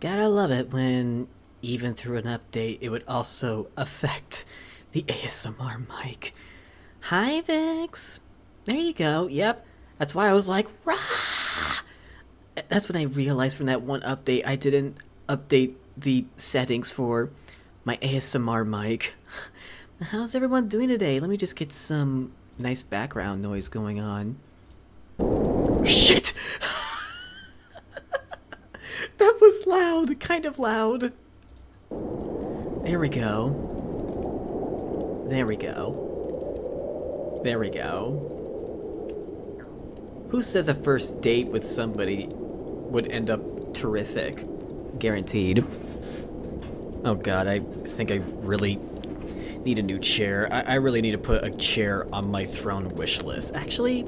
Gotta love it when, even through an update, it would also affect the ASMR mic. Hi, Vix. There you go. Yep. That's why I was like, rah! That's when I realized from that one update I didn't update the settings for my ASMR mic. How's everyone doing today? Let me just get some nice background noise going on. Shit! That was loud, kind of loud. There we go. There we go. There we go. Who says a first date with somebody would end up terrific? Guaranteed. Oh god, I think I really need a new chair. I really need to put a chair on my throne wish list. Actually,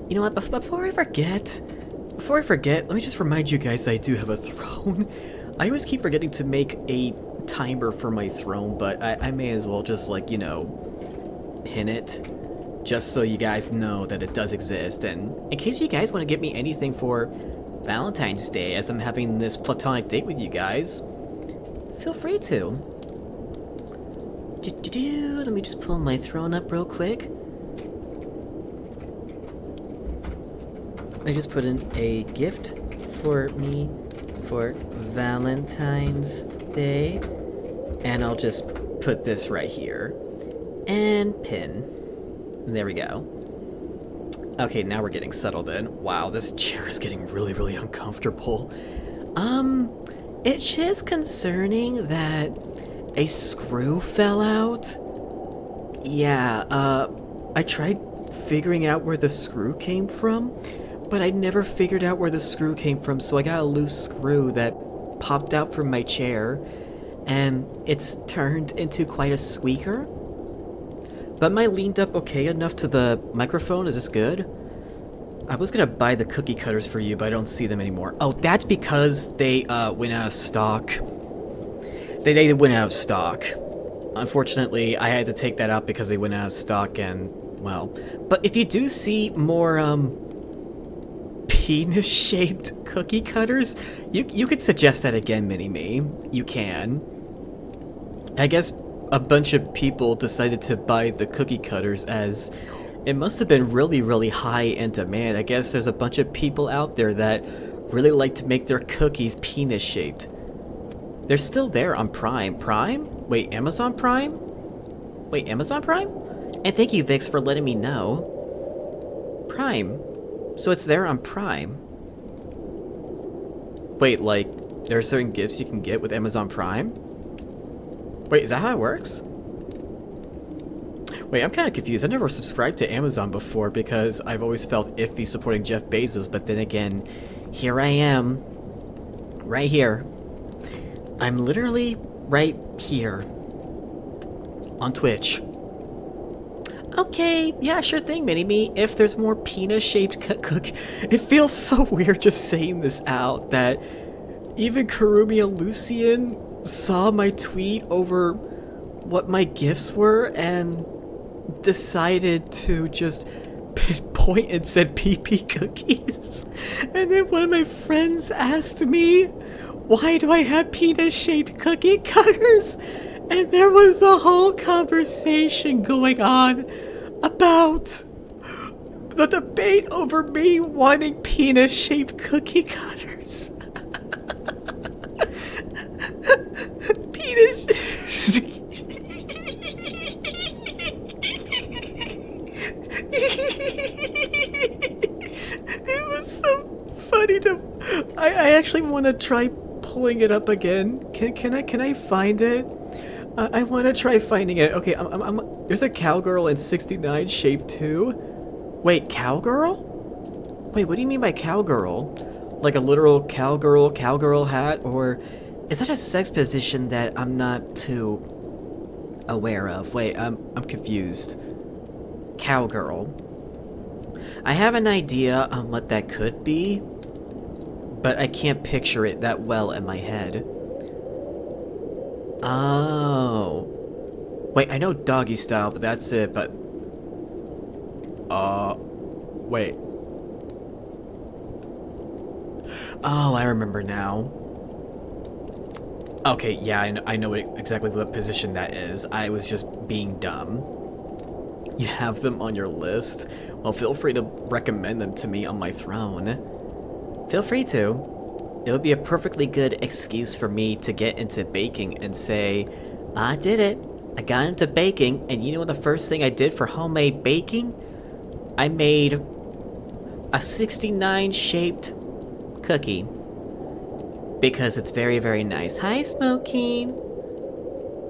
you know what, before I forget, let me just remind you guys that I do have a throne. I always keep forgetting to make a timer for my throne, but I may as well just, like, you know, pin it. Just so you guys know that it does exist. And in case you guys want to get me anything for Valentine's Day, as I'm having this platonic date with you guys, feel free to. Let me just pull my throne up real quick. I just put in a gift for me for Valentine's Day. And I'll just put this right here. And pin. There we go. Okay, now we're getting settled in. Wow, this chair is getting really, really uncomfortable. It's just concerning that a screw fell out. Yeah, I tried figuring out where the screw came from, but I never figured out where the screw came from, so I got a loose screw that popped out from my chair, and it's turned into quite a squeaker. But am I leaned up okay enough to the microphone? Is this good? I was gonna buy the cookie cutters for you, but I don't see them anymore. Oh, that's because they went out of stock. They went out of stock. Unfortunately, I had to take that out because they went out of stock and, well. But if you do see more, penis-shaped cookie cutters, you could suggest that again, Mini-Me. You can. I guess a bunch of people decided to buy the cookie cutters as it must have been really, really high in demand. I guess there's a bunch of people out there that really like to make their cookies penis-shaped. They're still there on Prime. Prime? Wait, Amazon Prime? Wait, Amazon Prime? And thank you, Vix, for letting me know. Prime. So it's there on Prime. Wait, like, there are certain gifts you can get with Amazon Prime? Wait, is that how it works? Wait, I'm kind of confused. I never subscribed to Amazon before because I've always felt iffy supporting Jeff Bezos, but then again, here I am. Right here. I'm literally right here. On Twitch. Okay, yeah, sure thing, Mini-Me. If there's more penis-shaped cook... It feels so weird just saying this out, that even Karumia Lucian saw my tweet over what my gifts were and decided to just pinpoint and said PP cookies. And then one of my friends asked me, why do I have penis-shaped cookie cutters? And there was a whole conversation going on about the debate over me wanting penis-shaped cookie cutters. Penis. It was so funny to. I actually want to try pulling it up again. Can I find it? I want to try finding it. Okay, there's a cowgirl in 69 shape too. Wait, cowgirl? Wait, what do you mean by cowgirl? Like a literal cowgirl hat, or is that a sex position that I'm not too aware of? Wait, I'm confused. Cowgirl. I have an idea on what that could be, but I can't picture it that well in my head. Oh. Wait, I know doggy style, but that's it, but... Wait. Oh, I remember now. Okay, yeah, I know exactly what position that is. I was just being dumb. You have them on your list? Well, feel free to recommend them to me on my throne. Feel free to. It would be a perfectly good excuse for me to get into baking and say, I did it. I got into baking, and you know what the first thing I did for homemade baking? I made a 69 shaped cookie. Because it's very, very nice. Hi, Smokeen.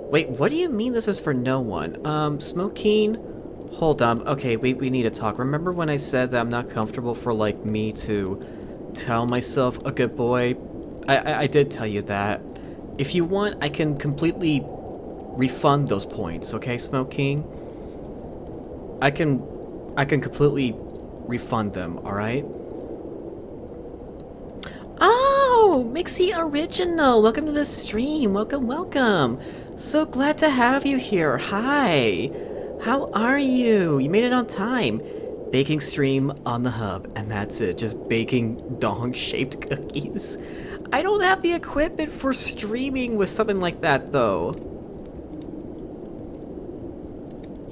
Wait, what do you mean this is for no one? Smokeen? Hold on. Okay, we need to talk. Remember when I said that I'm not comfortable for, like, me to tell myself a good boy? I did tell you that. If you want, I can completely refund those points, okay, Smokeen? I can completely refund them, alright? Oh, Mixie Original, welcome to the stream. Welcome, welcome. So glad to have you here. Hi. How are you? You made it on time. Baking stream on the hub, and that's it. Just baking dong-shaped cookies. I don't have the equipment for streaming with something like that, though.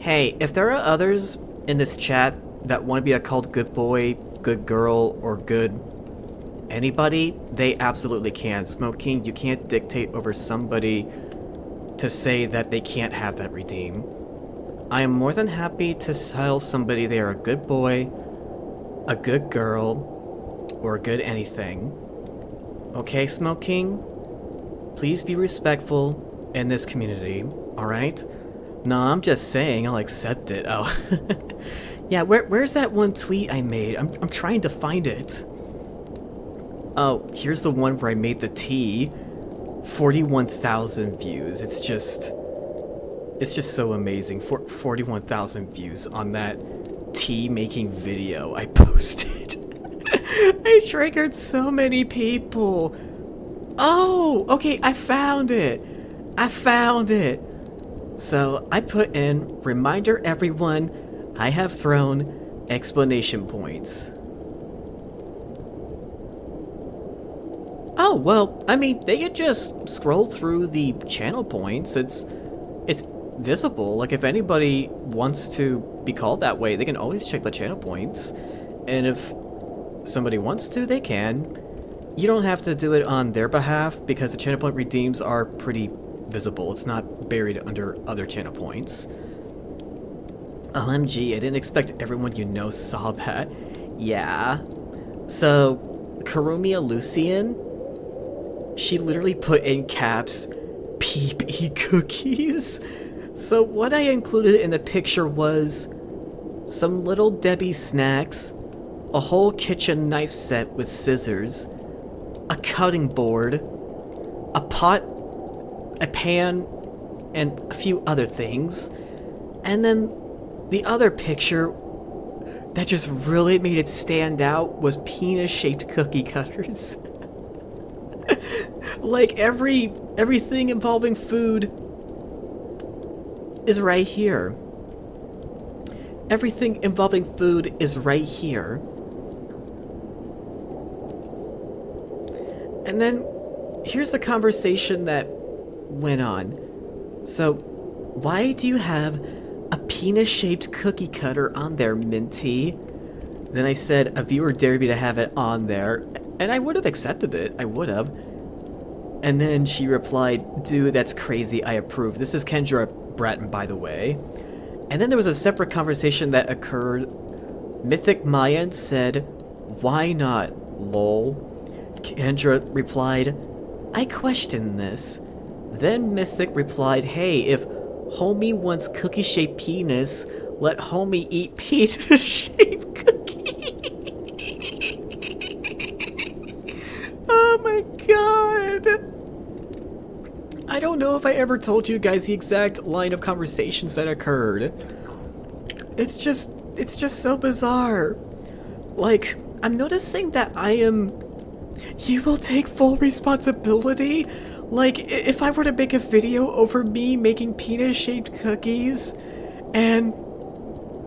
Hey, if there are others in this chat that want to be called good boy, good girl, or good anybody, they absolutely can. Smoke King, you can't dictate over somebody to say that they can't have that redeem. I am more than happy to tell somebody they are a good boy, a good girl, or a good anything. Okay, Smoke King? Please be respectful in this community, alright? No, I'm just saying, I'll accept it. Oh. Yeah, where's that one tweet I made? I'm trying to find it. Oh, here's the one where I made the tea. 41,000 views. It's just so amazing. 41,000 views on that tea making video I posted. I triggered so many people. Oh, okay, I found it. I found it. So I put in, reminder everyone, I have thrown explanation points. Oh, well, I mean, they could just scroll through the channel points. It's visible. Like, if anybody wants to be called that way, they can always check the channel points. And if somebody wants to, they can. You don't have to do it on their behalf because the channel point redeems are pretty visible. It's not buried under other channel points. OMG, I didn't expect everyone you know saw that. Yeah. So, Karumia Lucian, she literally put in caps, peep-y cookies. So what I included in the picture was some Little Debbie snacks, a whole kitchen knife set with scissors, a cutting board, a pot, a pan, and a few other things. And then the other picture that just really made it stand out was penis-shaped cookie cutters. Like everything involving food is right here. Everything involving food is right here. And then here's the conversation that went on. So, why do you have a penis-shaped cookie cutter on there, Minty? Then I said, a viewer dared me to have it on there, and I would have accepted it. I would have. And then she replied, dude, that's crazy. I approve. This is Kendra Bratton, by the way. And then there was a separate conversation that occurred. Mythic Mayan said, why not, lol? Kendra replied, I question this. Then Mythic replied, hey, if homie wants cookie-shaped penis, let homie eat penis-shaped cookie. Oh my god. I don't know if I ever told you guys the exact line of conversations that occurred. It's just so bizarre. Like, I'm noticing that you will take full responsibility? Like, if I were to make a video over me making penis-shaped cookies, and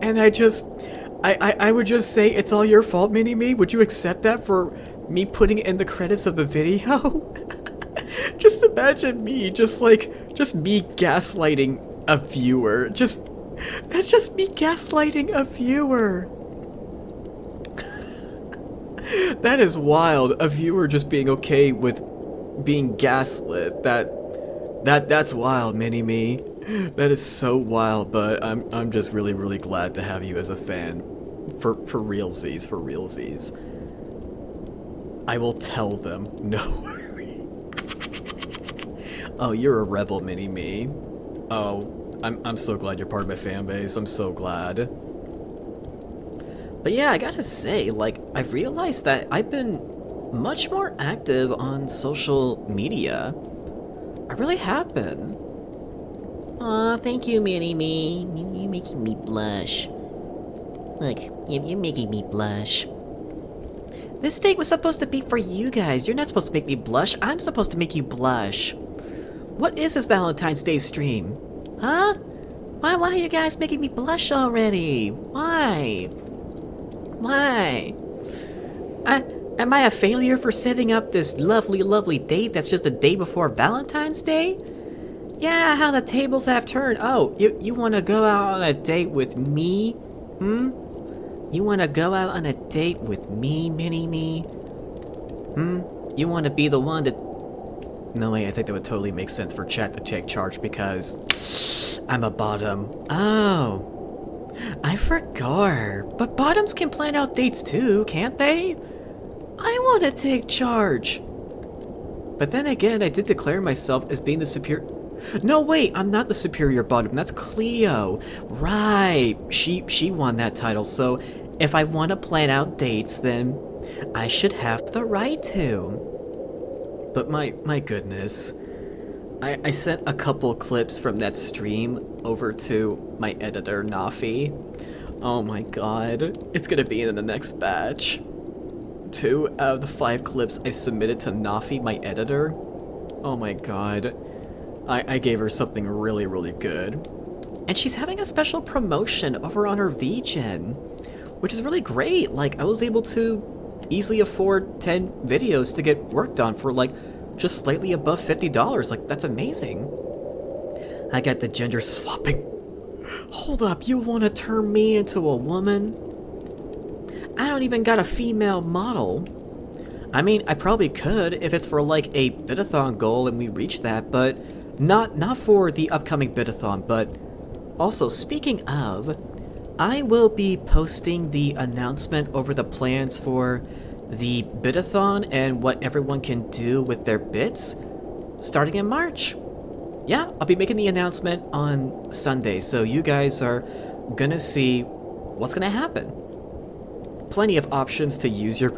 I would just say, it's all your fault, Mini-Me, would you accept that for me putting it in the credits of the video? Just imagine me, just me gaslighting a viewer. That's just me gaslighting a viewer. That is wild. A viewer just being okay with being gaslit. That's wild, mini-me. That is so wild, but I'm just really, really glad to have you as a fan. For realsies, for realsies. I will tell them. No. Oh, you're a rebel, mini-me. Oh, I'm so glad you're part of my fan base. I'm so glad. But yeah, I gotta say, like, I've realized that I've been much more active on social media. I really have been. Aw, thank you, Mini-Me. You're making me blush. Look, you're making me blush. This date was supposed to be for you guys. You're not supposed to make me blush. I'm supposed to make you blush. What is this Valentine's Day stream? Huh? Why are you guys making me blush already? Why? Am I a failure for setting up this lovely, lovely date that's just a day before Valentine's Day? Yeah, how the tables have turned. Oh, you want to go out on a date with me? Hmm? You want to go out on a date with me, mini-me? Hmm? You want to be the one to... No, wait, I think that would totally make sense for chat to take charge because I'm a bottom. Oh, I forgot. But bottoms can plan out dates too, can't they? I want to take charge. But then again, I did declare myself as being the superior... No, wait, I'm not the superior bottom. That's Cleo. Right. She won that title, so if I want to plan out dates, then I should have the right to. But my goodness. I sent a couple clips from that stream over to my editor, Nafi. Oh my god. It's gonna be in the next batch. 2 out of the 5 clips I submitted to Nafi, my editor. Oh my god. I gave her something really, really good. And she's having a special promotion over on her VGen, which is really great. Like, I was able to easily afford 10 videos to get worked on for, like, just slightly above $50. Like, that's amazing. I got the gender swapping. Hold up, you want to turn me into a woman? I don't even got a female model. I mean, I probably could if it's for, like, a bidathon goal and we reach that, but... Not for the upcoming bidathon, but also, speaking of, I will be posting the announcement over the plans for the bidathon and what everyone can do with their bits starting in March. Yeah, I'll be making the announcement on Sunday, so you guys are gonna see what's gonna happen. Plenty of options to use your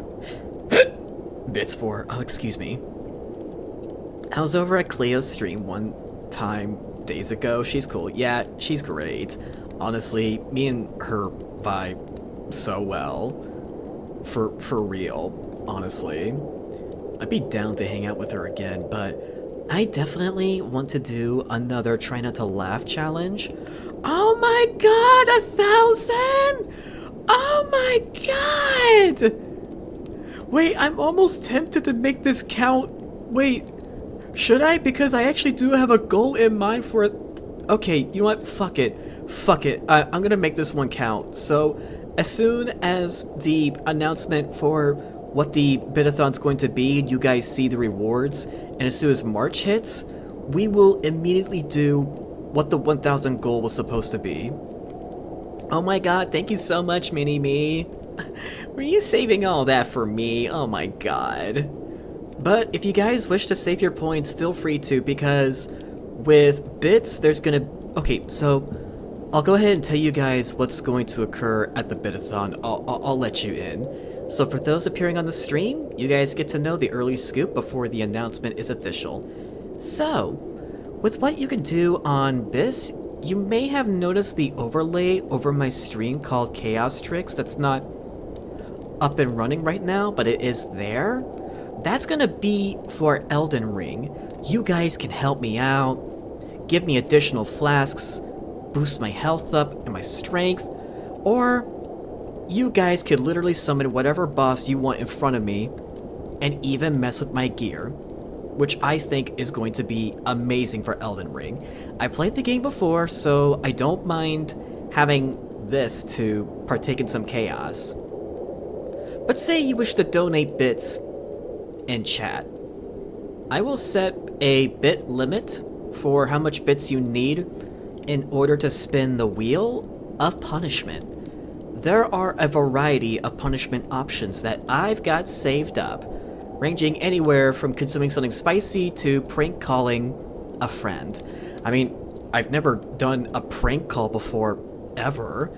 bits for. Oh, excuse me. I was over at Cleo's stream one time days ago. She's cool. Yeah, she's great. Honestly, me and her vibe so well. For real, honestly. I'd be down to hang out with her again, but I definitely want to do another Try Not to Laugh challenge. Oh my god, 1,000! Oh my god! Wait, I'm almost tempted to make this count. Wait. Should I? Because I actually do have a goal in mind for it. Okay, you know what? Fuck it. Fuck it. I'm gonna make this one count. So, as soon as the announcement for what the bidathon's going to be, you guys see the rewards, and as soon as March hits, we will immediately do what the 1,000 goal was supposed to be. Oh my god, thank you so much, Mini-Me. Were you saving all that for me? Oh my god. But if you guys wish to save your points, feel free to, because with bits, there's gonna... Okay, so I'll go ahead and tell you guys what's going to occur at the bidathon. I'll let you in. So for those appearing on the stream, you guys get to know the early scoop before the announcement is official. So, with what you can do on this, you may have noticed the overlay over my stream called Chaos Tricks that's not up and running right now, but it is there. That's gonna be for Elden Ring. You guys can help me out, give me additional flasks, boost my health up and my strength, or you guys could literally summon whatever boss you want in front of me and even mess with my gear. which I think is going to be amazing for Elden Ring. I played the game before, so I don't mind having this to partake in some chaos. But say you wish to donate bits in chat. I will set a bit limit for how much bits you need in order to spin the wheel of punishment. There are a variety of punishment options that I've got saved up, ranging anywhere from consuming something spicy to prank calling a friend. I mean, I've never done a prank call before, ever.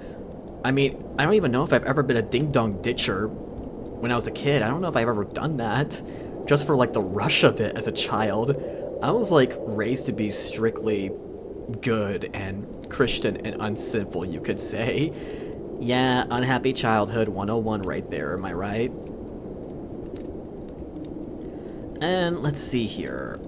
I mean, I don't even know if I've ever been a ding-dong ditcher when I was a kid. I don't know if I've ever done that, just for like the rush of it as a child. I was like raised to be strictly good and Christian and unsinful, you could say. Yeah, unhappy childhood 101 right there, am I right? And let's see here.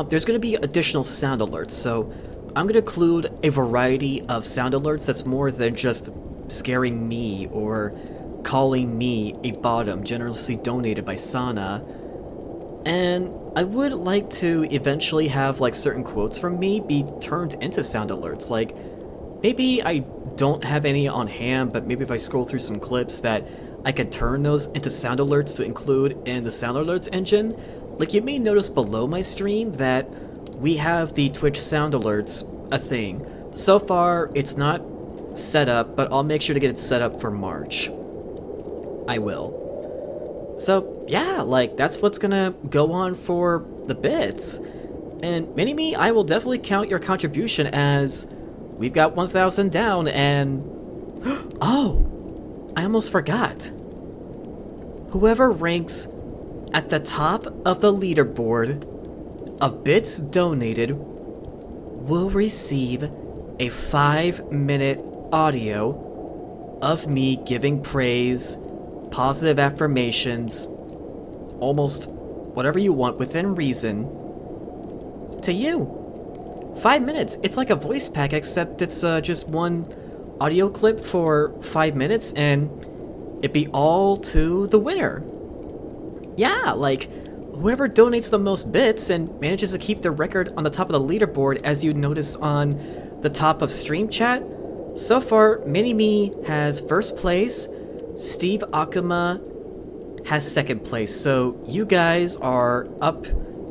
There's gonna be additional sound alerts, so I'm gonna include a variety of sound alerts that's more than just scaring me or calling me a bottom generously donated by Sana. And I would like to eventually have like certain quotes from me be turned into sound alerts. Like, maybe I don't have any on hand, but maybe if I scroll through some clips that I could turn those into sound alerts to include in the sound alerts engine. Like, you may notice below my stream that we have the Twitch sound alerts a thing. So far, it's not set up, but I'll make sure to get it set up for March. I will. So, yeah, like, that's what's gonna go on for the bits. And Mini-Me, I will definitely count your contribution as we've got 1,000 down and... Oh! I almost forgot. Whoever ranks at the top of the leaderboard of bits donated will receive a 5-minute audio of me giving praise, positive affirmations, almost whatever you want within reason, to you. 5 minutes. It's like a voice pack, except it's just one audio clip for 5 minutes, and it'd be all to the winner. Yeah, like, whoever donates the most bits and manages to keep the record on the top of the leaderboard, as you notice on the top of stream chat. So far, Mini-Me has first place, Steve Akuma has second place, so you guys are up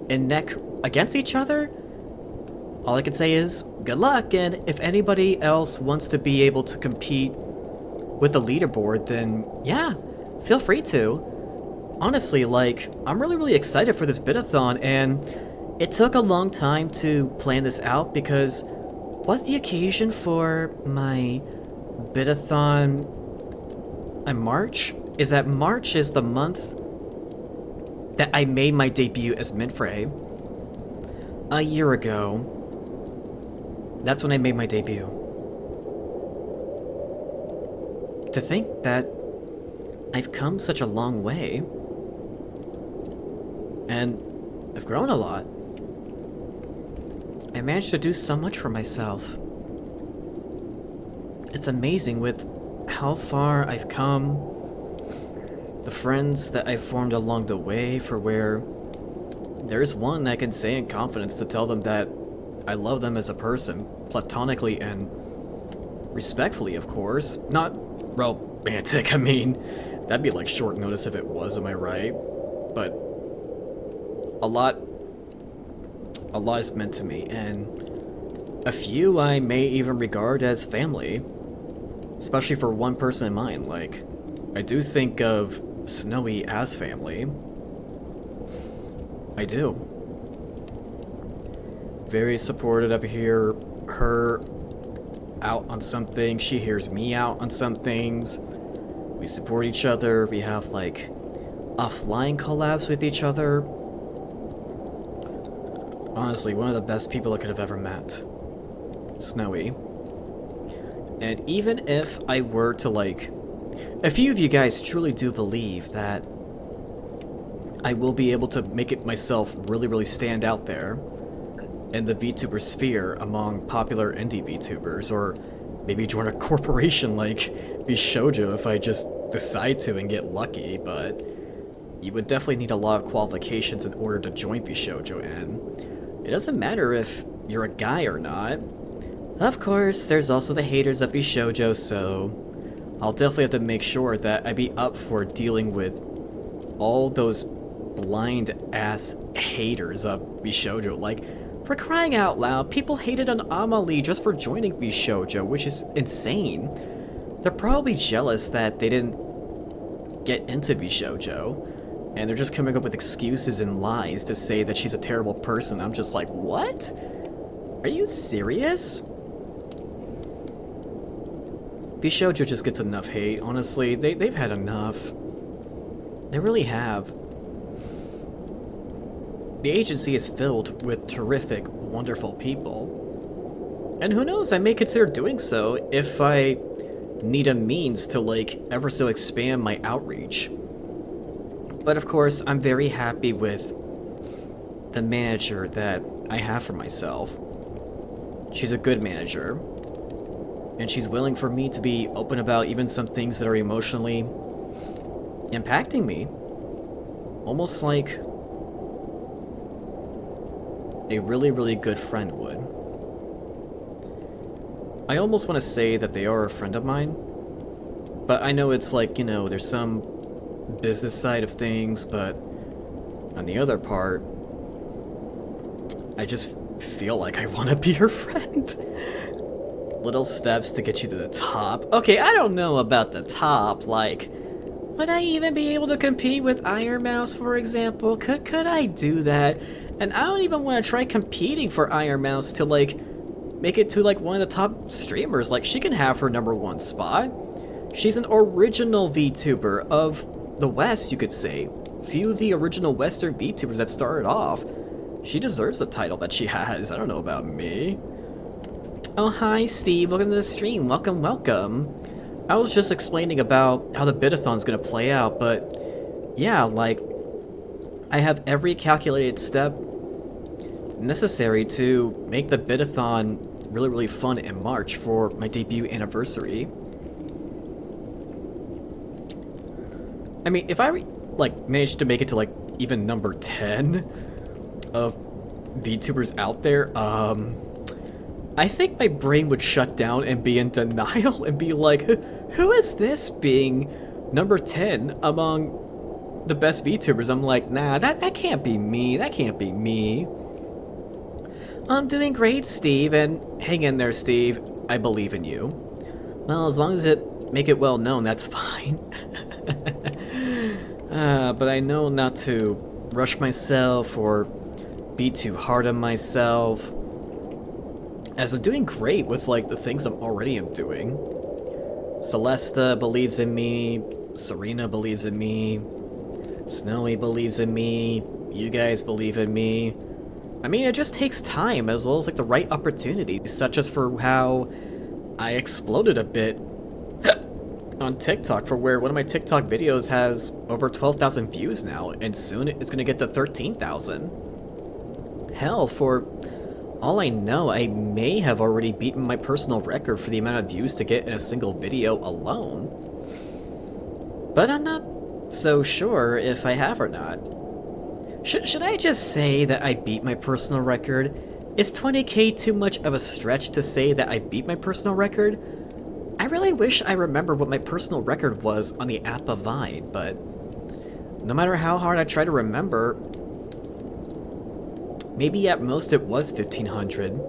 and neck against each other. All I can say is, good luck, and if anybody else wants to be able to compete with the leaderboard, then yeah, feel free to. Honestly, like, I'm really excited for this bitathon, and it took a long time to plan this out because what the occasion for my bitathon in March is that March is the month that I made my debut as Minfrey. A year ago, that's when I made my debut. To think that I've come such a long way, and I've grown a lot. I managed to do so much for myself. It's amazing with how far I've come, the friends that I've formed along the way, for where there's one I can say in confidence to tell them that I love them as a person, platonically and respectfully, of course. Not romantic, I mean, that'd be like short notice if it was, am I right? But a lot is meant to me, and a few I may even regard as family, especially for one person in mind. Like, I do think of Snowy as family. I do. Very supportive of her out on something, she hears me out on some things. We support each other, we have like offline collabs with each other. Honestly, one of the best people I could have ever met. Snowy. And even if I were to like... A few of you guys truly do believe that I will be able to make it myself really stand out there in the VTuber sphere among popular indie VTubers, or maybe join a corporation like Bishoujo if I just decide to and get lucky, but you would definitely need a lot of qualifications in order to join Bishoujo, and it doesn't matter if you're a guy or not. Of course, there's also the haters of Bishoujo, so I'll definitely have to make sure that I be up for dealing with all those blind-ass haters of Bishoujo. Like, for crying out loud, people hated on Amalie just for joining Bishoujo, which is insane. They're probably jealous that they didn't get into Bishoujo, and they're just coming up with excuses and lies to say that she's a terrible person. I'm just like, what? Are you serious? Bishoujo just gets enough hate, honestly. They've had enough. They really have. The agency is filled with terrific, wonderful people. And who knows, I may consider doing so if I need a means to, like, ever so expand my outreach. But of course, I'm very happy with the manager that I have for myself. She's a good manager. And she's willing for me to be open about even some things that are emotionally impacting me. Almost like a really, really good friend would. I almost want to say that they are a friend of mine, but I know it's like, you know, there's some business side of things, but on the other part, I just feel like I want to be her friend. Little steps to get you to the top. Okay, I don't know about the top, like, would I even be able to compete with Iron Mouse, for example? Could I do that? And I don't even want to try competing for Iron Mouse to, like, make it to, like, one of the top streamers. Like, she can have her #1 spot. She's an original VTuber of the West, you could say. Few of the original Western VTubers that started off. She deserves the title that she has. I don't know about me. Oh, hi, Steve. Welcome to the stream. Welcome, welcome. I was just explaining about how the bidathon's gonna play out, but yeah, like, I have every calculated step necessary to make the bidathon really, really fun in March for my debut anniversary. I mean, if I, like, managed to make it to, like, even number 10 of VTubers out there, I think my brain would shut down and be in denial and be like, who is this being number 10 among the best VTubers? I'm like, nah, that can't be me. That can't be me. I'm doing great, Steve, and hang in there, Steve. I believe in you. Well, as long as it make it well known, that's fine. But I know not to rush myself or be too hard on myself, as I'm doing great with, like, the things I'm already doing. Celesta believes in me, Serena believes in me, Snowy believes in me, you guys believe in me. I mean, it just takes time, as well as, like, the right opportunities, such as for how I exploded a bit on TikTok, for where one of my TikTok videos has over 12,000 views now, and soon it's gonna get to 13,000. Hell, for all I know, I may have already beaten my personal record for the amount of views to get in a single video alone. But I'm not so sure if I have or not. Should I just say that I beat my personal record? Is 20k too much of a stretch to say that I beat my personal record? I really wish I remember what my personal record was on the app of Vine, but no matter how hard I try to remember, maybe at most it was 1500.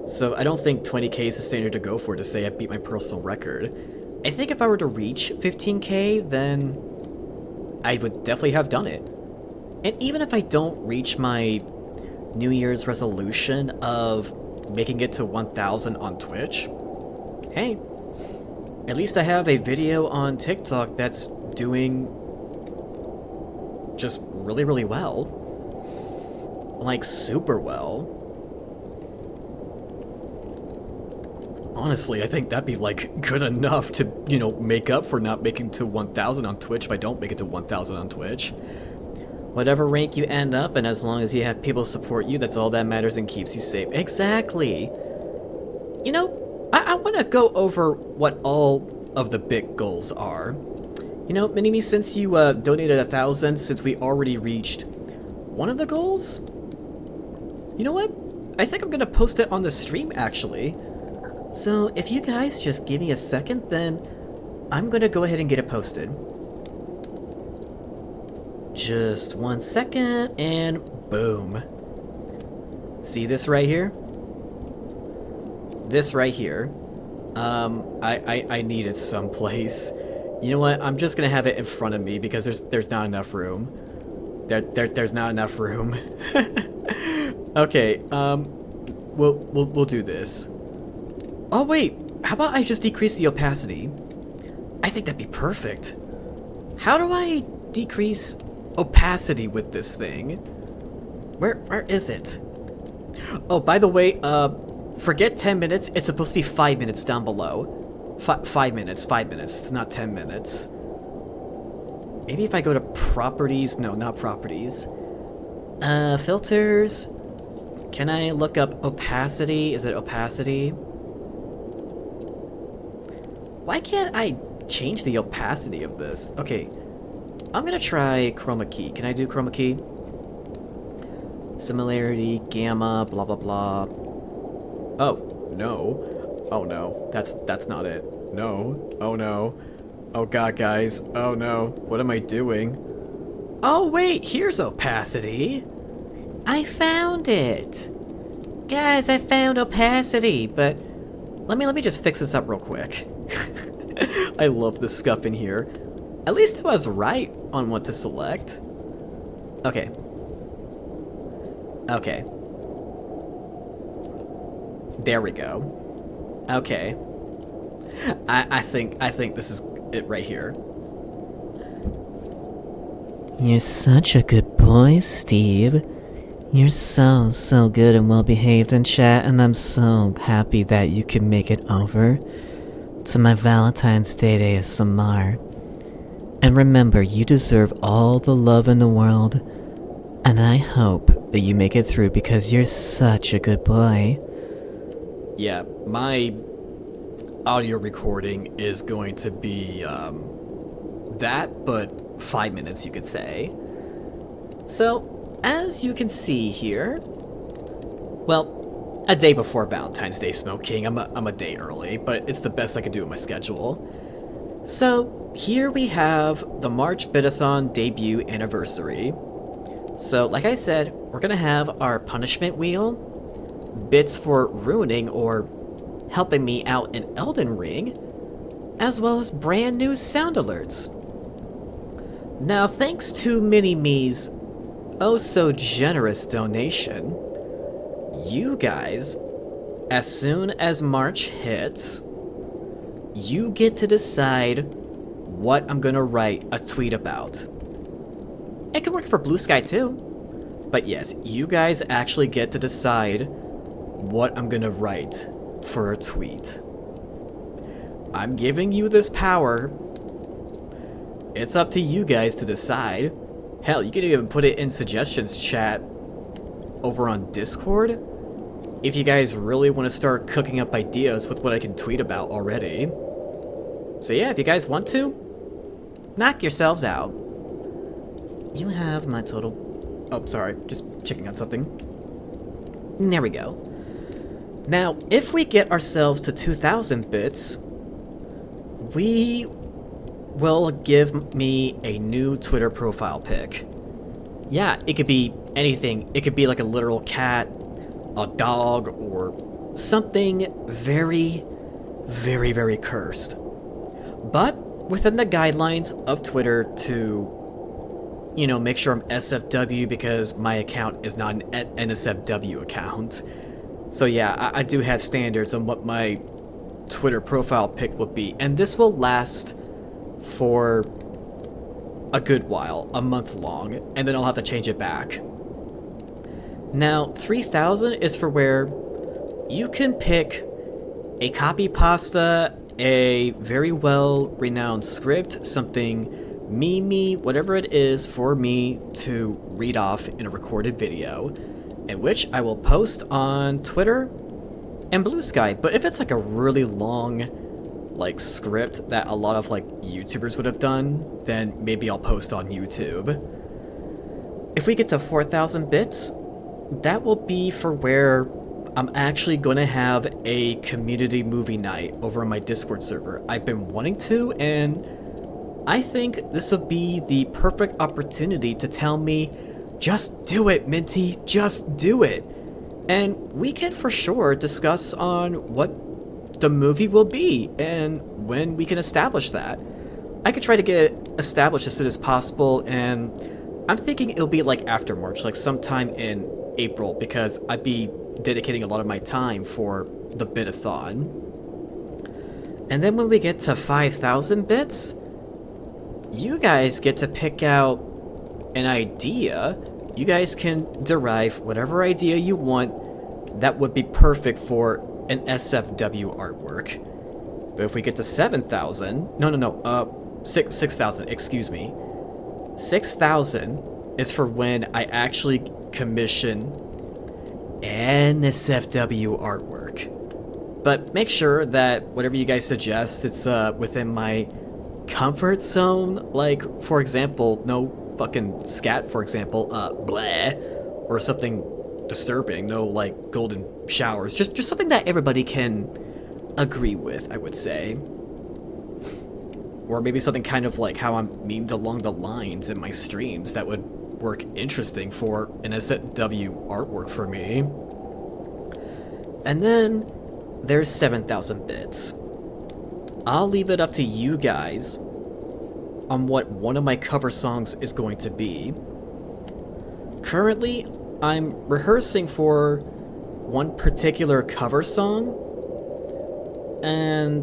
So I don't think 20k is the standard to go for to say I beat my personal record. I think if I were to reach 15k, then I would definitely have done it. And even if I don't reach my New Year's resolution of making it to 1000 on Twitch, hey, at least I have a video on TikTok that's doing just really, really well. Like, super well. Honestly, I think that'd be, like, good enough to, you know, make up for not making to 1000 on Twitch if I don't make it to 1000 on Twitch. Whatever rank you end up in, as long as you have people support you, that's all that matters and keeps you safe. Exactly. You know, I want to go over what all of the big goals are. You know, Minimi, since you donated 1,000, since we already reached one of the goals, you know what? I think I'm gonna post it on the stream, actually. So if you guys just give me a second, then I'm gonna go ahead and get it posted. Just 1 second, and boom. See this right here? This right here. I need it someplace. You know what? I'm just gonna have it in front of me because there's not enough room. There's not enough room. Okay, we'll do this. Oh wait, how about I just decrease the opacity? I think that'd be perfect. How do I decrease opacity with this thing? Where is it? Oh, by the way, forget 10 minutes. It's supposed to be 5 minutes down below. 5 minutes. It's not 10 minutes. Maybe if I go to properties. No, not properties. Filters. Can I look up opacity? Is it opacity? Why can't I change the opacity of this? Okay, I'm gonna try chroma key. Can I do chroma key? Similarity, gamma, blah blah blah. Oh no! Oh no! That's not it. No! Oh no! Oh god, guys! Oh no! What am I doing? Oh wait! Here's opacity. I found it. Guys, I found opacity, but let me just fix this up real quick. I love the scuff in here. At least I was right on what to select. Okay. Okay. There we go. Okay. I think this is it right here. you're such a good boy, Steve. You're so good and well behaved in chat, and I'm so happy that you can make it over to my Valentine's Date ASMR. And remember, you deserve all the love in the world, and I hope that you make it through because you're such a good boy. Yeah, my audio recording is going to be that, but 5 minutes, you could say. So, as you can see here, well, a day before Valentine's Day, Smoke King. I'm a day early, but it's the best I can do with my schedule. So here we have the March Bitathon debut anniversary. So like I said, we're gonna have our punishment wheel, bits for ruining or helping me out in Elden Ring, as well as brand new sound alerts. Now thanks to Mini-Me's oh so generous donation, you guys, as soon as March hits, you get to decide what I'm gonna write a tweet about. It can work for Blue Sky too, but yes, you guys actually get to decide what I'm gonna write for a tweet. I'm giving you this power. It's up to you guys to decide. Hell, you can even put it in suggestions chat over on Discord if you guys really want to start cooking up ideas with what I can tweet about already. So yeah, if you guys want to, knock yourselves out. You have my total... Oh, sorry, just checking on something. There we go. Now, if we get ourselves to 2,000 bits, we will give me a new Twitter profile pic. Yeah, it could be anything. It could be like a literal cat, a dog, or something very, very, very cursed. But within the guidelines of Twitter to, you know, make sure I'm SFW because my account is not an NSFW account. So yeah, I do have standards on what my Twitter profile pic would be, and this will last for a good while, a month long, and then I'll have to change it back. Now, 3,000 is for where you can pick a copy pasta, a very well-renowned script, something me, whatever it is for me to read off in a recorded video, in which I will post on Twitter and Blue Sky. But if it's like a really long, like script that a lot of like YouTubers would have done, then maybe I'll post on YouTube. If we get to 4,000 bits, that will be for where I'm actually going to have a community movie night over on my Discord server. I've been wanting to, and I think this would be the perfect opportunity to tell me, just do it, Minty, just do it. And we can for sure discuss on what the movie will be and when we can establish that. I could try to get it established as soon as possible, and I'm thinking it'll be like after March, like sometime in April, because I'd be dedicating a lot of my time for the bit-a-thon. And then when we get to 5,000 bits, you guys get to pick out an idea. You guys can derive whatever idea you want that would be perfect for an SFW artwork. But if we get to 7,000, 6,000, excuse me. 6,000 is for when I actually commission an SFW artwork. But make sure that whatever you guys suggest, it's within my comfort zone. Like, for example, no fucking scat, for example, bleh, or something disturbing, no like golden showers, just something that everybody can agree with, I would say. Or maybe something kind of like how I'm memed along the lines in my streams that would work interesting for an SFW artwork for me. And then there's 7,000 bits. I'll leave it up to you guys on what one of my cover songs is going to be. Currently, I'm rehearsing for one particular cover song, and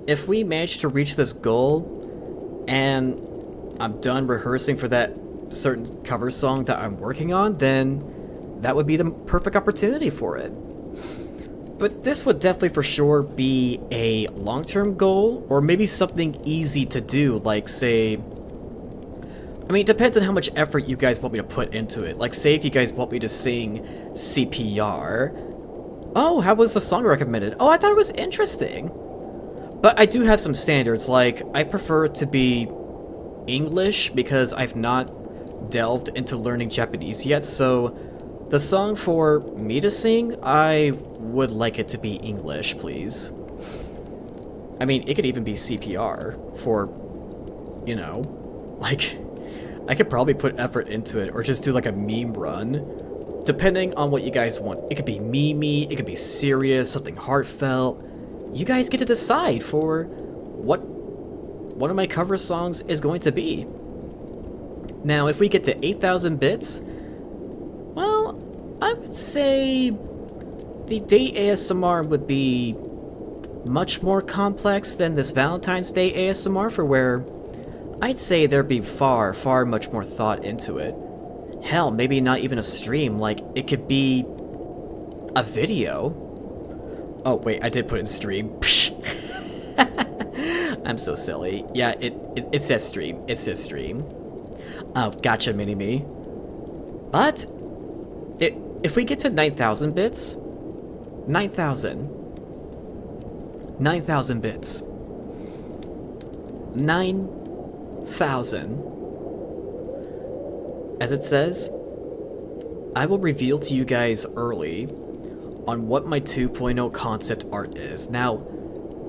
if we manage to reach this goal and I'm done rehearsing for that certain cover song that I'm working on, then that would be the perfect opportunity for it. But this would definitely for sure be a long-term goal, or maybe something easy to do, like say, I mean, it depends on how much effort you guys want me to put into it. Like, say if you guys want me to sing CPR. Oh, how was the song recommended? Oh, I thought it was interesting. But I do have some standards, like, I prefer it to be English because I've not delved into learning Japanese yet, so the song for me to sing, I would like it to be English, please. I mean, it could even be CPR for, you know, like, I could probably put effort into it, or just do like a meme run, depending on what you guys want. It could be memey, it could be serious, something heartfelt. You guys get to decide for what one of my cover songs is going to be. Now, if we get to 8,000 bits, well, I would say the date ASMR would be much more complex than this Valentine's Day ASMR, for where I'd say there'd be far much more thought into it. Hell, maybe not even a stream, like it could be a video. Oh wait, I did put in stream. I'm so silly. Yeah, it says stream. It says stream. Oh, gotcha, mini-me. But if we get to 9,000 bits, 9,000 bits, 9,000. As it says, I will reveal to you guys early on what my 2.0 concept art is. Now,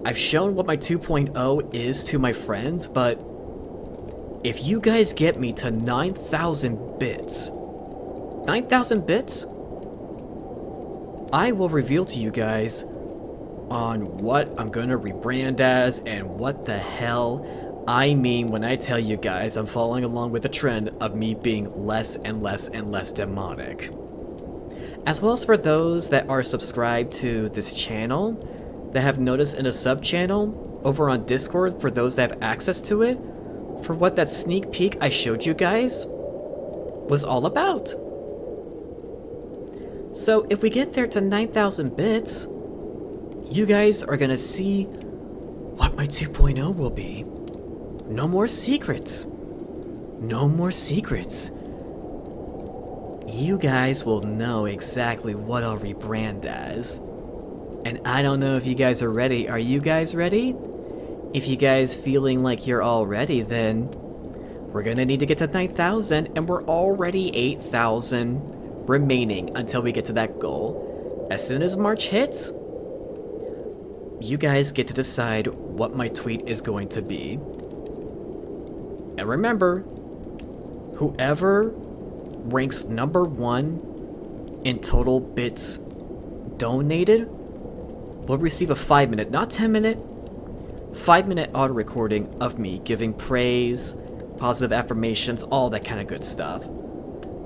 I've shown what my 2.0 is to my friends, but if you guys get me to 9,000 bits, 9,000 bits, I will reveal to you guys on what I'm gonna rebrand as and what the hell I mean when I tell you guys I'm following along with the trend of me being less and less and less demonic. As well as for those that are subscribed to this channel, that have noticed in a sub-channel over on Discord for those that have access to it, for what that sneak peek I showed you guys was all about. So if we get there to 9,000 bits, you guys are gonna see what my 2.0 will be. No more secrets. No more secrets. You guys will know exactly what I'll rebrand as. And I don't know if you guys are ready. Are you guys ready? if you guys feeling like you're all ready, then we're gonna need to get to 9,000, and we're already 8,000 remaining until we get to that goal. As soon as March hits, you guys get to decide what my tweet is going to be. And remember, whoever ranks number 1 in total bits donated will receive a 5-minute, not 10-minute, 5-minute auto recording of me giving praise, positive affirmations, all that kind of good stuff.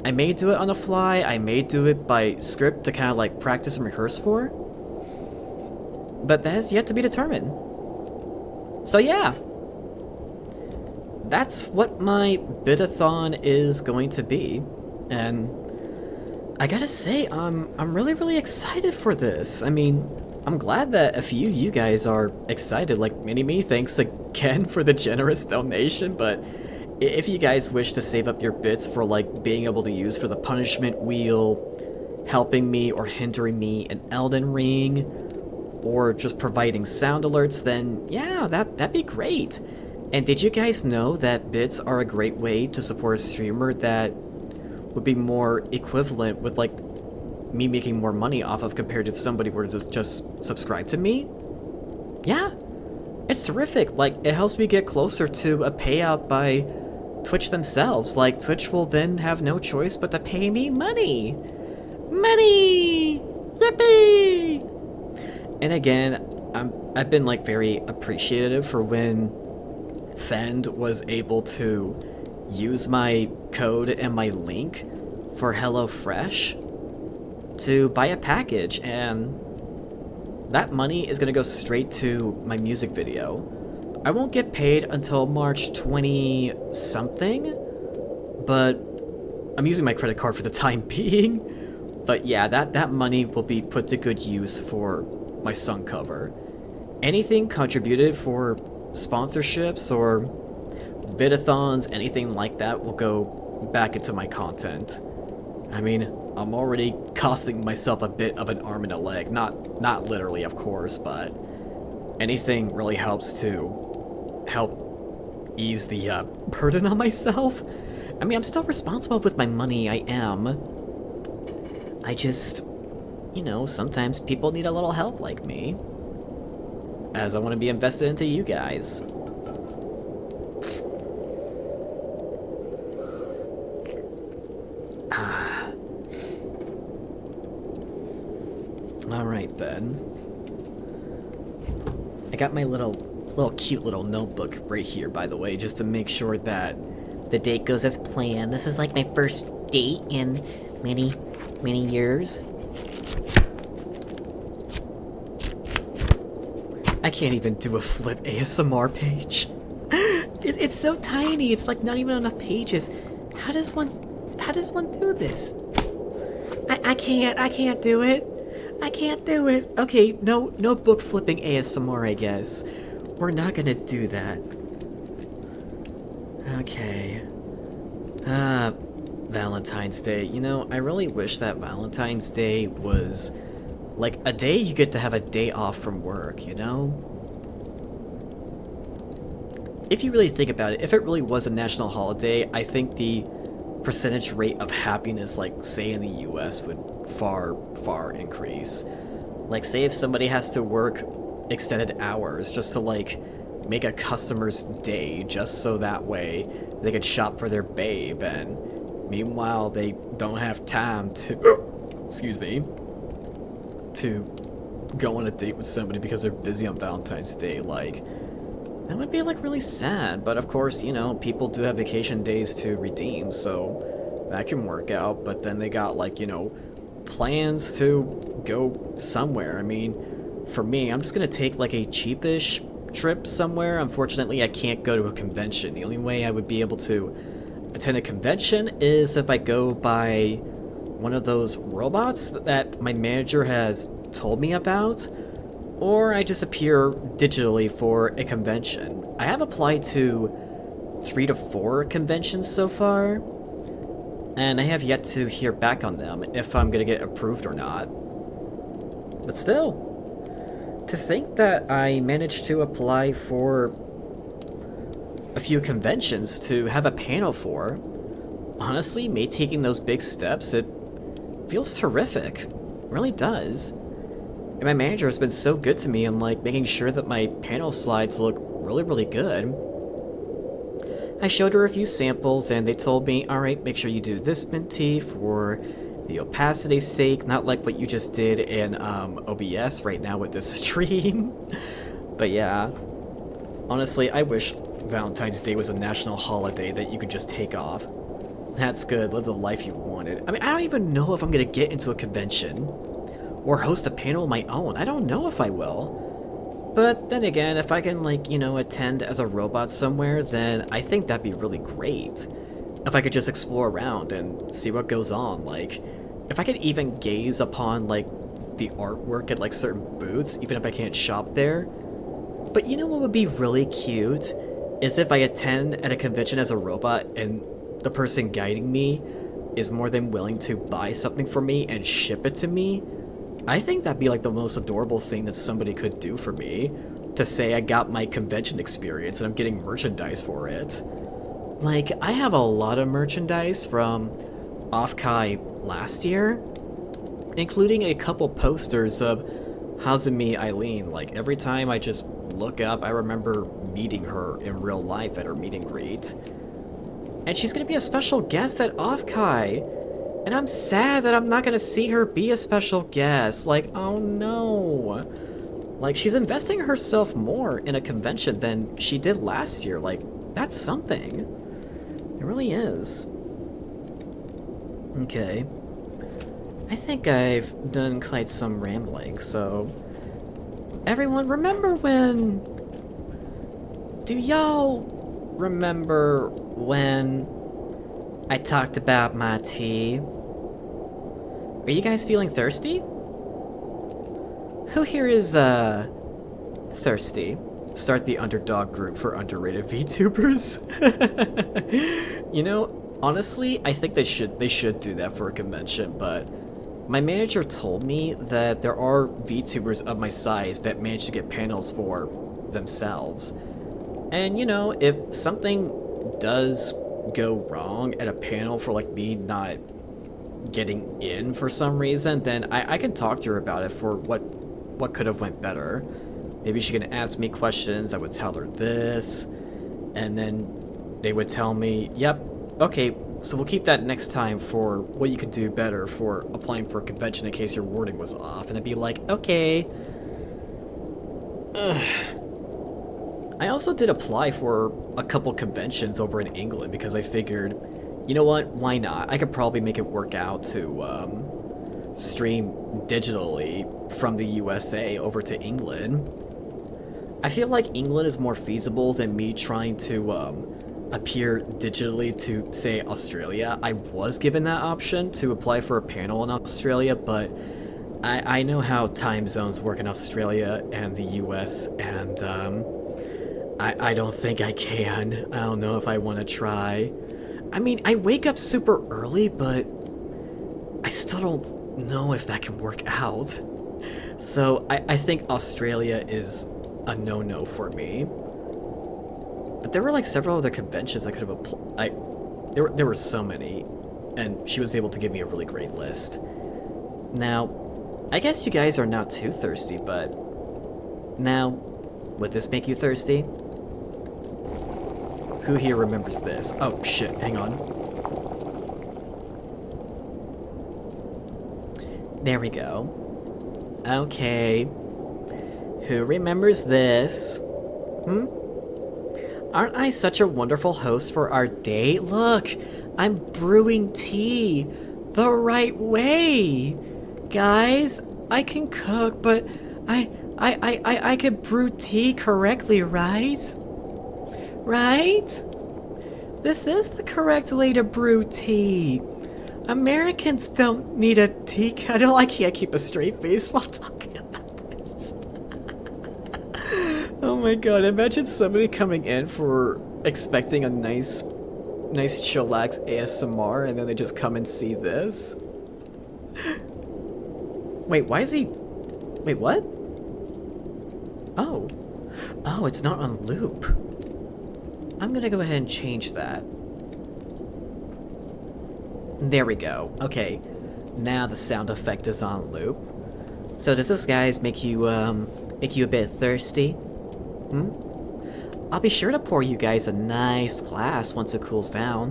I may do it on the fly, I may do it by script to kind of like practice and rehearse for, but that has yet to be determined. So yeah, that's what my bit-a-thon is going to be, and I gotta say, I'm really excited for this. I mean, I'm glad that a few of you guys are excited, like Mini-Me. Thanks again for the generous donation, but if you guys wish to save up your bits for like being able to use for the punishment wheel, helping me or hindering me in Elden Ring, or just providing sound alerts, then yeah, that'd be great. And did you guys know that bits are a great way to support a streamer that would be more equivalent with like me making more money off of compared to if somebody were to just subscribe to me? Yeah, it's terrific. Like, it helps me get closer to a payout by Twitch themselves. Like, Twitch will then have no choice but to pay me money. Money! Yippee! And again, I've been like very appreciative for when Fend was able to use my code and my link for HelloFresh to buy a package, and that money is gonna go straight to my music video. I won't get paid until March 20 something, but I'm using my credit card for the time being. But yeah, that money will be put to good use for my song cover. Anything contributed for sponsorships or bit-a-thons, anything like that, will go back into my content. I mean, I'm already costing myself a bit of an arm and a leg. Not literally, of course, but anything really helps to help ease the burden on myself. I mean, I'm still responsible with my money, I am. I just, you know, sometimes people need a little help like me, as I want to be invested into you guys. Alright then. I got my little cute little notebook right here, by the way, just to make sure that the date goes as planned. This is like my first date in many years. I can't even do a flip ASMR page. It's so tiny, it's like not even enough pages. How does one do this? I can't do it. I can't do it. Okay, no book flipping ASMR, I guess. We're not gonna do that. Okay. Valentine's Day. You know, I really wish that Valentine's Day was like a day you get to have a day off from work, you know? If you really think about it, if it really was a national holiday, I think the percentage rate of happiness, like, say in the US, would far increase. Like, say if somebody has to work extended hours just to, like, make a customer's day just so that way they could shop for their babe, and meanwhile they don't have time to, excuse me, to go on a date with somebody because they're busy on Valentine's Day. Like, that would be, like, really sad. But of course, you know, people do have vacation days to redeem, so that can work out. But then they got, like, you know, plans to go somewhere. I mean, for me, I'm just gonna take, like, a cheapish trip somewhere. Unfortunately, I can't go to a convention. The only way I would be able to attend a convention is if I go by one of those robots that my manager has told me about, or I just appear digitally for a convention. I have applied to 3 to 4 conventions so far, and I have yet to hear back on them if I'm gonna get approved or not. But still, to think that I managed to apply for a few conventions to have a panel for. Honestly, me taking those big steps, it feels terrific. It really does. And my manager has been so good to me in like making sure that my panel slides look really, really good. I showed her a few samples and they told me, alright, make sure you do this minty for the opacity's sake, not like what you just did in OBS right now with this stream. But yeah, honestly, I wish Valentine's Day was a national holiday that you could just take off. That's good, live the life you wanted. I mean, I don't even know if I'm gonna get into a convention or host a panel of my own. I don't know if I will. But then again, if I can, like, you know, attend as a robot somewhere, then I think that'd be really great. If I could just explore around and see what goes on, like, if I could even gaze upon, like, the artwork at, like, certain booths, even if I can't shop there. But you know what would be really cute? Is if I attend at a convention as a robot and the person guiding me is more than willing to buy something for me and ship it to me. I think that'd be like the most adorable thing that somebody could do for me, to say I got my convention experience and I'm getting merchandise for it. Like, I have a lot of merchandise from Off-Kai last year, including a couple posters of Hazumi Eileen. Like, every time I just look up, I remember meeting her in real life at her meet and greet. And she's gonna be a special guest at Off-Kai. And I'm sad that I'm not gonna see her be a special guest. Like, oh no. Like, she's investing herself more in a convention than she did last year. Like, that's something. It really is. Okay. I think I've done quite some rambling, so... Everyone, remember when... Do y'all remember when... I talked about my tea? Are you guys feeling thirsty? Who here is, thirsty? Start the underdog group for underrated VTubers. You know, honestly, I think they should do that for a convention, but my manager told me that there are VTubers of my size that manage to get panels for themselves. And, you know, if something does go wrong at a panel for like me not getting in for some reason, then I can talk to her about it for what could have went better. Maybe she can ask me questions, I would tell her this, and then they would tell me, yep, okay, so we'll keep that next time for what you could do better for applying for a convention in case your wording was off. And I'd be like, okay. Ugh. I also did apply for a couple conventions over in England because I figured, you know what, why not? I could probably make it work out to stream digitally from the USA over to England. I feel like England is more feasible than me trying to appear digitally to, say, Australia. I was given that option to apply for a panel in Australia, but I know how time zones work in Australia and the US, and I don't think I can. I don't know if I want to try. I mean, I wake up super early, but I still don't know if that can work out. So I think Australia is a no-no for me. But there were like several other conventions I could have applied. There were so many, and she was able to give me a really great list. Now, I guess you guys are not too thirsty, but now, would this make you thirsty? Who here remembers this? Oh shit, hang on. There we go. Okay. Who remembers this? Aren't I such a wonderful host for our date? Look, I'm brewing tea the right way. Guys, I can cook, but I can brew tea correctly, right? Right? This is the correct way to brew tea. Americans don't need a tea kettle. I can't keep a straight face while talking about this. Oh my god, imagine somebody coming in for expecting a nice chillax ASMR and then they just come and see this. Wait, why is he... Wait, what? Oh, it's not on loop. I'm gonna go ahead and change that. There we go. Okay, now the sound effect is on loop. So does this, guys, make you a bit thirsty? Hmm? I'll be sure to pour you guys a nice glass once it cools down.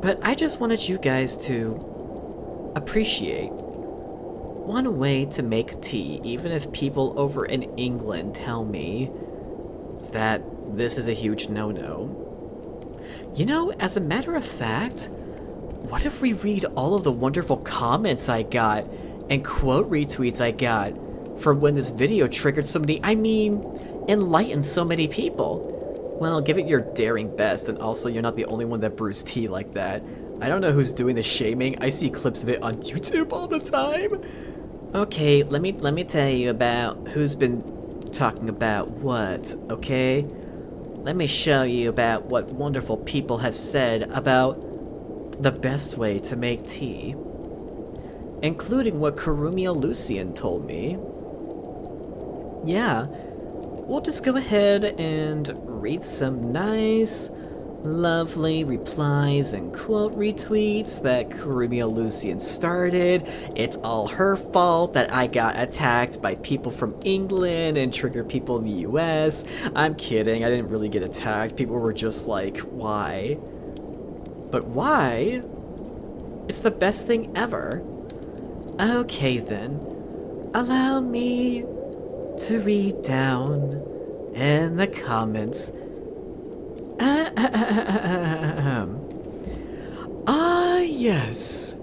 But I just wanted you guys to appreciate one way to make tea, even if people over in England tell me that this is a huge no-no. You know, as a matter of fact, what if we read all of the wonderful comments I got and quote retweets I got for when this video triggered so many, enlightened so many people? Well, give it your daring best, and also you're not the only one that brews tea like that. I don't know who's doing the shaming. I see clips of it on YouTube all the time. Okay, let me tell you about who's been talking about what, okay? Let me show you about what wonderful people have said about the best way to make tea, including what Karumia Lucian told me. Yeah, we'll just go ahead and read some nice, lovely replies and quote retweets that Karumia Lucian started. It's all her fault that I got attacked by people from England and triggered people in the US. I'm kidding, I didn't really get attacked. People were just like, why? But why? It's the best thing ever. Okay then, allow me to read down in the comments. Ah, yes.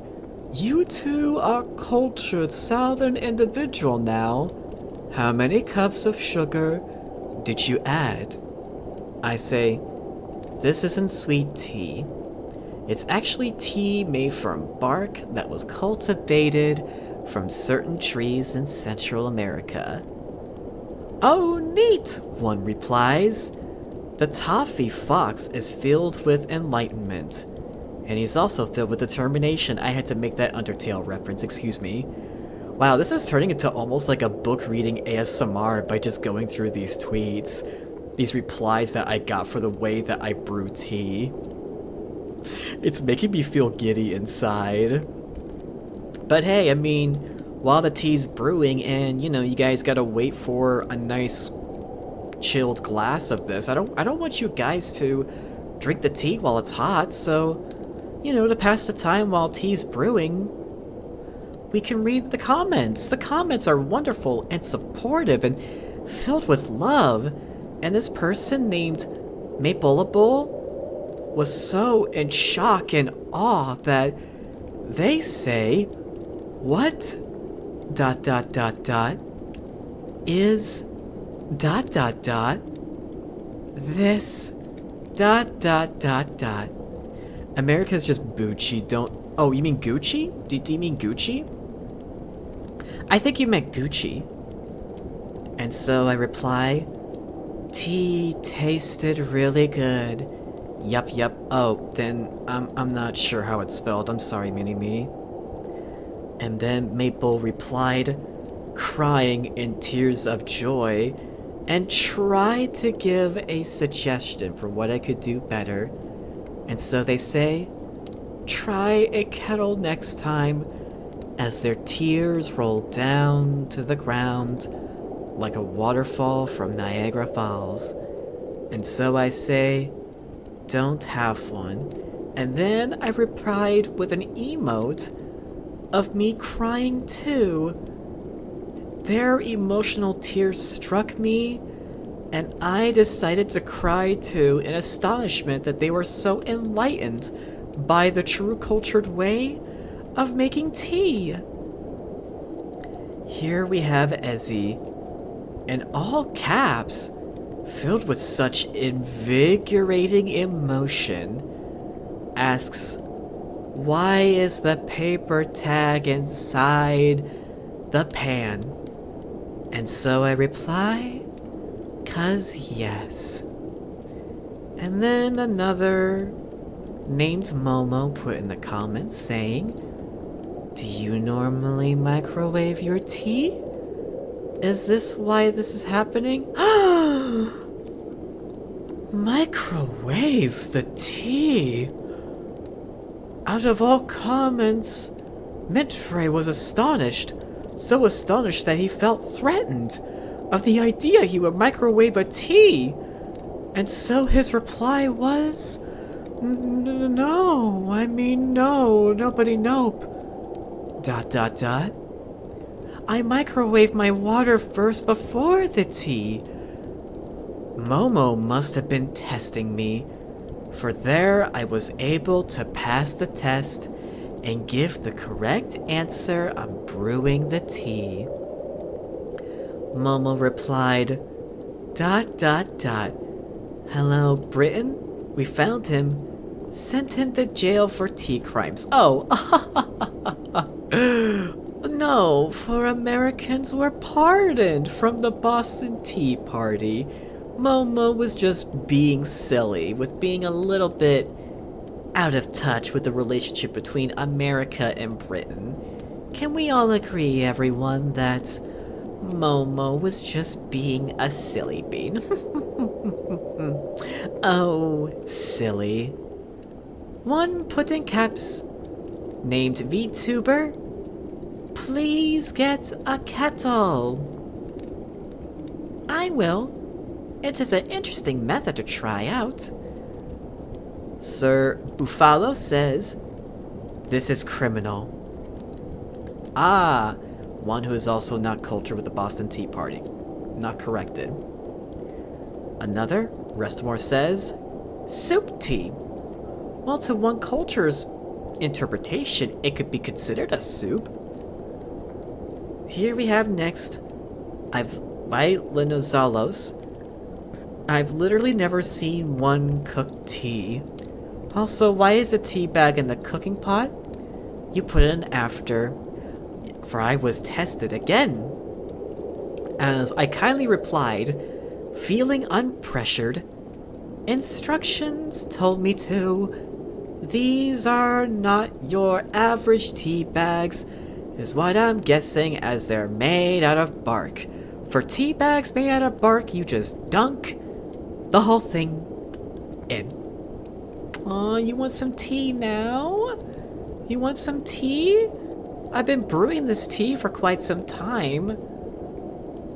You two are cultured southern individual now. How many cups of sugar did you add? I say, this isn't sweet tea. It's actually tea made from bark that was cultivated from certain trees in Central America. Oh, neat, one replies. The toffee fox is filled with enlightenment. And he's also filled with determination. I had to make that Undertale reference, excuse me. Wow, this is turning into almost like a book reading ASMR by just going through these tweets. These replies that I got for the way that I brew tea. It's making me feel giddy inside. But hey, I mean, while the tea's brewing and, you know, you guys gotta wait for a nice chilled glass of this, I don't want you guys to drink the tea while it's hot, so, you know, to pass the time while tea's brewing, we can read the comments. The comments are wonderful and supportive and filled with love. And this person named Mapleable was so in shock and awe that they say, what ... is ... this ... America's just Bucci, don't... Oh, you mean Gucci? Do you mean Gucci? I think you meant Gucci. And so I reply, tea tasted really good. Yup. Oh, then I'm not sure how it's spelled. I'm sorry, Mini-Me. And then Maple replied, crying in tears of joy, and tried to give a suggestion for what I could do better. And so they say, try a kettle next time, as their tears roll down to the ground like a waterfall from Niagara Falls. And so I say, don't have one. And then I replied with an emote of me crying too. Their emotional tears struck me, and I decided to cry too in astonishment that they were so enlightened by the true cultured way of making tea. Here we have Ezzy, in all caps, filled with such invigorating emotion, asks, why is the paper tag inside the pan? And so I reply, 'cause yes. And then another named Momo put in the comments saying, do you normally microwave your tea? Is this why this is happening? Microwave the tea? Out of all comments, Mintfrey was astonished. So astonished that he felt threatened of the idea he would microwave a tea. And so his reply was, no, I mean no, nobody nope. ... I microwaved my water first before the tea. Momo must have been testing me, for there I was able to pass the test and give the correct answer on brewing the tea. Momo replied, ... Hello, Britain? We found him. Sent him to jail for tea crimes. Oh, no, for Americans were pardoned from the Boston Tea Party. Momo was just being silly, with being a little bit out of touch with the relationship between America and Britain. Can we all agree, everyone, that Momo was just being a silly bean? Oh, silly. One put in caps, named VTuber, please get a kettle. I will. It is an interesting method to try out. Sir Buffalo says, this is criminal. Ah, one who is also not cultured with the Boston Tea Party. Not corrected. Another, Restmore says, soup tea. Well, to one culture's interpretation, it could be considered a soup. Here we have next, by Linozalos. I've literally never seen one cooked tea. Also, why is the tea bag in the cooking pot? You put it in after, for I was tested again. As I kindly replied, feeling unpressured, instructions told me to. These are not your average tea bags, is what I'm guessing, as they're made out of bark. For tea bags made out of bark, you just dunk the whole thing in. Aw, you want some tea now? You want some tea? I've been brewing this tea for quite some time.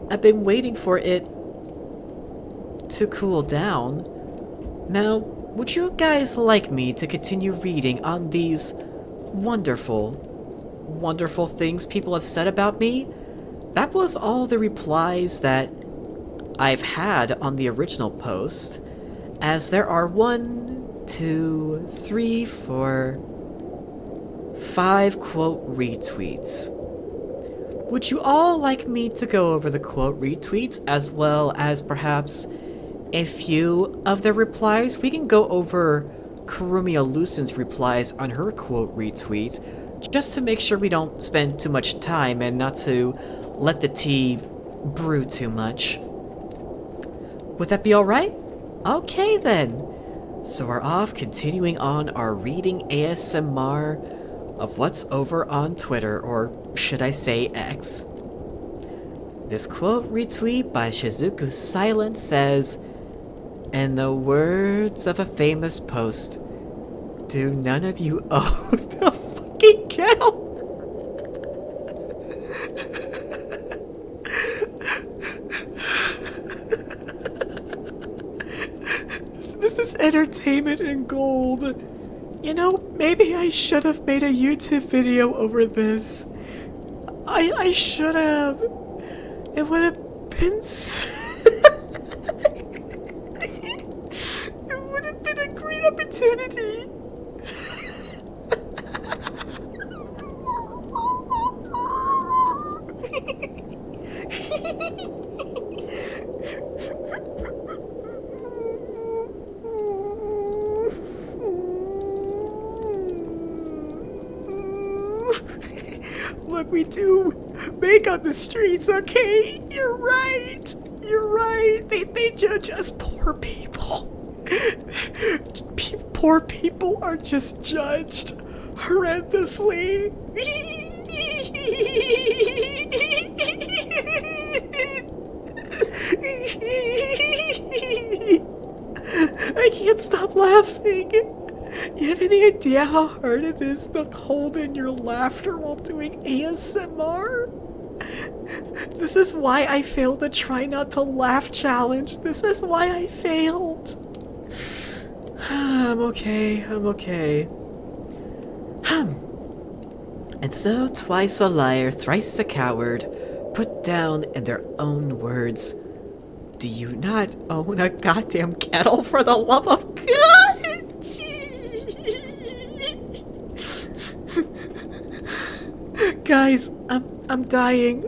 I've been waiting for it to cool down. Now, would you guys like me to continue reading on these wonderful, wonderful things people have said about me? That was all the replies that I've had on the original post, as there are 1, 2, 3, 4, 5 quote retweets. Would you all like me to go over the quote retweets as well as perhaps a few of the replies? We can go over Kurumia Lucen's replies on her quote retweet, just to make sure we don't spend too much time and not to let the tea brew too much. Would that be alright? Okay then. So we're off, continuing on our reading ASMR of what's over on Twitter, or should I say X. This quote retweet by Shizuku Silent says, in the words of a famous post, do none of you own a fucking kettle? This is entertainment in gold. You know, maybe I should have made a YouTube video over this. I should have. It would have been... it would have been a great opportunity. Look, we do make on the streets, okay? You're right. You're right. They judge us poor people. Poor people are just judged horrendously. I can't stop laughing. You have any idea how hard it is to hold in your laughter while doing ASMR? This is why I failed the try not to laugh challenge. This is why I failed. I'm okay. And so twice a liar, thrice a coward, put down in their own words. Do you not own a goddamn kettle, for the love of God? Guys, I'm dying.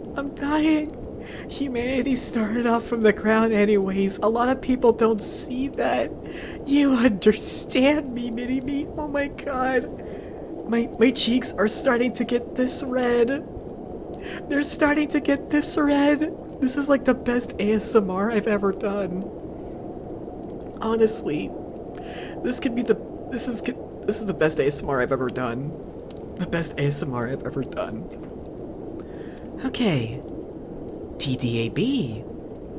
Humanity started off from the ground anyways. A lot of people don't see that. You understand me, Mini-Me? Oh my god. My cheeks are starting to get this red. They're starting to get this red. This is like the best ASMR I've ever done. Honestly, this is the best ASMR I've ever done. The best ASMR I've ever done. Okay. TDAB.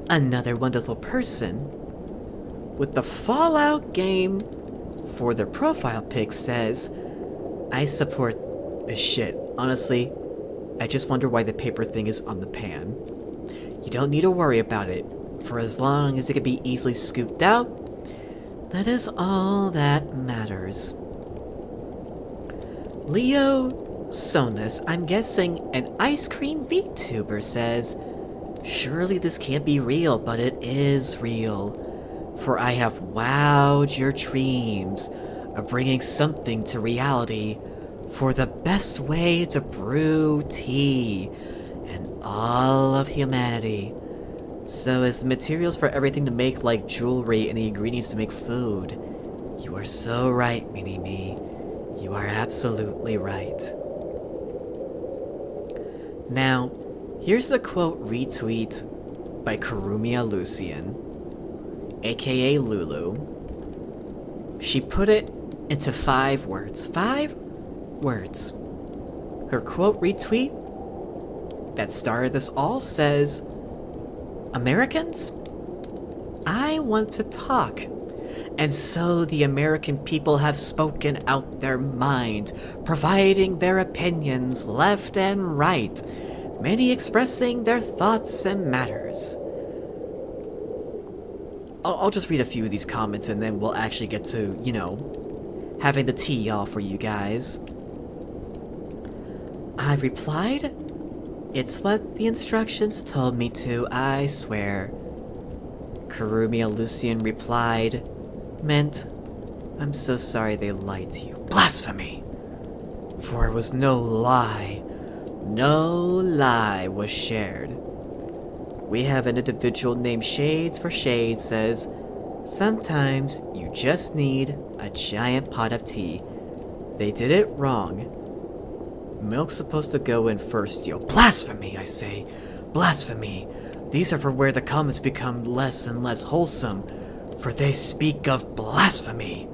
Another wonderful person with the Fallout game for their profile pic says, I support this shit. Honestly, I just wonder why the paper thing is on the pan. You don't need to worry about it. For as long as it can be easily scooped out, that is all that matters. Leo Sonus, I'm guessing an ice cream VTuber, says, surely this can't be real, but it is real. For I have wowed your dreams of bringing something to reality for the best way to brew tea and all of humanity. So as the materials for everything to make like jewelry and the ingredients to make food. You are so right, Mini-Me. You are absolutely right. Now, here's the quote retweet by Karumia Lucian, aka Lulu. She put it into 5 words. 5 words. Her quote retweet that started this all says, Americans, I want to talk. And so the American people have spoken out their mind, providing their opinions left and right, many expressing their thoughts and matters. I'll just read a few of these comments and then we'll actually get to, you know, having the tea all for you guys. I replied, it's what the instructions told me to, I swear. Karumia Lucian replied, meant, I'm so sorry they lied to you. Blasphemy! For it was no lie was shared. We have an individual named Shades for Shades says, sometimes you just need a giant pot of tea. They did it wrong. Milk's supposed to go in first, yo. Blasphemy, I say. Blasphemy. These are for where the comments become less and less wholesome, for they speak of blasphemy.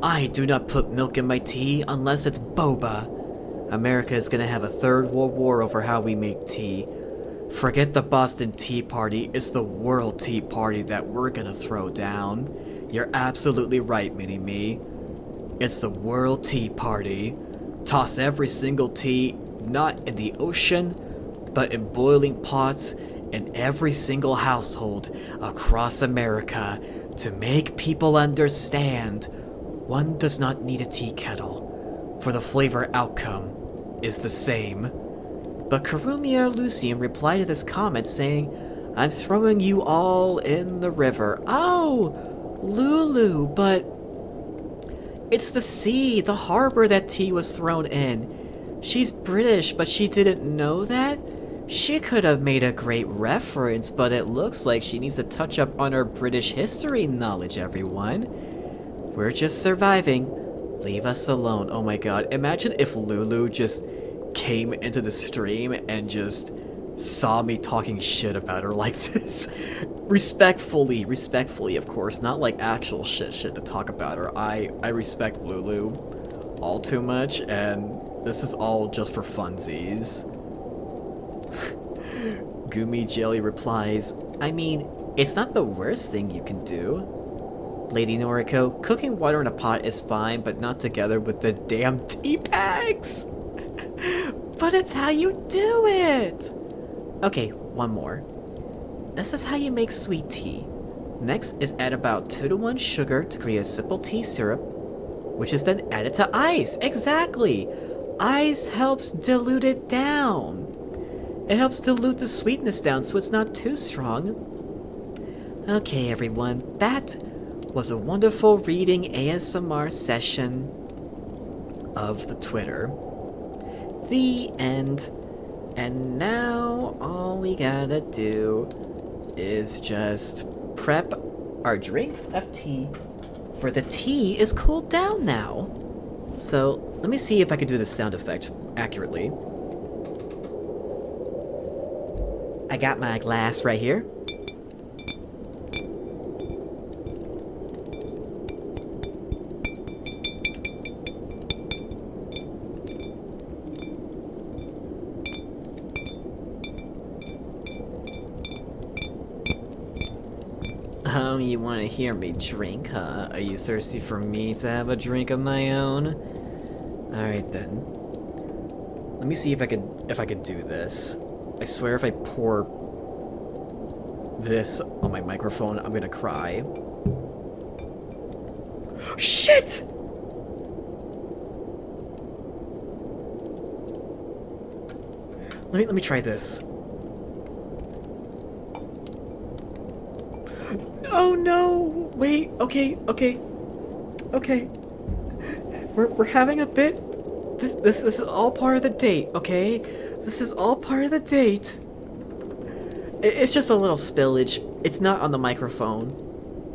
I do not put milk in my tea unless it's boba. America is gonna have a 3rd World War over how we make tea. Forget the Boston Tea Party, it's the World Tea Party that we're gonna throw down. You're absolutely right, Mini-Me. It's the World Tea Party. Toss every single tea, not in the ocean, but in boiling pots in every single household across America to make people understand one does not need a tea kettle, for the flavor outcome is the same. But Karumia Lucian replied to this comment saying, I'm throwing you all in the river. Oh, Lulu, but it's the sea, the harbor that tea was thrown in. She's British, but she didn't know that? She could have made a great reference, but it looks like she needs to touch up on her British history knowledge, everyone. We're just surviving. Leave us alone. Oh my god, imagine if Lulu just came into the stream and just saw me talking shit about her like this. Respectfully, of course, not like actual shit to talk about her. I respect Lulu all too much, and this is all just for funsies. Gumi Jelly replies, I mean, it's not the worst thing you can do. Lady Noriko, cooking water in a pot is fine, but not together with the damn tea bags. But it's how you do it. Okay, one more. This is how you make sweet tea. Next is add about 2 to 1 sugar to create a simple tea syrup, which is then added to ice. Exactly. Ice helps dilute it down. It helps dilute the sweetness down so it's not too strong. Okay, everyone, that was a wonderful reading ASMR session of the Twitter. The end. And now all we gotta do is just prep our drinks of tea, for the tea is cooled down now. So let me see if I can do this sound effect accurately. I got my glass right here. Oh, you want to hear me drink, huh? Are you thirsty for me to have a drink of my own? Alright then. Let me see if I could do this. I swear if I pour this on my microphone, I'm gonna cry. Shit! Let me try this. Oh no! Wait, okay. We're having a bit. This is all part of the date, okay? This is all part of the date. It's just a little spillage. It's not on the microphone.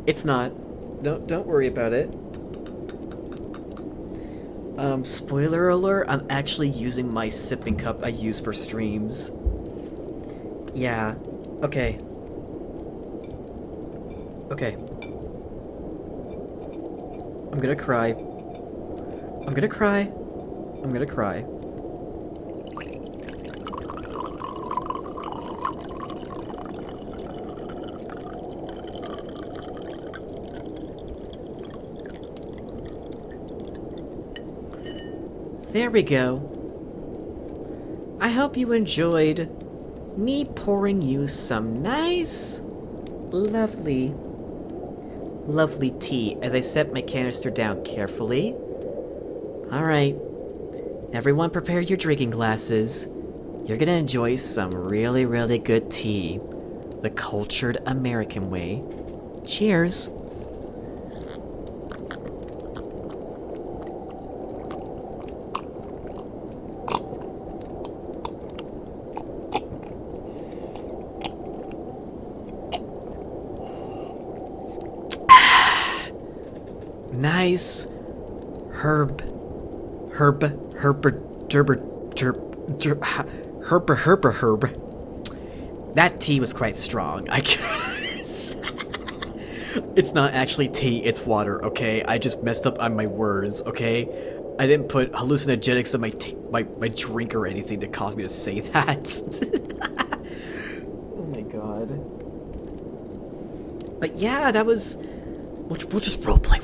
It's not. Don't worry about it. Spoiler alert, I'm actually using my sipping cup I use for streams. Yeah. Okay. Okay. I'm gonna cry. I'm gonna cry. I'm gonna cry. There we go. I hope you enjoyed me pouring you some nice, lovely tea as I set my canister down carefully. Alright, everyone prepare your drinking glasses. You're gonna enjoy some really, really good tea. The cultured American way. Cheers! Nice herb That tea was quite strong, I guess. It's not actually tea, it's water, okay? I just messed up on my words, okay? I didn't put hallucinogenics in my drink or anything to cause me to say that. Oh my god. But yeah, that was... We'll just roleplay.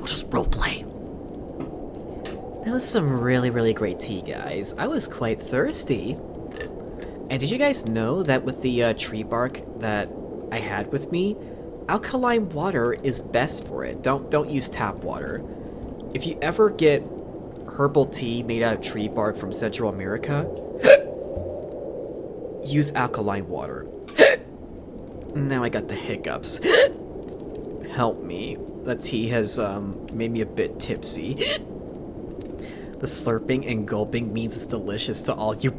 That was some really, really great tea, guys. I was quite thirsty. And did you guys know that with the tree bark that I had with me, alkaline water is best for it. Don't use tap water. If you ever get herbal tea made out of tree bark from Central America, use alkaline water. Now I got the hiccups. Help me. The tea has made me a bit tipsy. The slurping and gulping means it's delicious to all you.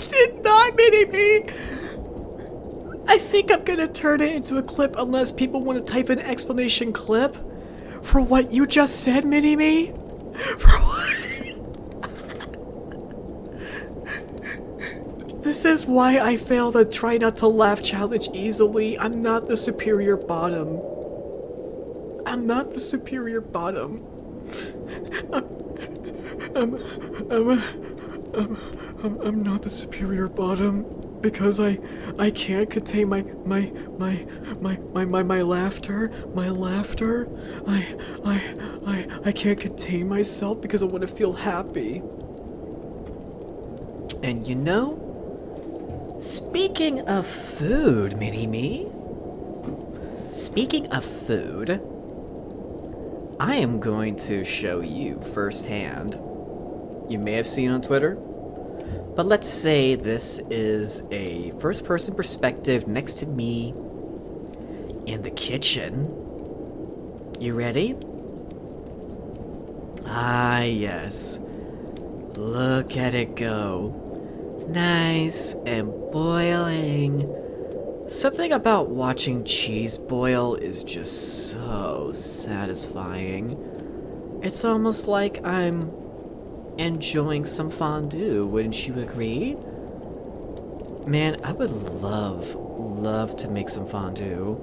Did not mini-me! I think I'm gonna turn it into a clip unless people want to type an explanation clip for what you just said, mini-me. For what? This is why I fail the try not to laugh challenge easily. I'm not the superior bottom. I'm not the superior bottom. I'm not the superior bottom because I can't contain my laughter. My laughter. I can't contain myself because I want to feel happy. And you know, speaking of food, Mini-Me, speaking of food, I am going to show you firsthand. You may have seen on Twitter, but let's say this is a first-person perspective next to me in the kitchen. You ready? Ah, yes. Look at it go. Nice and boiling. Something about watching cheese boil is just so satisfying. It's almost like I'm enjoying some fondue, wouldn't you agree? Man, I would love to make some fondue.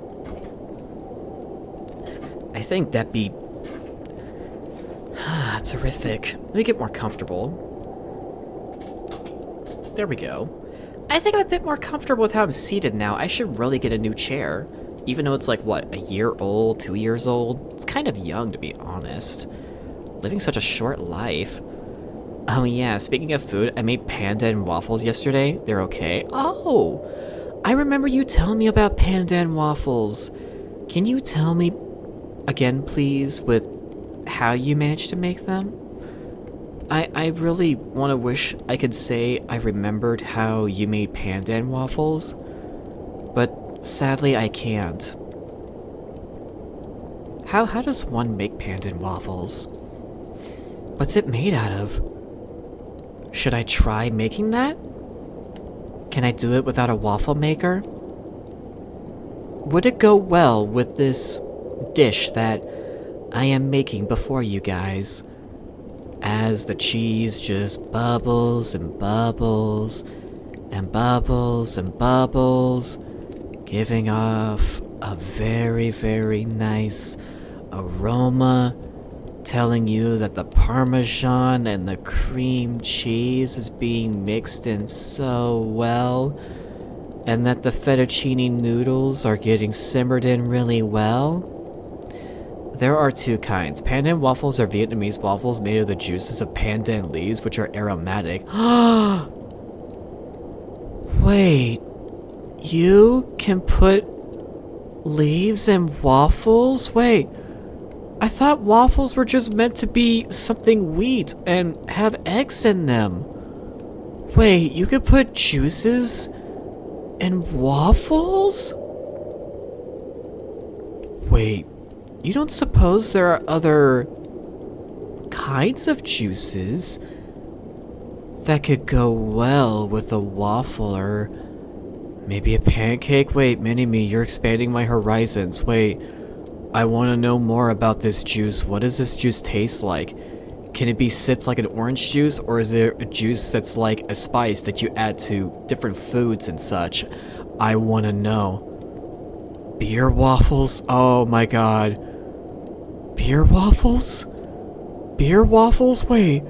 I think that'd be terrific. Let me get more comfortable. There we go. I think I'm a bit more comfortable with how I'm seated now. I should really get a new chair. Even though it's like, what, a year old, 2 years old? It's kind of young, to be honest. Living such a short life. Oh yeah, speaking of food, I made panda and waffles yesterday. They're okay. Oh! I remember you telling me about panda and waffles. Can you tell me again, please, with how you managed to make them? I really want to wish I could say I remembered how you made panda and waffles, but sadly I can't. How does one make panda and waffles? What's it made out of? Should I try making that? Can I do it without a waffle maker? Would it go well with this dish that I am making before you guys? As the cheese just bubbles and bubbles and bubbles and bubbles, giving off a very, very nice aroma, telling you that the Parmesan and the cream cheese is being mixed in so well, and that the fettuccine noodles are getting simmered in really well. There are two kinds. Pandan waffles are Vietnamese waffles made of the juices of pandan leaves, which are aromatic. Wait, you can put leaves in waffles? Wait, I thought waffles were just meant to be something wheat and have eggs in them. Wait, you could put juices in waffles? Wait. You don't suppose there are other kinds of juices that could go well with a waffle or maybe a pancake? Wait, Mini-Me, you're expanding my horizons. Wait, I want to know more about this juice. What does this juice taste like? Can it be sipped like an orange juice, or is it a juice that's like a spice that you add to different foods and such? I want to know. Beer waffles? Oh my god. Beer waffles? Beer waffles? Wait,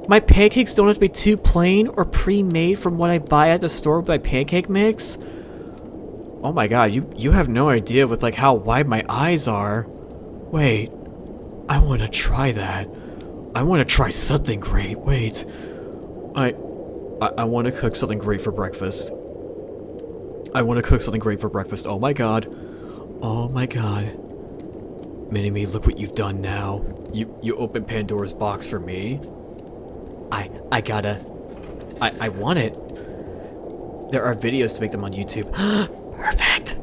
my pancakes don't have to be too plain or pre-made from what I buy at the store with my pancake mix? Oh my god, you have no idea with like how wide my eyes are. Wait, I want to try that. I want to try something great. Wait, I want to cook something great for breakfast. I want to cook something great for breakfast. Oh my god. Oh my god. Mini-Me, look what you've done now. You opened Pandora's box for me. I want it. There are videos to make them on YouTube. Perfect.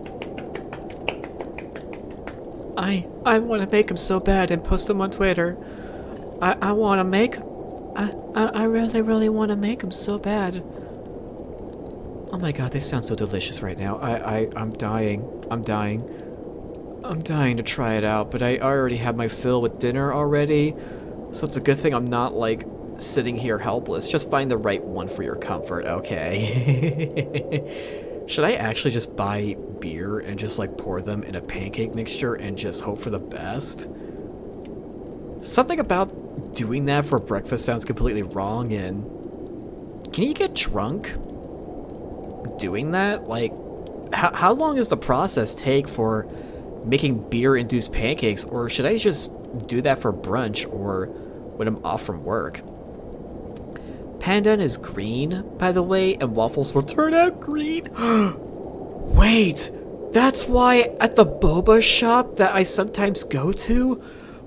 I want to make them so bad and post them on Twitter. I want to make. I really want to make them so bad. Oh my god, they sound so delicious right now. I'm dying. I'm dying to try it out, but I already had my fill with dinner already, so it's a good thing I'm not, like, sitting here helpless. Just find the right one for your comfort, okay? Should I actually just buy beer and just like pour them in a pancake mixture and just hope for the best? Something about doing that for breakfast sounds completely wrong, and can you get drunk doing that? Like, how long does the process take for making beer-induced pancakes, or should I just do that for brunch or when I'm off from work? Pandan is green, by the way, and waffles will turn out green. Wait, that's why at the boba shop that I sometimes go to,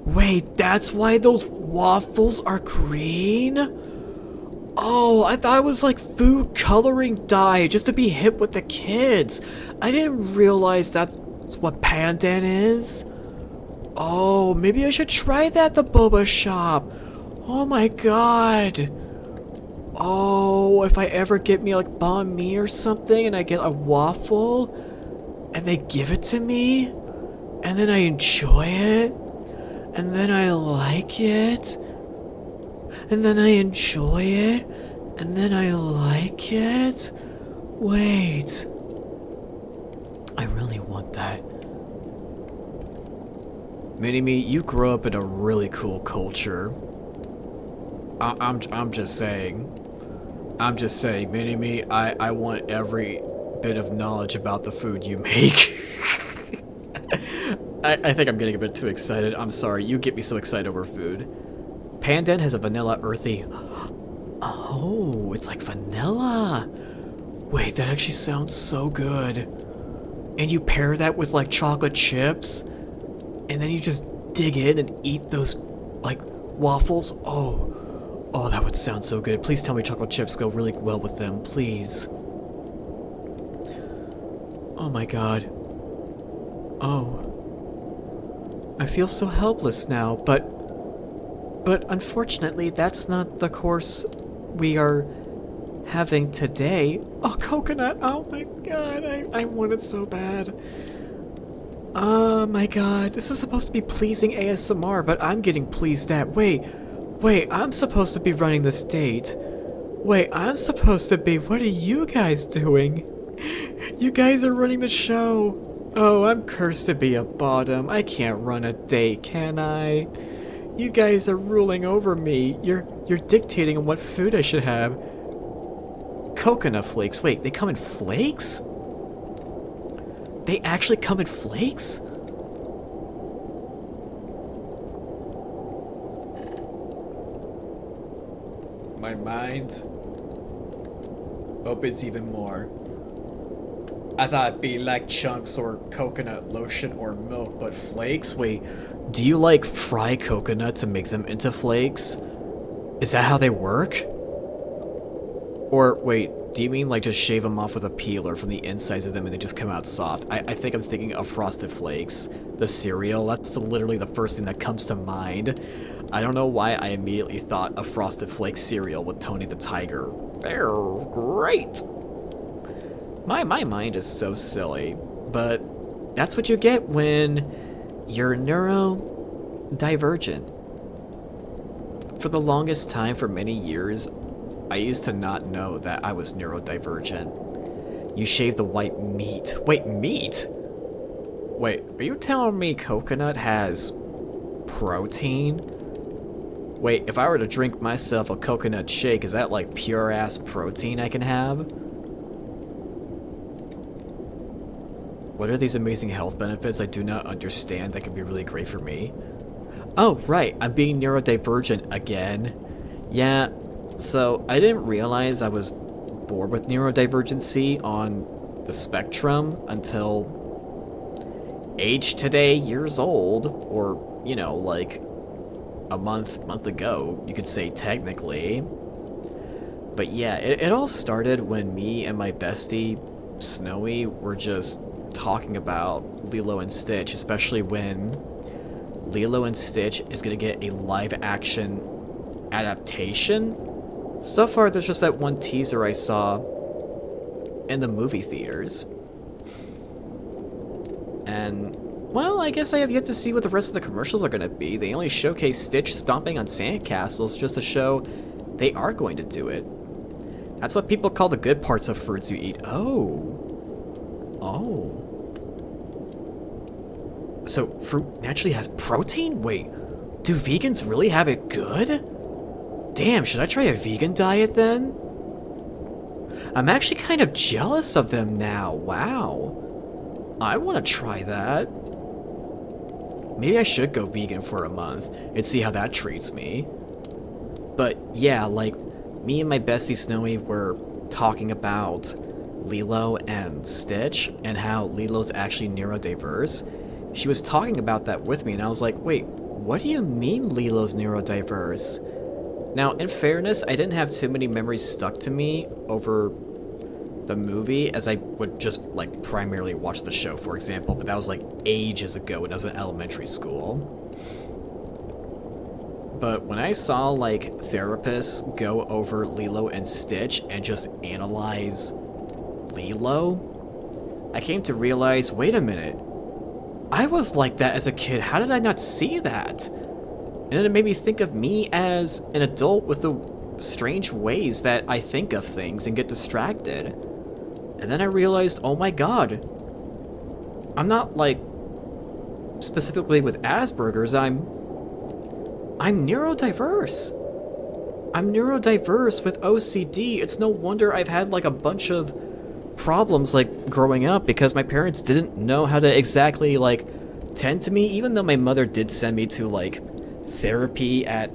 wait, that's why those waffles are green? Oh, I thought it was like food coloring dye just to be hip with the kids. I didn't realize that's what pandan is. Oh, maybe I should try that at the boba shop. Oh my god. Oh, if I ever get me like banh mi or something and I get a waffle and they give it to me and then I enjoy it and then I like it and then I enjoy it and then I like it. Wait. I really want that. Mini-Me, you grow up in a really cool culture. I'm just saying. I'm just saying, Mini-Me, I want every bit of knowledge about the food you make. I think I'm getting a bit too excited. I'm sorry, you get me so excited over food. Pandan has a vanilla earthy... Oh, it's like vanilla. Wait, that actually sounds so good. And you pair that with like chocolate chips, and then you just dig in and eat those like waffles. Oh, that would sound so good. Please tell me chocolate chips go really well with them, please. Oh my god. Oh. I feel so helpless now, but unfortunately that's not the course we are having today. Oh, coconut. Oh my god, I want it so bad. Oh my god, this is supposed to be pleasing ASMR, but I'm getting pleased at. Wait, I'm supposed to be running this date. Wait, I'm supposed to be. What are you guys doing? You guys are running the show. Oh, I'm cursed to be a bottom. I can't run a date, can I? You guys are ruling over me. You're dictating on what food I should have. Coconut flakes. Wait, they come in flakes? They actually come in flakes? My mind opens even more. I thought it'd be like chunks or coconut lotion or milk, but flakes? Wait, do you like fry coconut to make them into flakes? Is that how they work? Or wait, do you mean like just shave them off with a peeler from the insides of them and they just come out soft? I think I'm thinking of Frosted Flakes, the cereal. That's literally the first thing that comes to mind. I don't know why I immediately thought of Frosted Flakes cereal with Tony the Tiger. They're great! My mind is so silly, but that's what you get when you're neurodivergent. For the longest time, for many years, I used to not know that I was neurodivergent. You shave the white meat. Wait, meat? Wait, are you telling me coconut has protein? Wait, if I were to drink myself a coconut shake, is that like pure ass protein I can have? What are these amazing health benefits I do not understand that could be really great for me? Oh, right, I'm being neurodivergent again. Yeah, so I didn't realize I was born with neurodivergency on the spectrum until age today, years old, or, you know, like a month ago, you could say technically. But yeah, it all started when me and my bestie, Snowy, were just talking about Lilo and Stitch, especially when Lilo and Stitch is gonna get a live action adaptation. So far, there's just that one teaser I saw in the movie theaters. And, well, I guess I have yet to see what the rest of the commercials are gonna be. They only showcase Stitch stomping on sandcastles just to show they are going to do it. That's what people call the good parts of fruits you eat. Oh. Oh. So, fruit naturally has protein? Wait, do vegans really have it good? Damn, should I try a vegan diet then? I'm actually kind of jealous of them now. Wow. I want to try that. Maybe I should go vegan for a month and see how that treats me. But yeah, like, me and my bestie Snowy were talking about Lilo and Stitch and how Lilo's actually neurodiverse. She was talking about that with me and I was like, wait, what do you mean Lilo's neurodiverse? Now, in fairness, I didn't have too many memories stuck to me over the movie, as I would just, like, primarily watch the show, for example, but that was, like, ages ago when I was in elementary school. But when I saw, like, therapists go over Lilo and Stitch and just analyze Lilo, I came to realize, wait a minute, I was like that as a kid, how did I not see that? And then it made me think of me as an adult with the strange ways that I think of things and get distracted. And then I realized, oh my god, I'm not, like, specifically with Asperger's, I'm neurodiverse. I'm neurodiverse with OCD. It's no wonder I've had, like, a bunch of problems, like, growing up because my parents didn't know how to exactly, like, tend to me, even though my mother did send me to, like, therapy at,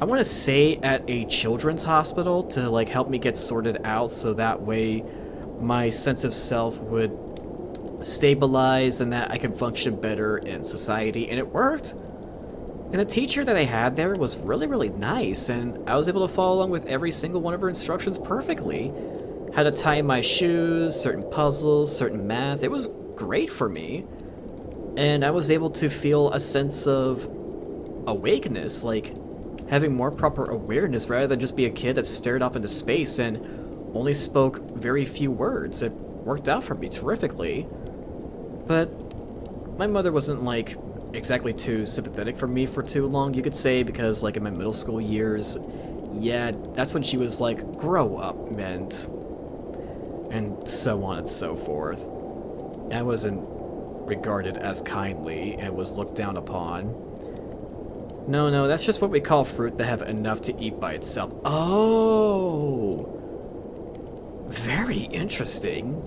I want to say at a children's hospital to like help me get sorted out so that way my sense of self would stabilize and that I could function better in society, and it worked. And the teacher that I had there was really, really nice, and I was able to follow along with every single one of her instructions perfectly. How to tie my shoes, certain puzzles, certain math. It was great for me. And I was able to feel a sense of awakeness, like having more proper awareness rather than just be a kid that stared off into space and only spoke very few words. It worked out for me terrifically. But my mother wasn't like exactly too sympathetic for me for too long, you could say, because like in my middle school years, yeah, that's when she was like, grow up, meant, and so on and so forth. I wasn't regarded as kindly and was looked down upon. No, that's just what we call fruit that have enough to eat by itself. Oh! Very interesting.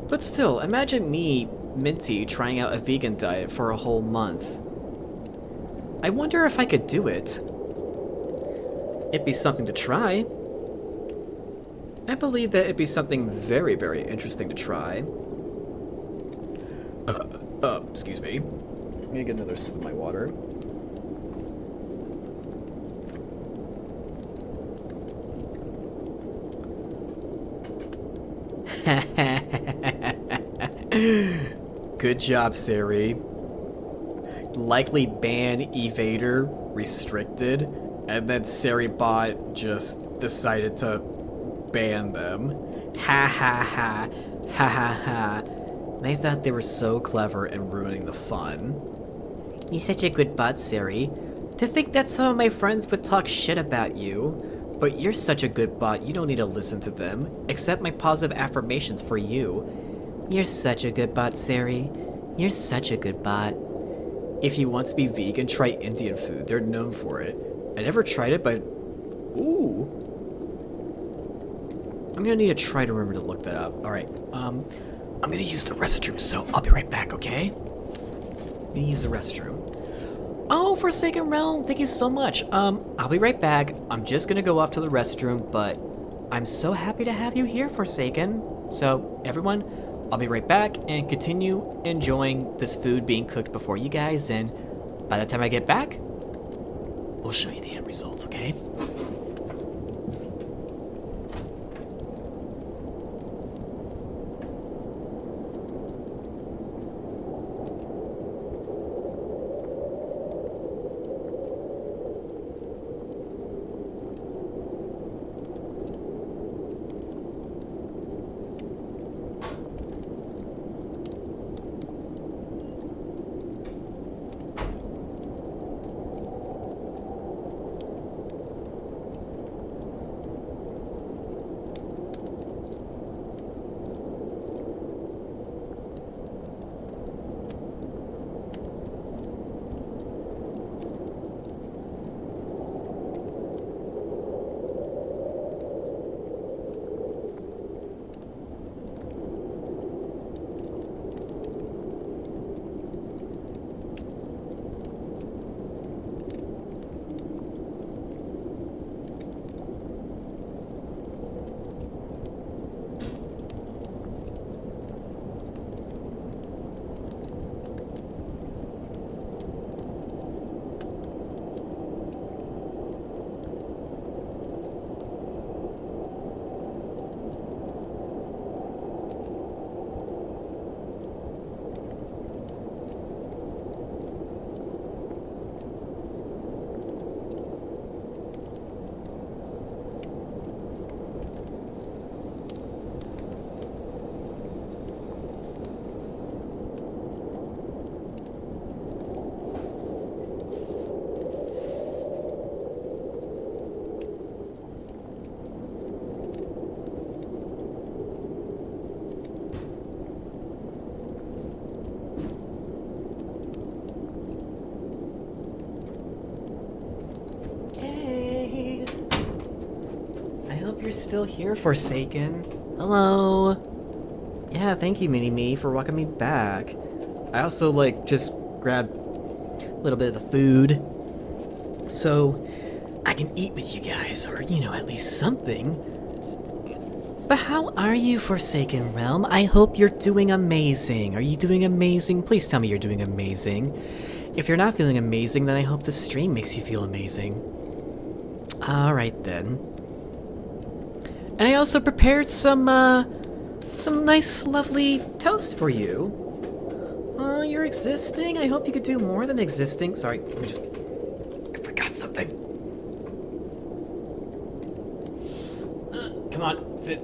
But still, imagine me, Minty, trying out a vegan diet for a whole month. I wonder if I could do it. It'd be something to try. I believe that it'd be something very, very interesting to try. Excuse me. I'm gonna get another sip of my water. Good job, Siri. Likely ban evader restricted, and then Saribot just decided to ban them. Ha ha ha. Ha ha ha. They thought they were so clever and ruining the fun. You're such a good bot, Siri. To think that some of my friends would talk shit about you. But you're such a good bot, you don't need to listen to them. Accept my positive affirmations for you. You're such a good bot, Siri. You're such a good bot. If you want to be vegan, try Indian food. They're known for it. I never tried it, but... Ooh. I'm gonna need to try to remember to look that up. Alright, I'm gonna use the restroom, so I'll be right back, okay? I'm gonna use the restroom. Oh, Forsaken Realm, thank you so much. I'll be right back. I'm just gonna go off to the restroom, but I'm so happy to have you here, Forsaken. So, everyone, I'll be right back and continue enjoying this food being cooked before you guys, and by the time I get back, we'll show you the end results, okay? still here, Forsaken? Hello. Yeah, thank you, Mini-Me, for welcoming me back. I also, like, just grabbed a little bit of the food so I can eat with you guys, or, you know, at least something. But how are you, Forsaken Realm? I hope you're doing amazing. Are you doing amazing? Please tell me you're doing amazing. If you're not feeling amazing, then I hope the stream makes you feel amazing. Alright then. And I also prepared some nice, lovely toast for you. You're existing? I hope you could do more than existing. Sorry, let me just... I forgot something. Come on, fit.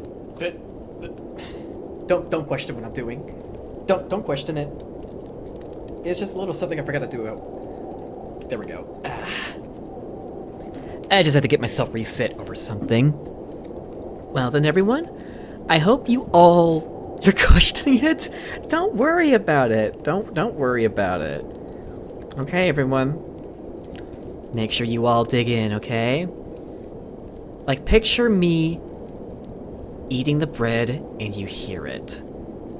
Don't question what I'm doing. Don't question it. It's just a little something I forgot to do. There we go. I just had to get myself refit over something. Well then, everyone, I hope you all... You're questioning it? Don't worry about it. Don't worry about it. Okay, everyone. Make sure you all dig in, okay? Like, picture me eating the bread and you hear it.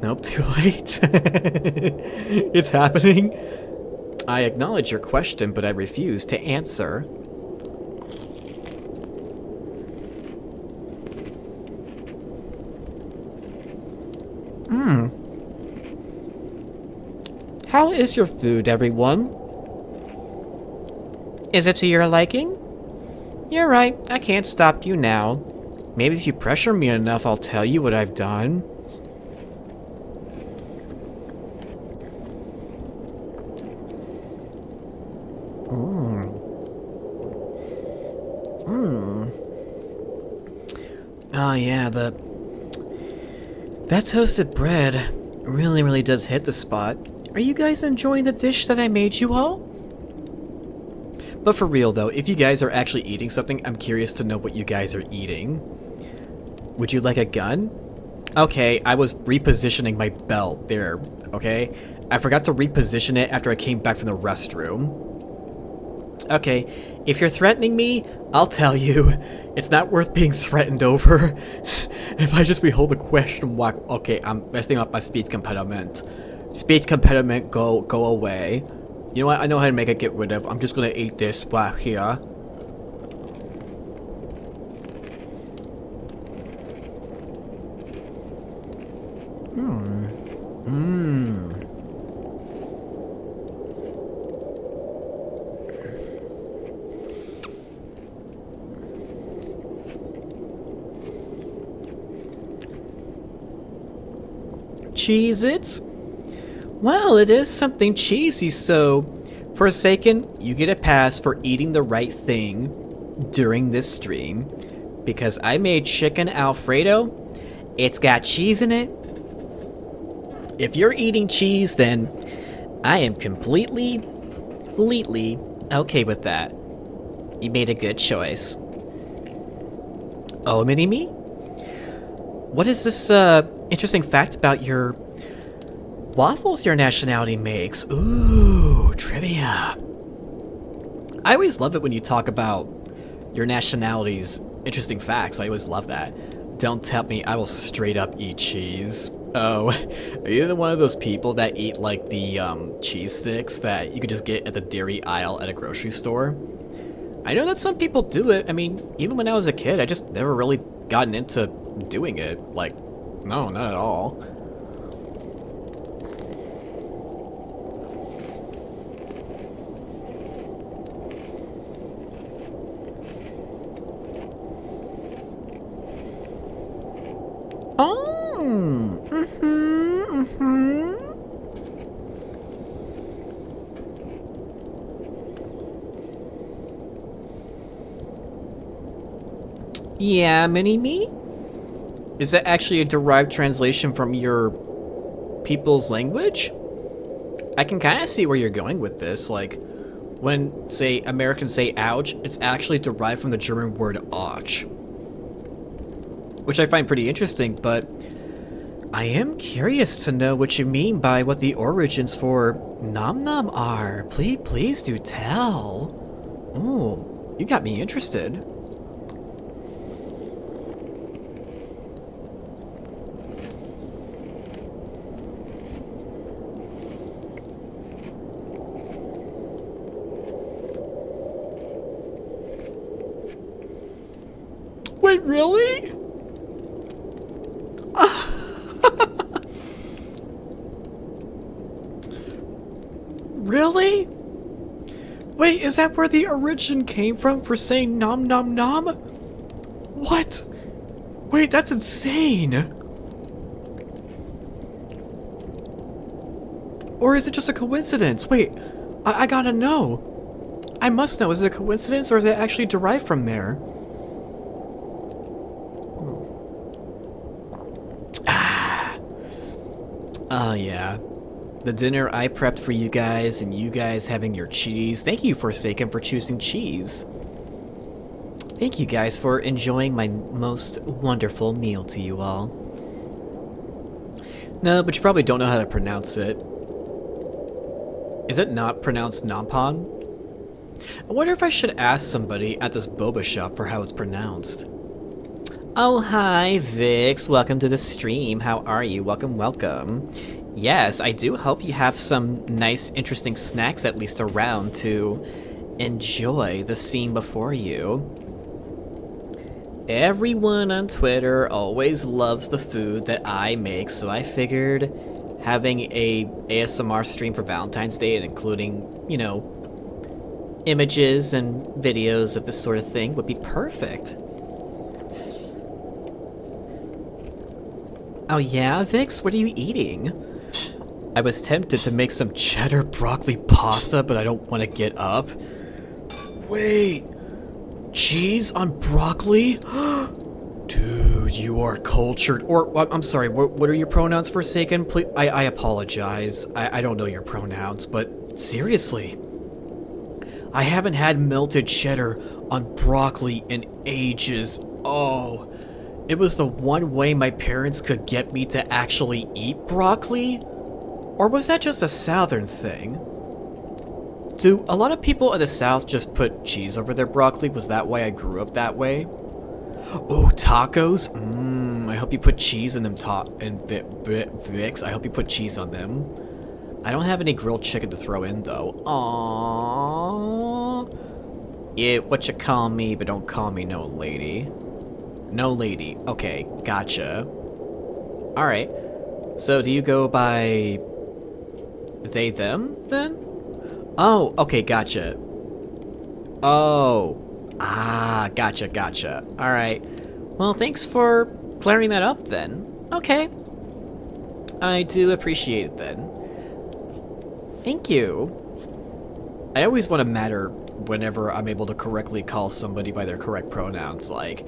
Nope, too late. It's happening. I acknowledge your question, but I refuse to answer. How is your food, everyone? Is it to your liking? You're right, I can't stop you now. Maybe if you pressure me enough, I'll tell you what I've done. Oh yeah, that toasted bread really does hit the spot. Are you guys enjoying the dish that I made you all? But for real though, if you guys are actually eating something, I'm curious to know what you guys are eating. Would you like a gun? Okay, I was repositioning my belt there, okay? I forgot to reposition it after I came back from the restroom. Okay, if you're threatening me, I'll tell you. It's not worth being threatened over. If I just behold the question mark, okay, I'm messing up my speech impediment. Speech impediment, go away. You know what? I know how to make it get rid of. I'm just gonna eat this right here. Cheez-Its? Well, it is something cheesy, so Forsaken, you get a pass for eating the right thing during this stream, because I made chicken Alfredo. It's got cheese in it. If you're eating cheese, then I am completely okay with that. You made a good choice. Oh, Mini-Me? What is this, interesting fact about your waffles your nationality makes? Ooh, trivia. I always love it when you talk about your nationality's interesting facts. I always love that. Don't tell me I will straight up eat cheese. Oh, are you one of those people that eat like the cheese sticks that you could just get at the dairy aisle at a grocery store? I know that some people do it. I mean, even when I was a kid, I just never really gotten into doing it. Like, no, not at all. Oh, Yeah, Mini-Me? Is that actually a derived translation from your people's language? I can kind of see where you're going with this. Like, when, say, Americans say ouch, it's actually derived from the German word "och," which I find pretty interesting, but I am curious to know what you mean by what the origins for nom nom are. Please do tell. Oh, you got me interested. Wait, really? Really? Wait, is that where the origin came from for saying nom nom nom? What? Wait, that's insane. Or is it just a coincidence? Wait, I gotta know. I must know, is it a coincidence or is it actually derived from there? Oh yeah. The dinner I prepped for you guys and you guys having your cheese. Thank you, Forsaken, for choosing cheese. Thank you guys for enjoying my most wonderful meal to you all. No, but you probably don't know how to pronounce it. Is it not pronounced Nampon? I wonder if I should ask somebody at this boba shop for how it's pronounced. Oh, hi, Vix. Welcome to the stream. How are you? Welcome, welcome. Yes, I do hope you have some nice, interesting snacks at least around to enjoy the scene before you. Everyone on Twitter always loves the food that I make, so I figured having a ASMR stream for Valentine's Day and including, you know, images and videos of this sort of thing would be perfect. Oh yeah, Vix? What are you eating? I was tempted to make some cheddar broccoli pasta, but I don't want to get up. Wait, cheese on broccoli? Dude, you are cultured. Or, I'm sorry, what are your pronouns, Forsaken? Please, I apologize. I don't know your pronouns, but seriously. I haven't had melted cheddar on broccoli in ages. Oh, it was the one way my parents could get me to actually eat broccoli? Or was that just a southern thing? Do a lot of people in the south just put cheese over their broccoli? Was that why I grew up that way? Oh, tacos? I hope you put cheese in them Vix. I hope you put cheese on them. I don't have any grilled chicken to throw in, though. Aww. Yeah, what you call me, but don't call me no lady. No lady. Okay, gotcha. Alright. So, do you go by they, them, then? Oh, okay, gotcha. Oh. Ah, gotcha, gotcha. Alright. Well, thanks for clearing that up, then. Okay. I do appreciate it, then. Thank you. I always want to matter whenever I'm able to correctly call somebody by their correct pronouns. Like,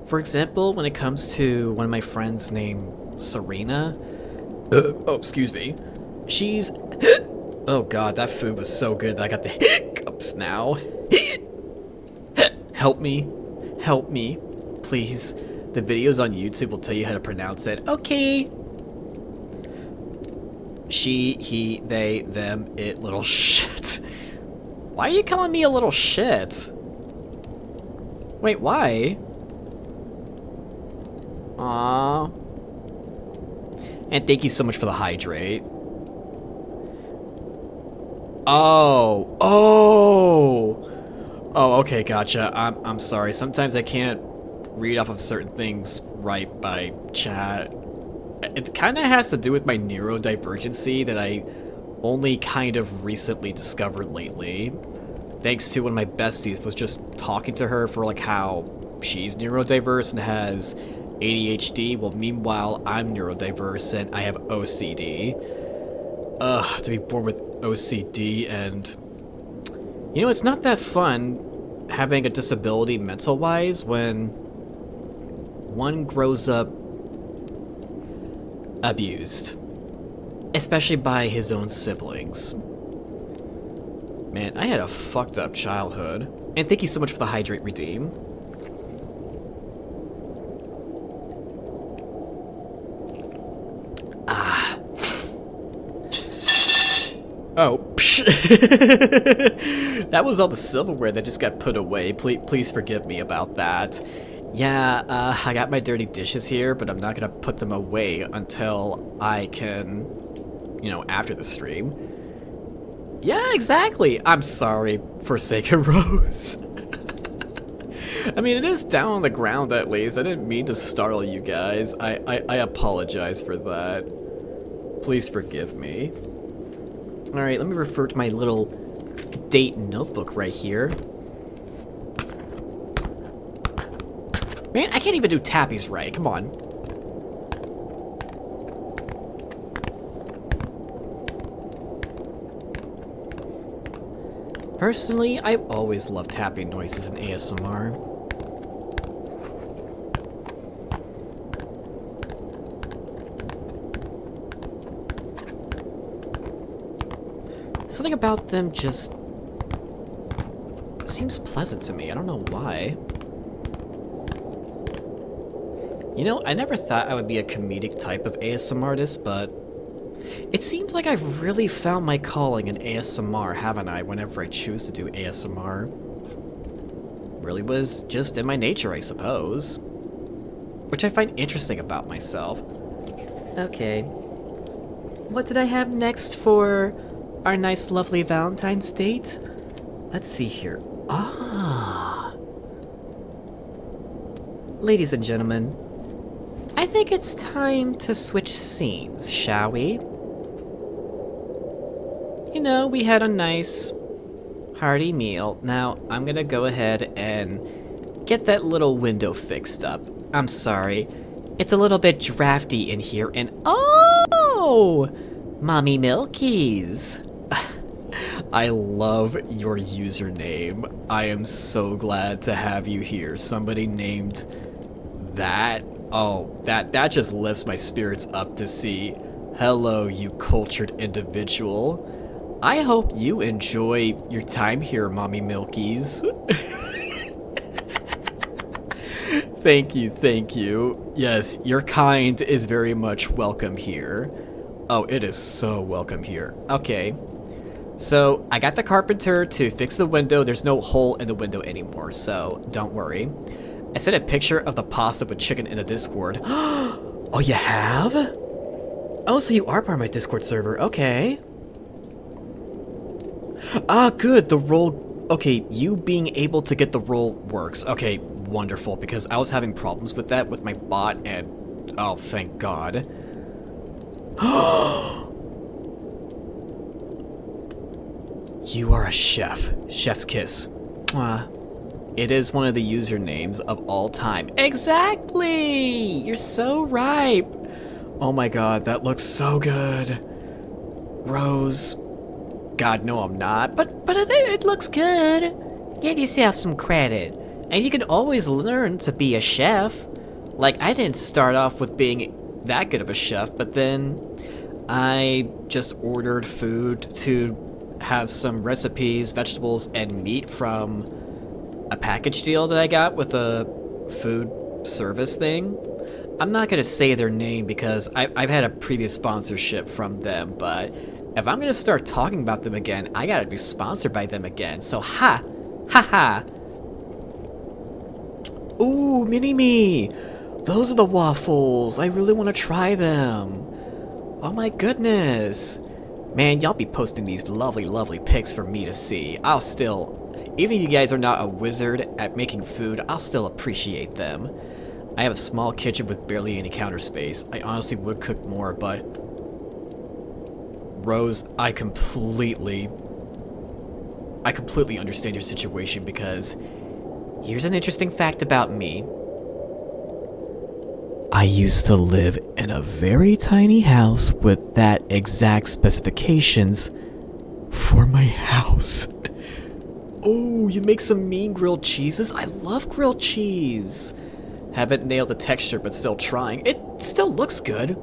for example, when it comes to one of my friends named Serena. Oh, excuse me. She's... Oh god, that food was so good that I got the hiccups now. Help me. Help me. Please. The videos on YouTube will tell you how to pronounce it. Okay. She, he, they, them, it, little shit. Why are you calling me a little shit? Wait, why? Aww. And thank you so much for the hydrate. Oh. Oh! Oh, okay, gotcha. I'm sorry. Sometimes I can't read off of certain things right by chat. It kind of has to do with my neurodivergency that I only kind of recently discovered lately. Thanks to one of my besties was just talking to her for like how she's neurodiverse and has ADHD. Well, meanwhile, I'm neurodiverse and I have OCD. To be born with OCD and... You know, it's not that fun having a disability mental-wise when one grows up abused. Especially by his own siblings. Man, I had a fucked up childhood. And thank you so much for the Hydrate Redeem. Ah. Oh. That was all the silverware that just got put away. Please forgive me about that. Yeah, I got my dirty dishes here, but I'm not gonna put them away until I can, you know, after the stream. Yeah, exactly. I'm sorry, Forsaken Rose. I mean, it is down on the ground at least. I didn't mean to startle you guys. I apologize for that. Please forgive me. Alright, let me refer to my little date notebook right here. Man, I can't even do tappies right. Come on. Personally, I've always loved tapping noises in ASMR. Something about them just seems pleasant to me. I don't know why. You know, I never thought I would be a comedic type of ASMR artist, but it seems like I've really found my calling in ASMR, haven't I, whenever I choose to do ASMR. Really was just in my nature, I suppose. Which I find interesting about myself. Okay. What did I have next for our nice, lovely Valentine's date? Let's see here. Ah. Ladies and gentlemen, I think it's time to switch scenes, shall we? You know, we had a nice, hearty meal. Now, I'm gonna go ahead and get that little window fixed up. I'm sorry. It's a little bit drafty in here, and oh! Mommy Milkies! I love your username. I am so glad to have you here. Somebody named that. Oh, that just lifts my spirits up to see. Hello, you cultured individual. I hope you enjoy your time here, Mommy Milkies. Thank you, thank you. Yes, your kind is very much welcome here. Oh, it is so welcome here. Okay. So, I got the carpenter to fix the window. There's no hole in the window anymore, so don't worry. I sent a picture of the pasta with chicken in the Discord. Oh, you have? Oh, so you are part of my Discord server. Okay. Ah, good. The roll... Okay, you being able to get the roll works. Okay, wonderful, because I was having problems with that with my bot, and... Oh, thank God. You are a chef. Chef's kiss. It is one of the usernames of all time. Exactly! You're so right. Oh my God, that looks so good. Rose. God, no, I'm not. But it looks good. Give yourself some credit. And you can always learn to be a chef. Like, I didn't start off with being that good of a chef, but then I just ordered food to have some recipes, vegetables, and meat from a package deal that I got with a food service thing. I'm not gonna say their name because I've had a previous sponsorship from them, but if I'm gonna start talking about them again, I gotta be sponsored by them again. So ha ha. Ooh, mini-me! Those are the waffles! I really want to try them! Oh my goodness! Man, y'all be posting these lovely, lovely pics for me to see. I'll still... Even if you guys are not a wizard at making food, I'll still appreciate them. I have a small kitchen with barely any counter space. I honestly would cook more, but... Rose, I completely understand your situation because... Here's an interesting fact about me. I used to live in a very tiny house with that exact specifications for my house. Oh, you make some mean grilled cheeses? I love grilled cheese. Haven't nailed the texture, but still trying. It still looks good.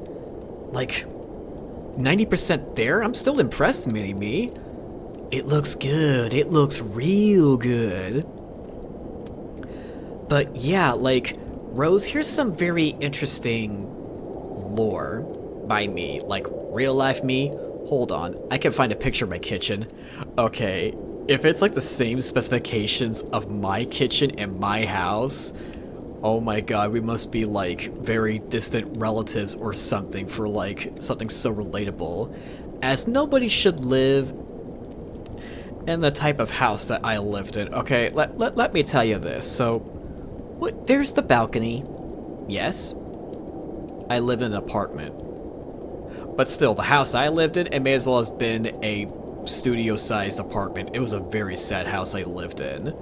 Like, 90% there? I'm still impressed, Mini-Me. It looks good. It looks real good. But yeah, like, Rose, here's some very interesting lore by me. Like, real life me. Hold on, I can find a picture of my kitchen. Okay, if it's like the same specifications of my kitchen and my house, oh my God, we must be like very distant relatives or something for like something so relatable. As nobody should live in the type of house that I lived in. Okay, let me tell you this. So, What? There's the balcony. Yes. I live in an apartment. But still, the house I lived in, it may as well have been a studio-sized apartment. It was a very sad house I lived in,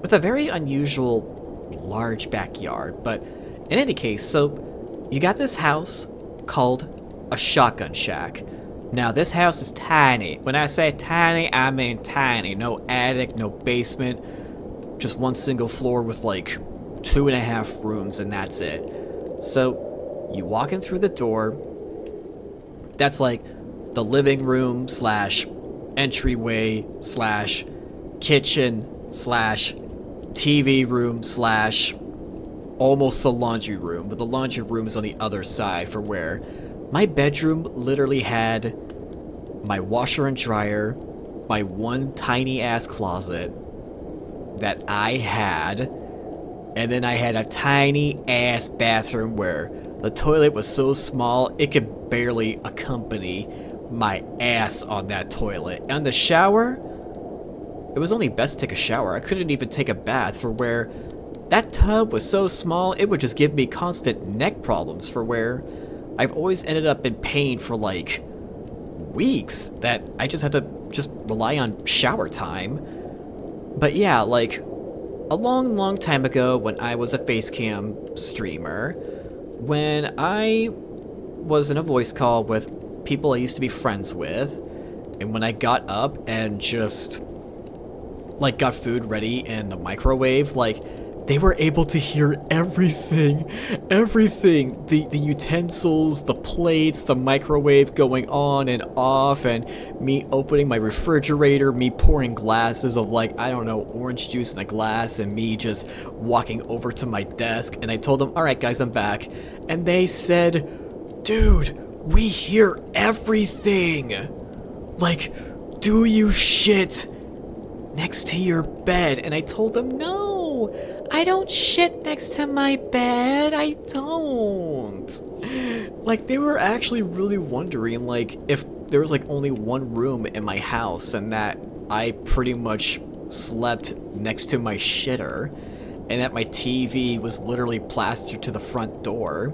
with a very unusual large backyard. But in any case, so you got this house called a shotgun shack. Now, this house is tiny. When I say tiny, I mean tiny. No attic, no basement, just one single floor with like 2.5 rooms, and that's it. So you walk in through the door. That's like the living room slash entryway slash kitchen slash TV room slash almost the laundry room, but the laundry room is on the other side for where my bedroom literally had my washer and dryer, my one tiny ass closet that I had, and then I had a tiny ass bathroom where the toilet was so small it could barely accompany my ass on that toilet. And the shower, it was only best to take a shower. I couldn't even take a bath for where that tub was so small it would just give me constant neck problems for where I've always ended up in pain for like weeks that I just had to just rely on shower time. But yeah, like a long time ago when I was a facecam streamer, when I was in a voice call with people I used to be friends with, and when I got up and just like got food ready in the microwave, like they were able to hear everything, the utensils, the plates, the microwave going on and off, and me opening my refrigerator, me pouring glasses of like, I don't know, orange juice in a glass, and me just walking over to my desk. And I told them, all right guys, I'm back. And they said, dude, we hear everything. Like, do you shit next to your bed? And I told them, no, I don't shit next to my bed. I don't. Like, they were actually really wondering, like, if there was, like, only one room in my house and that I pretty much slept next to my shitter and that my TV was literally plastered to the front door.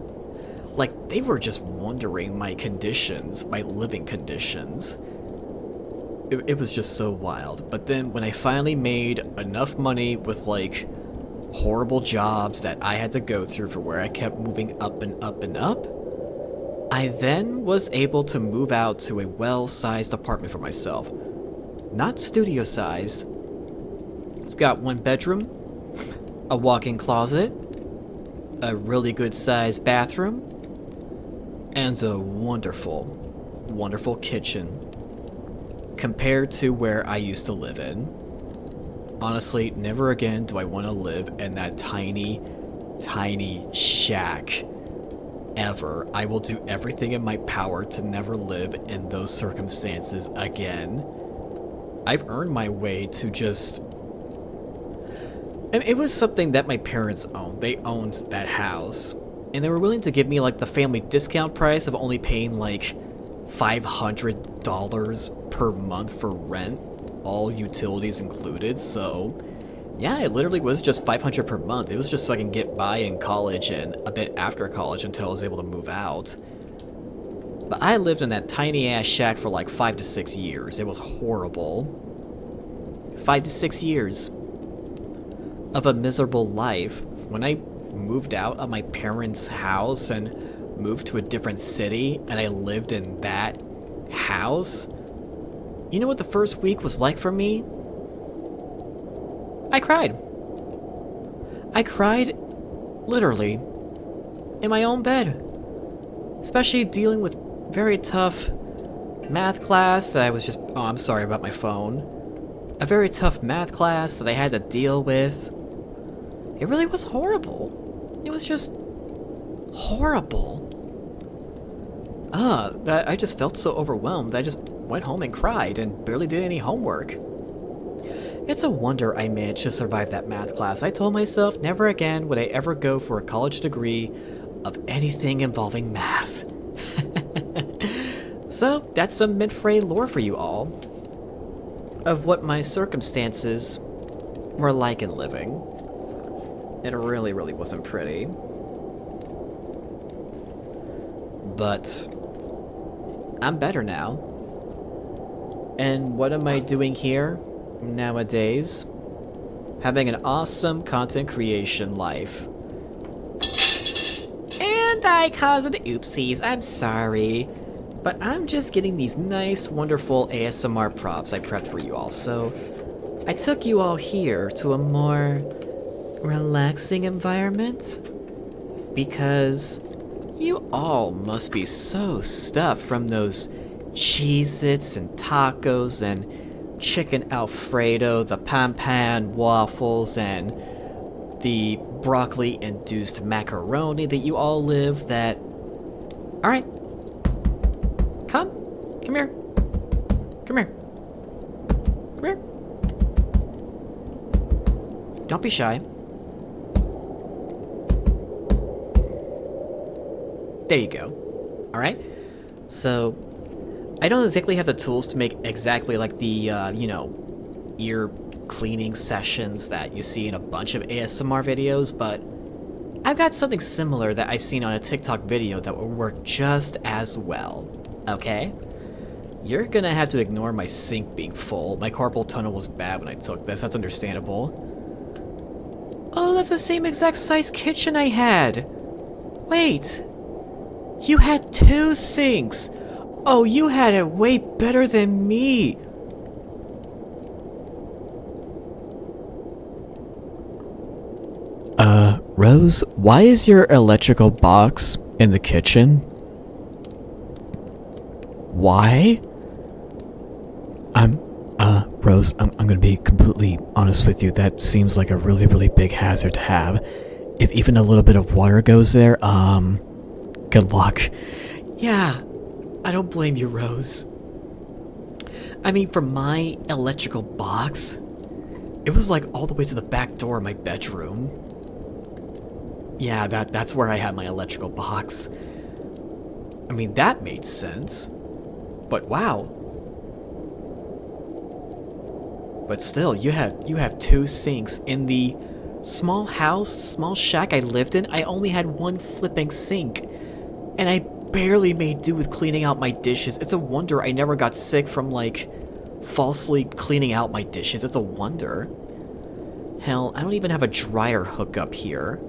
Like, they were just wondering my conditions, my living conditions. It was just so wild. But then when I finally made enough money with, like, horrible jobs that I had to go through for where I kept moving up and up and up, I then was able to move out to a well-sized apartment for myself. Not studio-sized. It's got one bedroom, a walk-in closet, a really good-sized bathroom, and a wonderful kitchen compared to where I used to live in. Honestly, never again do I want to live in that tiny shack ever. I will do everything in my power to never live in those circumstances again. I've earned my way to just... It was something that my parents owned. They owned that house. And they were willing to give me like the family discount price of only paying like $500 per month for rent, all utilities included. So yeah, it literally was just $500 per month. It was just so I can get by in college and a bit after college until I was able to move out. But I lived in that tiny ass shack for like 5 to 6 years. It was horrible. 5 to 6 years of a miserable life. When I moved out of my parents' house and moved to a different city and I lived in that house, you know what the first week was like for me? I cried. I cried literally in my own bed, especially dealing with very tough math class that I was just, oh, I'm sorry about my phone. A very tough math class that I had to deal with. It really was horrible. It was just horrible. I just felt so overwhelmed that I just went home and cried and barely did any homework. It's a wonder I managed to survive that math class. I told myself never again would I ever go for a college degree of anything involving math. So, that's some mid-fray lore for you all of what my circumstances were like in living. It really, really wasn't pretty. But I'm better now. And what am I doing here nowadays? Having an awesome content creation life. And I caused oopsies, I'm sorry. But I'm just getting these nice, wonderful ASMR props I prepped for you all. So I took you all here to a more relaxing environment because you all must be so stuffed from those Cheez-Its and tacos and chicken Alfredo, the pan waffles, and the broccoli-induced macaroni that you all live that... Alright. Come. Come here. Come here. Come here. Don't be shy. There you go. Alright? So, I don't exactly have the tools to make exactly like the, ear cleaning sessions that you see in a bunch of ASMR videos, but I've got something similar that I've seen on a TikTok video that will work just as well. Okay? You're gonna have to ignore my sink being full. My carpal tunnel was bad when I took this, that's understandable. Oh, that's the same exact size kitchen I had! Wait! You had 2 sinks! Oh, you had it way better than me! Rose, why is your electrical box in the kitchen? Why? Rose, I'm gonna be completely honest with you. That seems like a really, really big hazard to have. If even a little bit of water goes there, good luck. Yeah, I don't blame you, Rose. I mean, for my electrical box, it was like all the way to the back door of my bedroom. Yeah, that's where I had my electrical box. I mean, that made sense. But wow. But still, you have 2 sinks in the small house, small shack I lived in. I only had 1 flipping sink. And I barely made do with cleaning out my dishes. It's a wonder I never got sick from, like, falsely cleaning out my dishes. It's a wonder. Hell, I don't even have a dryer hookup here.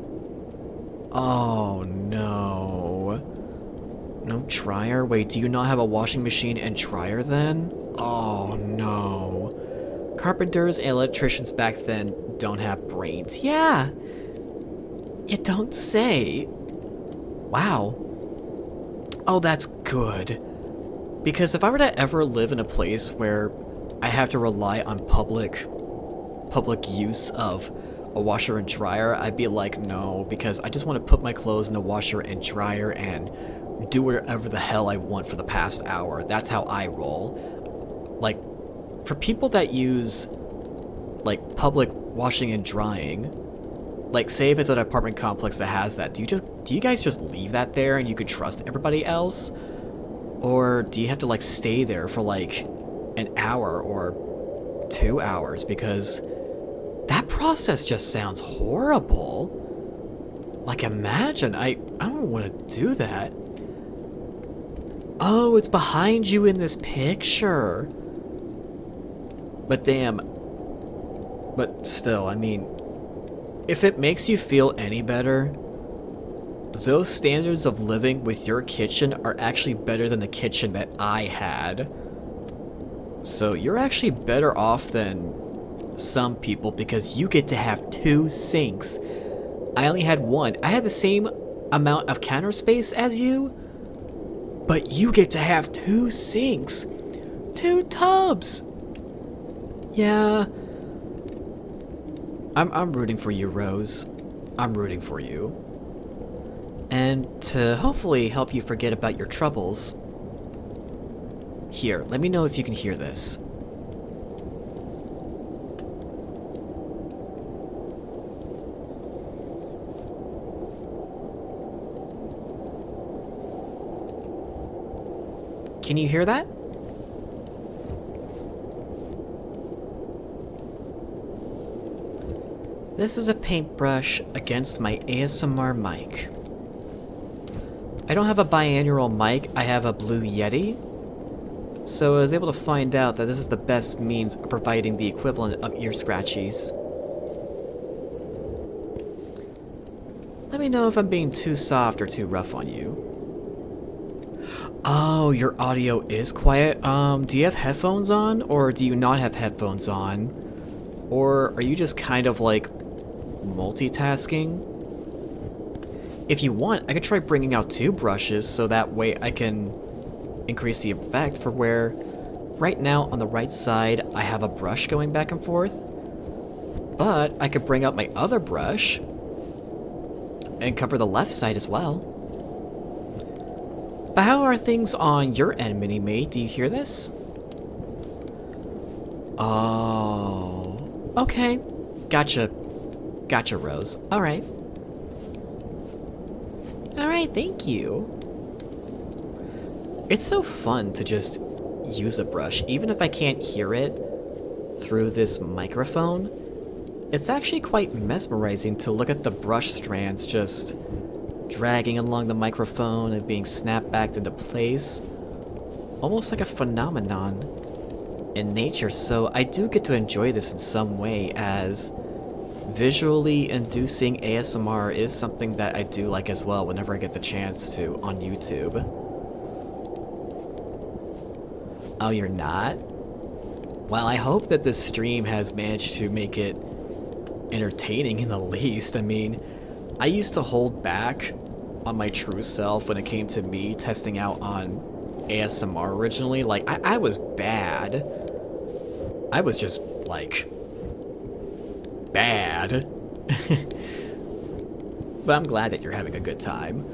Oh, no. No dryer? Wait, do you not have a washing machine and dryer then? Oh, no. Carpenters and electricians back then don't have brains. Yeah. You don't say. Wow. Oh, that's good. Because if I were to ever live in a place where I have to rely on public use of a washer and dryer, I'd be like, no, because I just want to put my clothes in the washer and dryer and do whatever the hell I want for the past hour. That's how I roll. Like, for people that use, like, public washing and drying, like, say if it's an apartment complex that has that, do you guys just leave that there and you could trust everybody else? Or do you have to, like, stay there for, like, an hour or 2 hours? Because that process just sounds horrible. Like, imagine, I don't want to do that. Oh, it's behind you in this picture. But damn. But still, I mean, if it makes you feel any better, those standards of living with your kitchen are actually better than the kitchen that I had. So you're actually better off than some people because you get to have 2 sinks. I only had 1. I had the same amount of counter space as you, but you get to have 2 sinks. 2 tubs. Yeah. I'm rooting for you, Rose. I'm rooting for you. And to hopefully help you forget about your troubles, here, let me know if you can hear this. Can you hear that? This is a paintbrush against my ASMR mic. I don't have a biannual mic, I have a Blue Yeti. So I was able to find out that this is the best means of providing the equivalent of ear scratchies. Let me know if I'm being too soft or too rough on you. Oh, your audio is quiet? Do you have headphones on, or do you not have headphones on? Or are you just kind of like multitasking? If you want, I could try bringing out 2 brushes so that way I can increase the effect for where right now on the right side I have a brush going back and forth, but I could bring out my other brush and cover the left side as well. But how are things on your end, Mini-Me? Do you hear this? Oh, okay. Gotcha. Gotcha, Rose. Alright. Alright, thank you. It's so fun to just use a brush, even if I can't hear it through this microphone. It's actually quite mesmerizing to look at the brush strands just dragging along the microphone and being snapped back into place. Almost like a phenomenon in nature, so I do get to enjoy this in some way, as visually inducing ASMR is something that I do like as well whenever I get the chance to on YouTube. Oh, you're not? Well, I hope that this stream has managed to make it entertaining in the least. I mean, I used to hold back on my true self when it came to me testing out on ASMR originally. Like, I was bad. I was just, like, bad. But I'm glad that you're having a good time.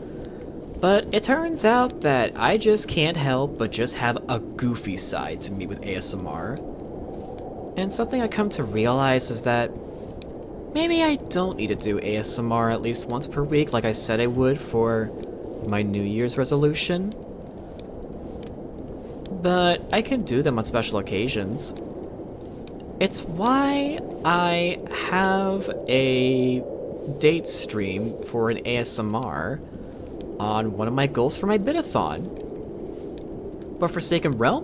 But it turns out that I just can't help but just have a goofy side to me with ASMR. And something I come to realize is that maybe I don't need to do ASMR at least once per week like I said I would for my New Year's resolution. But I can do them on special occasions. It's why I have a date stream for an ASMR on one of my goals for my bid-a-thon. But Forsaken Rose,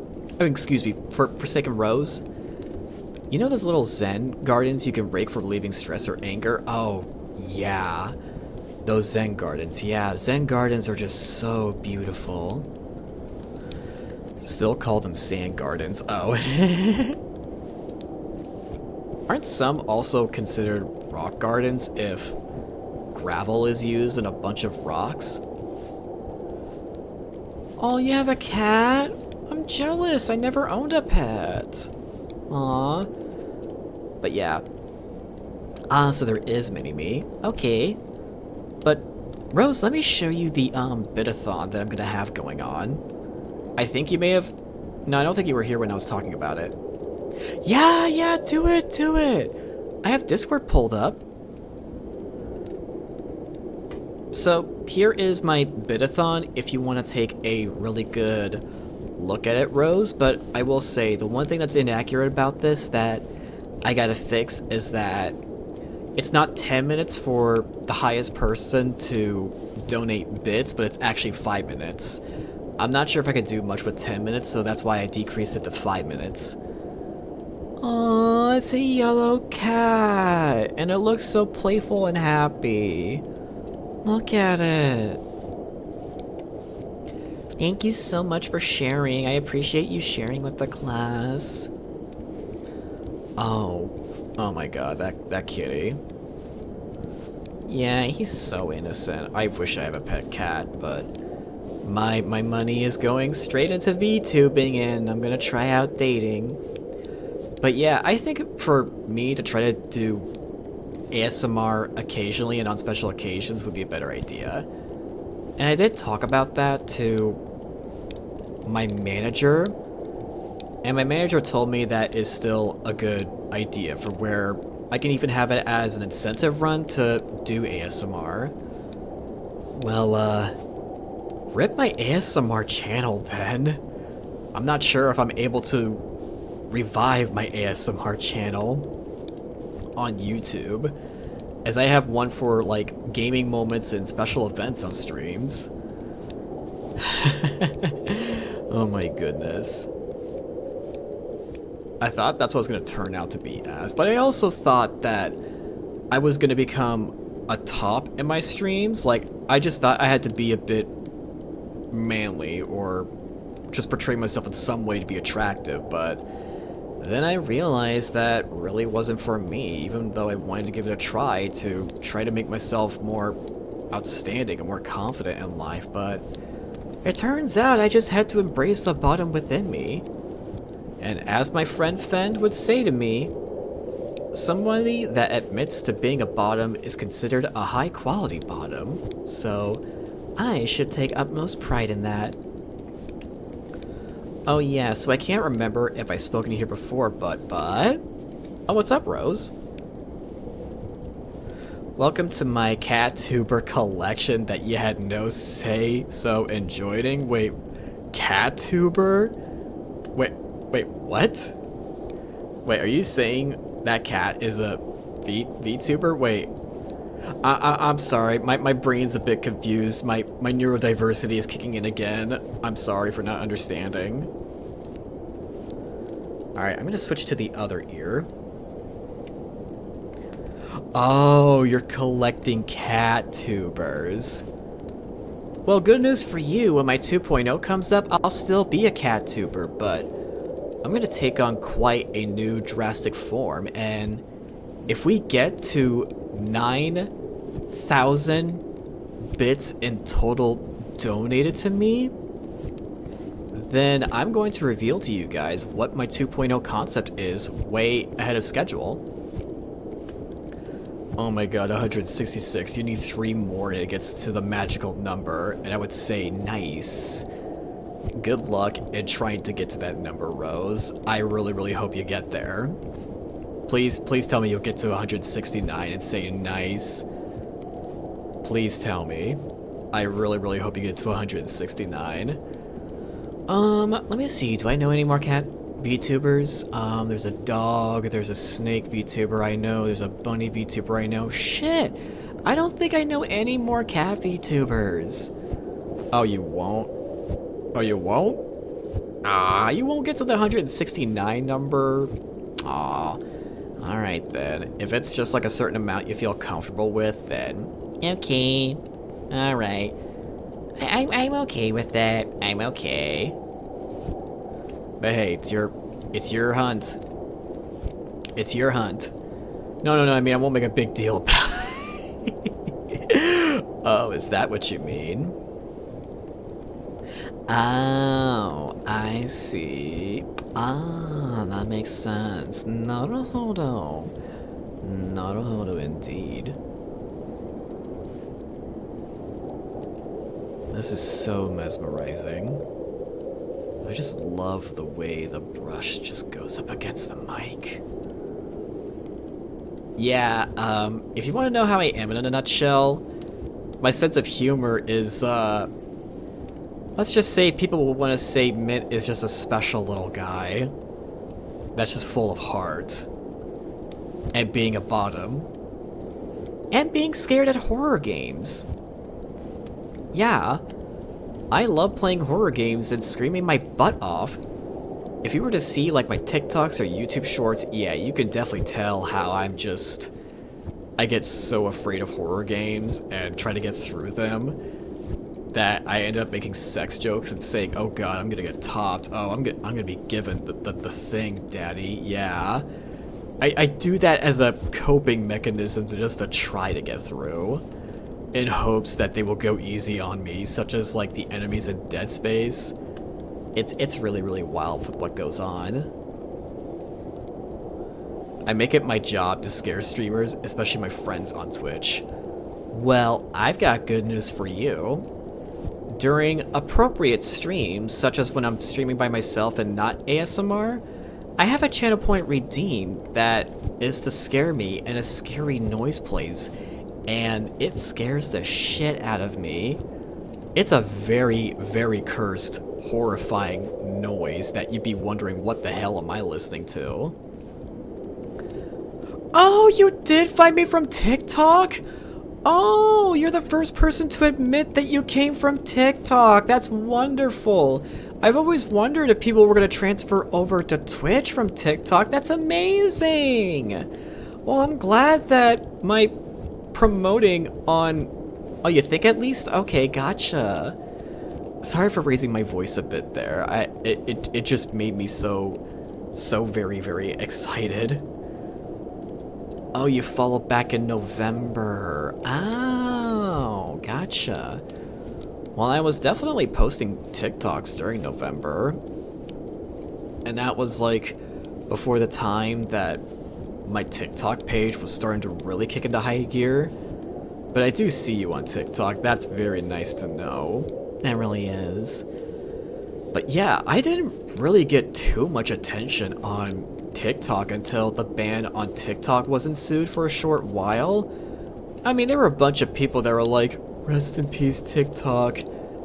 you know those little Zen gardens you can rake for relieving stress or anger? Oh, yeah. Those Zen gardens. Yeah, Zen gardens are just so beautiful. Still call them sand gardens. Oh. Aren't some also considered rock gardens if gravel is used in a bunch of rocks? Oh, you have a cat? I'm jealous. I never owned a pet. Aw. But yeah. So there is Mini-Me. Okay. But, Rose, let me show you the, bid-a-thon that I'm gonna have going on. I think you may have... No, I don't think you were here when I was talking about it. Yeah, do it! I have Discord pulled up. So, here is my bid-a-thon if you want to take a really good look at it, Rose, but I will say, the one thing that's inaccurate about this that I gotta fix is that it's not 10 minutes for the highest person to donate bits, but it's actually 5 minutes. I'm not sure if I could do much with 10 minutes, so that's why I decreased it to 5 minutes. Aww, it's a yellow cat, and it looks so playful and happy. Look at it. Thank you so much for sharing. I appreciate you sharing with the class. Oh my god, that kitty. Yeah, he's so innocent. I wish I have a pet cat, but my money is going straight into VTubing and I'm gonna try out dating. But yeah, I think for me to try to do ASMR occasionally and on special occasions would be a better idea. And I did talk about that to my manager, and my manager told me that is still a good idea for where I can even have it as an incentive run to do ASMR. Well, rip my ASMR channel then. I'm not sure if I'm able to revive my ASMR channel on YouTube. as I have one for like gaming moments and special events on streams. Oh my goodness. I thought that's what it was going to turn out to be as, but I also thought that I was going to become a top in my streams. Like, I just thought I had to be a bit manly or just portray myself in some way to be attractive, but then I realized that really wasn't for me, even though I wanted to give it a try to make myself more outstanding and more confident in life, but it turns out I just had to embrace the bottom within me. And as my friend Fend would say to me, somebody that admits to being a bottom is considered a high quality bottom, so I should take utmost pride in that. Oh yeah, so I can't remember if I've spoken to you here before, but... Oh, what's up, Rose? Welcome to my cat tuber collection that you had no say so in joining. Wait, cat tuber? Wait, what? Wait, are you saying that cat is a VTuber? Wait, I'm sorry, my brain's a bit confused. My neurodiversity is kicking in again. I'm sorry for not understanding. Alright, I'm gonna switch to the other ear. Oh, you're collecting cat tubers. Well, good news for you, when my 2.0 comes up, I'll still be a cat tuber, but I'm gonna take on quite a new drastic form, and if we get to 9,000 bits in total donated to me, then I'm going to reveal to you guys what my 2.0 concept is way ahead of schedule. Oh my god, 166. You need 3 more and it gets to the magical number, and I would say nice. Good luck in trying to get to that number, Rose. I really hope you get there. Please tell me you'll get to 169 and say nice. Please tell me. I really hope you get to 169. Let me see. Do I know any more cat VTubers? There's a dog, there's a snake VTuber I know, there's a bunny VTuber I know. Shit! I don't think I know any more cat VTubers. Oh, you won't? Oh, you won't? Ah, you won't get to the 169 number? Aw. Alright then. If it's just like a certain amount you feel comfortable with, then... Okay. Alright. I'm okay with that. I'm okay. But hey, it's your hunt. It's your hunt. No, I mean, I won't make a big deal about it. Oh, is that what you mean? Oh, I see. Ah, that makes sense. Naruhodo. Naruhodo indeed. This is so mesmerizing. I just love the way the brush just goes up against the mic. Yeah, if you want to know how I am in a nutshell, my sense of humor is, let's just say people will want to say Mint is just a special little guy that's just full of heart. And being a bottom. And being scared at horror games. Yeah, I love playing horror games and screaming my butt off. If you were to see like my TikToks or YouTube shorts, yeah, you can definitely tell how I get so afraid of horror games and try to get through them that I end up making sex jokes and saying, oh god, I'm gonna get topped. Oh, I'm gonna be given the thing, daddy. Yeah. I do that as a coping mechanism to try to get through, in hopes that they will go easy on me, such as like the enemies in Dead Space. It's really wild with what goes on. I make it my job to scare streamers, especially my friends on Twitch. Well, I've got good news for you. During appropriate streams, such as when I'm streaming by myself and not ASMR, I have a channel point redeemed that is to scare me, and a scary noise plays, and it scares the shit out of me. It's a very cursed, horrifying noise that you'd be wondering, what the hell am I listening to? Oh, you did find me from TikTok? Oh, you're the first person to admit that you came from TikTok. That's wonderful. I've always wondered if people were going to transfer over to Twitch from TikTok. That's amazing. Well, I'm glad that my promoting on... Oh, you think at least? Okay, gotcha. Sorry for raising my voice a bit there. It just made me so very, very excited. Oh, you followed back in November. Oh, gotcha. Well, I was definitely posting TikToks during November. And that was like before the time that my TikTok page was starting to really kick into high gear. But I do see you on TikTok. That's very nice to know. It really is. But yeah, I didn't really get too much attention on TikTok until the ban on TikTok was ensued for a short while. I mean, there were a bunch of people that were like, rest in peace TikTok.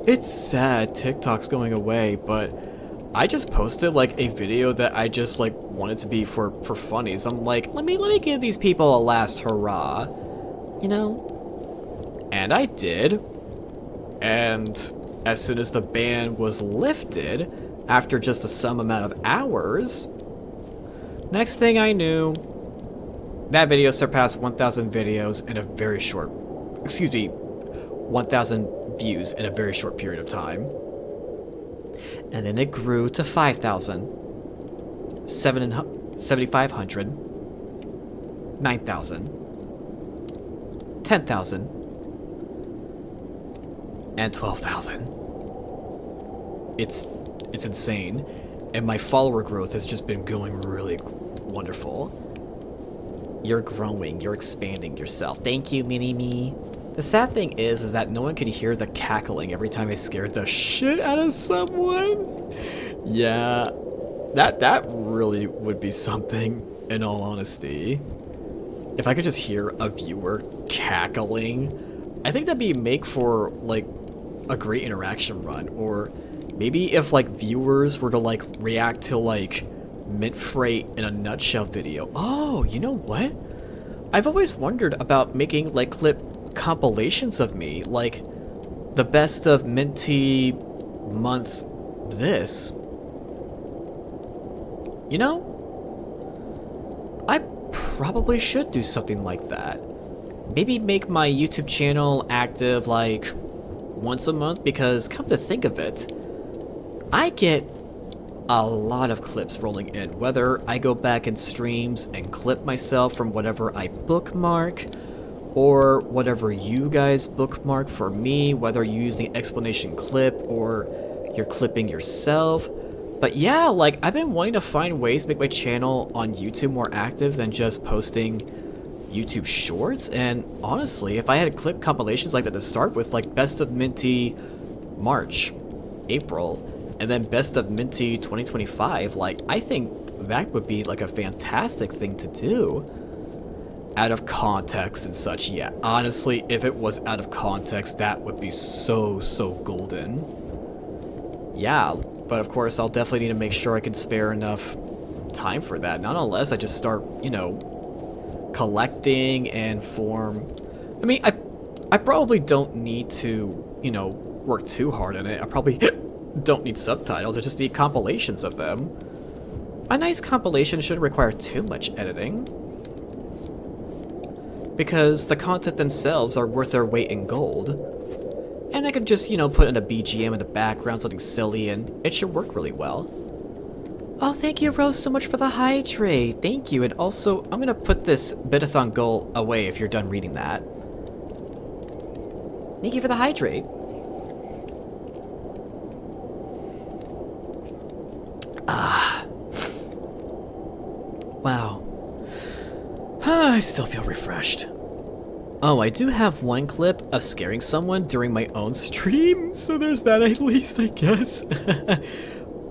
It's sad TikTok's going away, but I just posted like a video that I just like wanted to be for funnies. I'm like, let me give these people a last hurrah. You know? And I did. And as soon as the ban was lifted, after just some amount of hours, next thing I knew, that video surpassed 1,000 videos in a very short, 1,000 views in a very short period of time. And then it grew to 5,000, 7,500, 9,000, 10,000, and 12,000. It's insane, and my follower growth has just been going really wonderful. You're growing, you're expanding yourself. Thank you, Mini-Me. The sad thing is that no one could hear the cackling every time I scared the shit out of someone. Yeah, that really would be something, in all honesty. If I could just hear a viewer cackling, I think that'd be make for, like, a great interaction run. Or maybe if, like, viewers were to, like, react to, like, Mint Freight in a nutshell video. Oh, you know what? I've always wondered about making, like, clip compilations of me, like the best of Minty month this. You know? I probably should do something like that. Maybe make my YouTube channel active like once a month, because come to think of it, I get a lot of clips rolling in, whether I go back in streams and clip myself from whatever I bookmark, or whatever you guys bookmark for me, whether you use the explanation clip or you're clipping yourself. But yeah, like, I've been wanting to find ways to make my channel on YouTube more active than just posting YouTube shorts. And honestly, if I had clip compilations like that to start with, like Best of Minty March, April, and then Best of Minty 2025, like, I think that would be like a fantastic thing to do. Out of context and such, yeah. Honestly, if it was out of context, that would be so golden. Yeah, but of course, I'll definitely need to make sure I can spare enough time for that. Not unless I just start, you know, collecting and form. I mean, I probably don't need to, you know, work too hard on it. I probably don't need subtitles. I just need compilations of them. A nice compilation shouldn't require too much editing, because the content themselves are worth their weight in gold. And I could just, you know, put in a BGM in the background, something silly, and it should work really well. Oh, thank you, Rose, so much for the hydrate. Thank you, and also, I'm gonna put this Bitathon goal away if you're done reading that. Thank you for the hydrate. Ah. Wow. I still feel refreshed. Oh, I do have one clip of scaring someone during my own stream, so there's that at least, I guess.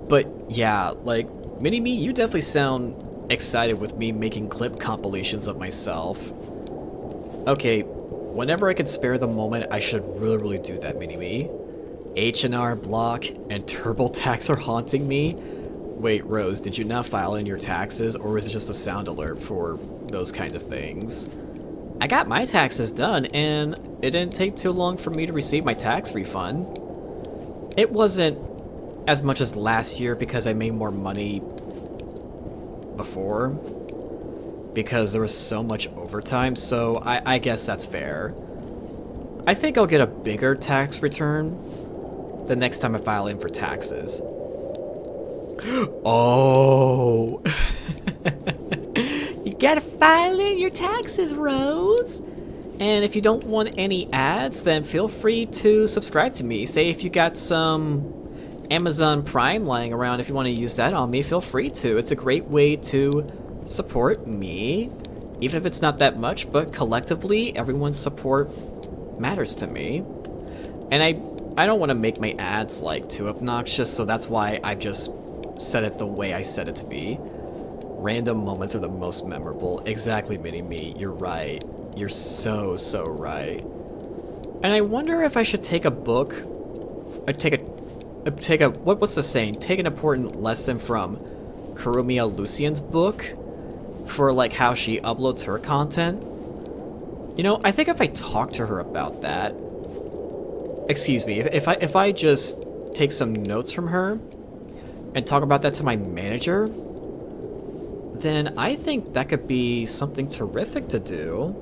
But yeah, like, Mini-Me, you definitely sound excited with me making clip compilations of myself. Okay, whenever I can spare the moment, I should really do that, Mini-Me. H&R Block and TurboTax are haunting me. Wait, Rose, did you not file in your taxes, or was it just a sound alert for those kind of things? I got my taxes done, and it didn't take too long for me to receive my tax refund. It wasn't as much as last year because I made more money before, because there was so much overtime, so I guess that's fair. I think I'll get a bigger tax return the next time I file in for taxes. Oh! You gotta file in your taxes, Rose! And if you don't want any ads, then feel free to subscribe to me. Say if you got some Amazon Prime lying around, if you want to use that on me, feel free to. It's a great way to support me, even if it's not that much, but collectively, everyone's support matters to me. And I don't want to make my ads like too obnoxious, so that's why I've just set it the way I set it to be. Random moments are the most memorable. Exactly, Mini-Me, you're right. You're so right. And I wonder if I should take a book, what's the saying? Take an important lesson from Kurumia Lucian's book for like how she uploads her content. You know, I think if I talk to her about that, excuse me, if I just take some notes from her and talk about that to my manager, then I think that could be something terrific to do.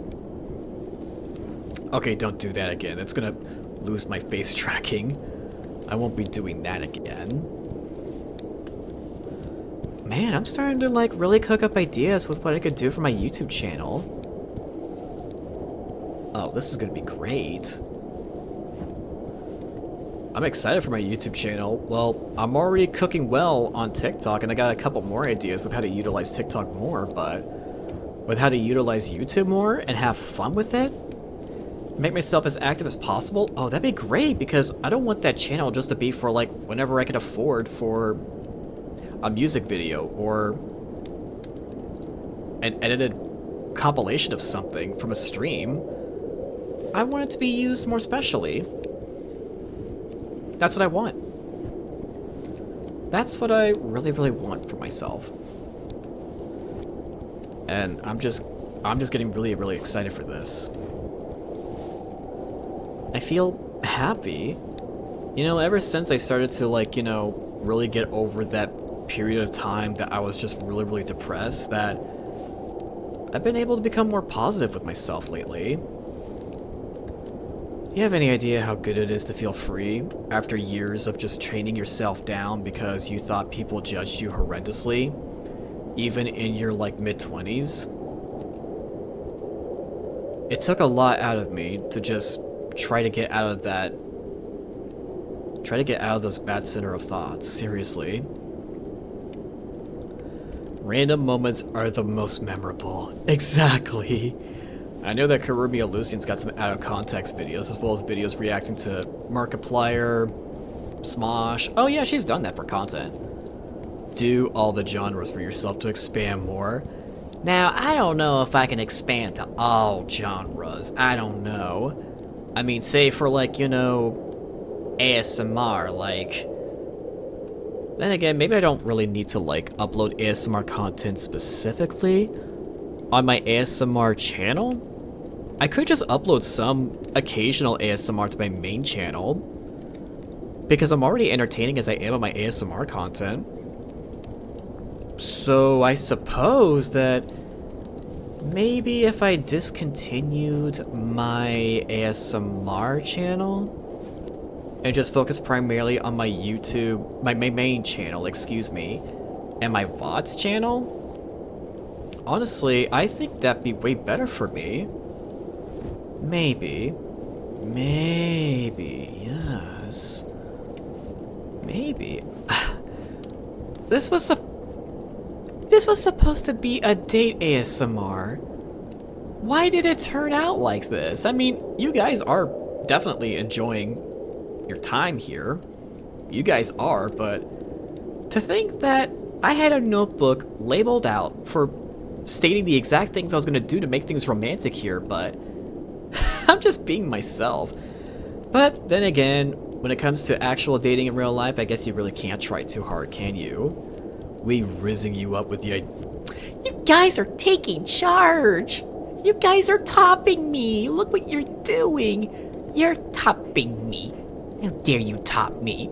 Okay, don't do that again. It's gonna lose my face tracking. I won't be doing that again. Man, I'm starting to like really cook up ideas with what I could do for my YouTube channel. Oh, this is gonna be great. I'm excited for my YouTube channel. Well, I'm already cooking well on TikTok, and I got a couple more ideas with how to utilize TikTok more, but with how to utilize YouTube more and have fun with it, make myself as active as possible, oh, that'd be great, because I don't want that channel just to be for, like, whenever I can afford for a music video or an edited compilation of something from a stream. I want it to be used more specially. That's what I want. That's what I really want for myself. And I'm just getting really excited for this. I feel happy. You know, ever since I started to, like, you know, really get over that period of time that I was just really depressed, that I've been able to become more positive with myself lately. Do you have any idea how good it is to feel free after years of just training yourself down because you thought people judged you horrendously, even in your, like, mid-20s? It took a lot out of me to just try to get out of that, try to get out of those bad center of thoughts, seriously. Random moments are the most memorable. Exactly. I know that Kurumia Lucian's got some out-of-context videos, as well as videos reacting to Markiplier, Smosh. Oh yeah, she's done that for content. Do all the genres for yourself to expand more. Now, I don't know if I can expand to all genres. I don't know. I mean, say for, like, you know, ASMR, like... Then again, maybe I don't really need to, like, upload ASMR content specifically on my ASMR channel. I could just upload some occasional ASMR to my main channel, because I'm already entertaining as I am on my ASMR content. So I suppose that maybe if I discontinued my ASMR channel and just focus primarily on my YouTube, my main channel, excuse me, and my VODs channel, honestly, I think that'd be way better for me. Maybe, yes. Maybe. This was supposed to be a date ASMR. Why did it turn out like this? I mean, you guys are definitely enjoying your time here. You guys are, but to think that I had a notebook labeled out for stating the exact things I was going to do to make things romantic here, but I'm just being myself. But then again, when it comes to actual dating in real life, I guess you really can't try too hard, can you? We rizzing you up with the You guys are taking charge. You guys are topping me. Look what you're doing. You're topping me. How dare you top me?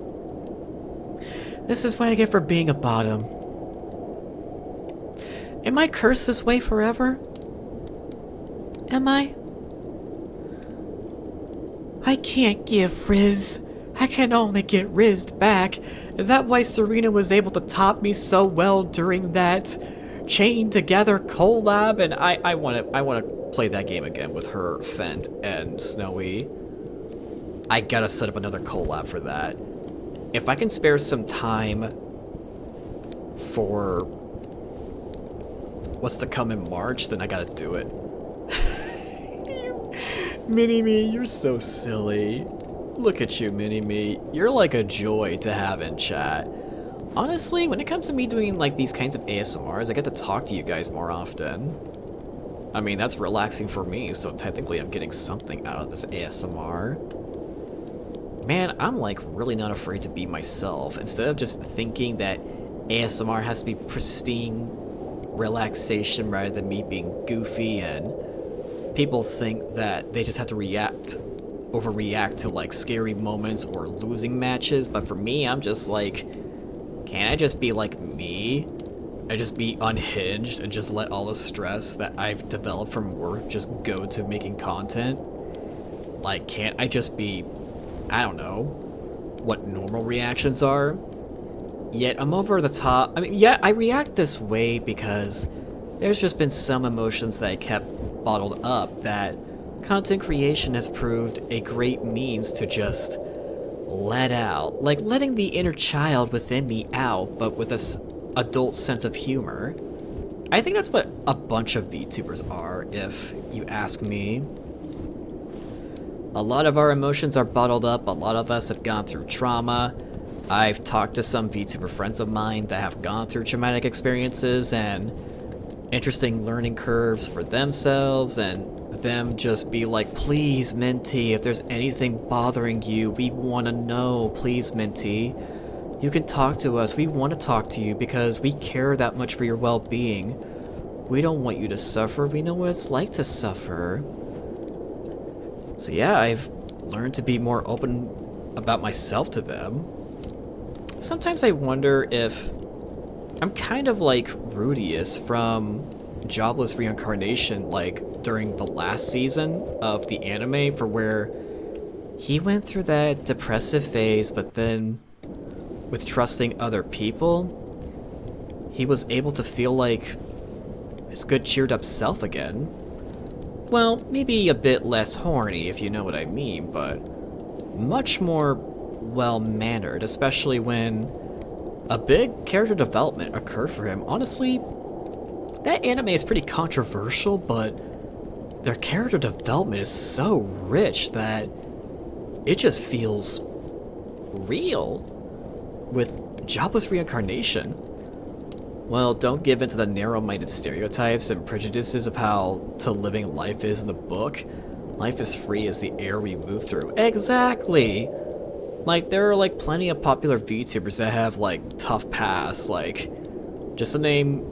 This is what I get for being a bottom. Am I cursed this way forever? Am I? I can't give Riz. I can only get rizzed back. Is that why Serena was able to top me so well during that chain together collab? And I wanna play that game again with her, Fent, and Snowy. I gotta set up another collab for that. If I can spare some time for what's to come in March, then I gotta do it. Mini-Me, you're so silly. Look at you, Mini-Me. You're like a joy to have in chat. Honestly, when it comes to me doing like these kinds of ASMRs, I get to talk to you guys more often. I mean, that's relaxing for me, so technically I'm getting something out of this ASMR. Man, I'm like really not afraid to be myself. Instead of just thinking that ASMR has to be pristine relaxation rather than me being goofy, and people think that they just have to overreact to like scary moments or losing matches, but for me, I'm just like, can't I just be like me? I just be unhinged and just let all the stress that I've developed from work just go to making content? Like, can't I just be, I don't know, what normal reactions are? Yet I'm over the top. I mean, yeah, I react this way because there's just been some emotions that I kept bottled up that content creation has proved a great means to just let out. Like letting the inner child within me out, but with this adult sense of humor. I think that's what a bunch of VTubers are, if you ask me. A lot of our emotions are bottled up, a lot of us have gone through trauma. I've talked to some VTuber friends of mine that have gone through traumatic experiences and interesting learning curves for themselves, and them just be like, please, Minty, if there's anything bothering you, we want to know. Please, Minty, you can talk to us. We want to talk to you because we care that much for your well-being. We don't want you to suffer. We know what it's like to suffer. So yeah, I've learned to be more open about myself to them. Sometimes I wonder if I'm kind of like Rudius from Jobless Reincarnation, like during the last season of the anime, for where he went through that depressive phase, but then with trusting other people, he was able to feel like his good cheered up self again. Well, maybe a bit less horny, if you know what I mean, but much more well-mannered, especially when a big character development occurred for him. Honestly, that anime is pretty controversial, but their character development is so rich that it just feels real with Jobless Reincarnation. Well, don't give in to the narrow-minded stereotypes and prejudices of how to living life is in the book. Life is free as the air we move through. Exactly! Like, there are, like, plenty of popular VTubers that have, like, tough pasts, like, just to name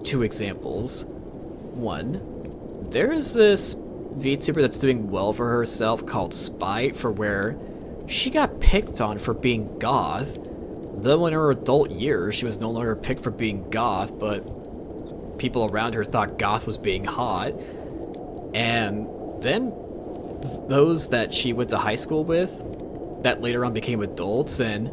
2 examples. One, there's this VTuber that's doing well for herself called Spite, for where she got picked on for being goth. Though in her adult years, she was no longer picked for being goth, but people around her thought goth was being hot. And then those that she went to high school with, that later on became adults, and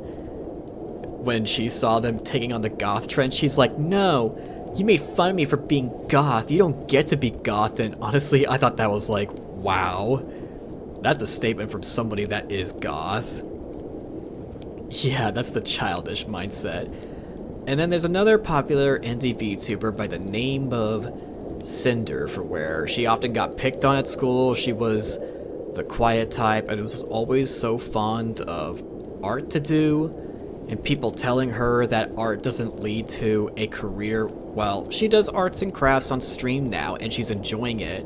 when she saw them taking on the goth trend, she's like, no, you made fun of me for being goth, you don't get to be goth. And honestly, I thought that was like, wow, that's a statement from somebody that is goth. Yeah, that's the childish mindset. And then there's another popular indie VTuber by the name of Cinder, for where she often got picked on at school. She was the quiet type and was always so fond of art to do, and people telling her that art doesn't lead to a career. Well, she does arts and crafts on stream now and she's enjoying it,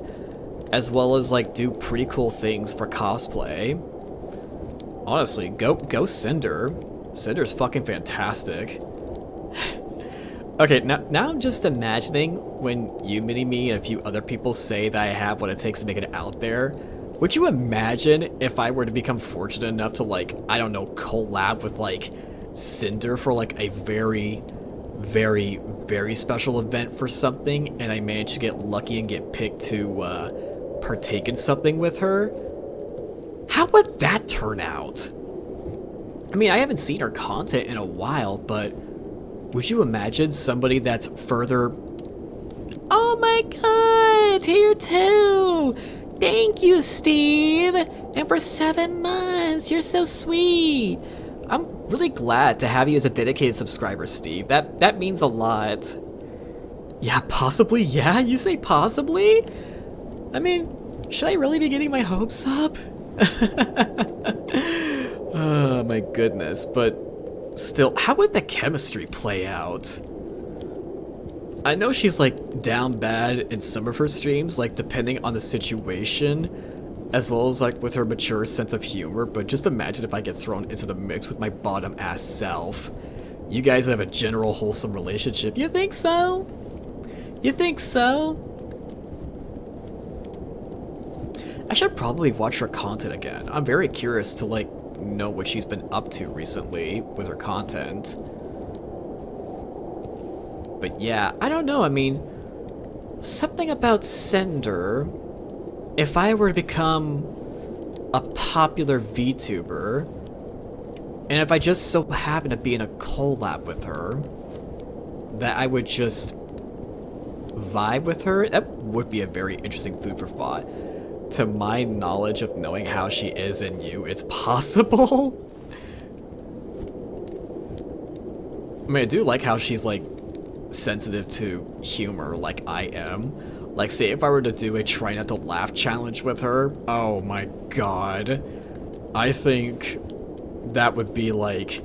as well as like do pretty cool things for cosplay. Honestly, go Cinder. Cinder's fucking fantastic. Okay, now I'm just imagining when you, Mini-Me, and a few other people say that I have what it takes to make it out there. Would you imagine if I were to become fortunate enough to, like, I don't know, collab with, like, Cinder for, like, a very, very, very special event for something, and I managed to get lucky and get picked to, partake in something with her? How would that turn out? I mean, I haven't seen her content in a while, but would you imagine somebody that's further... Oh my god! Tier 2! Thank you, Steve! And for 7 months! You're so sweet! I'm really glad to have you as a dedicated subscriber, Steve. That means a lot. Yeah, possibly? Yeah? You say possibly? I mean, should I really be getting my hopes up? Oh my goodness, but still, how would the chemistry play out? I know she's like down bad in some of her streams, like depending on the situation, as well as like with her mature sense of humor, but just imagine if I get thrown into the mix with my bottom ass self. You guys would have a general wholesome relationship. You think so? You think so? I should probably watch her content again. I'm very curious to like know what she's been up to recently with her content. But yeah, I don't know. I mean, something about Cinder. If I were to become a popular VTuber, and if I just so happen to be in a collab with her, that I would just vibe with her, that would be a very interesting food for thought. To my knowledge of knowing how she is in you, it's possible. I mean, I do like how she's like sensitive to humor like I am. Like, say if I were to do a try not to laugh challenge with her, oh my god. I think that would be like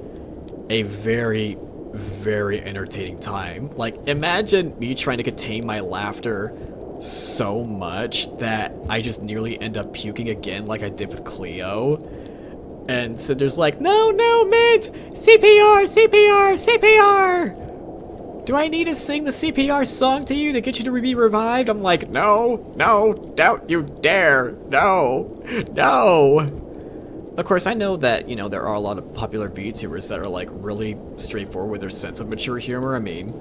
a very, very entertaining time. Like, imagine me trying to contain my laughter so much that I just nearly end up puking again like I did with Cleo. And Cinder's like, no, Mint! CPR, CPR, CPR! Do I need to sing the CPR song to you to get you to be revived? I'm like, no, don't you dare, no. Of course, I know that, you know, there are a lot of popular VTubers that are like really straightforward with their sense of mature humor. I mean,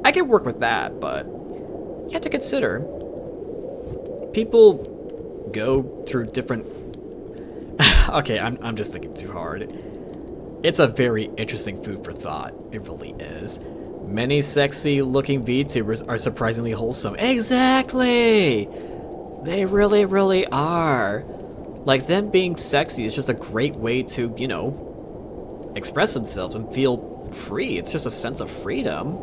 I can work with that, but you have to consider, people go through different... Okay, I'm just thinking too hard. It's a very interesting food for thought. It really is. Many sexy looking VTubers are surprisingly wholesome. Exactly! They really, really are. Like, them being sexy is just a great way to, you know, express themselves and feel free. It's just a sense of freedom.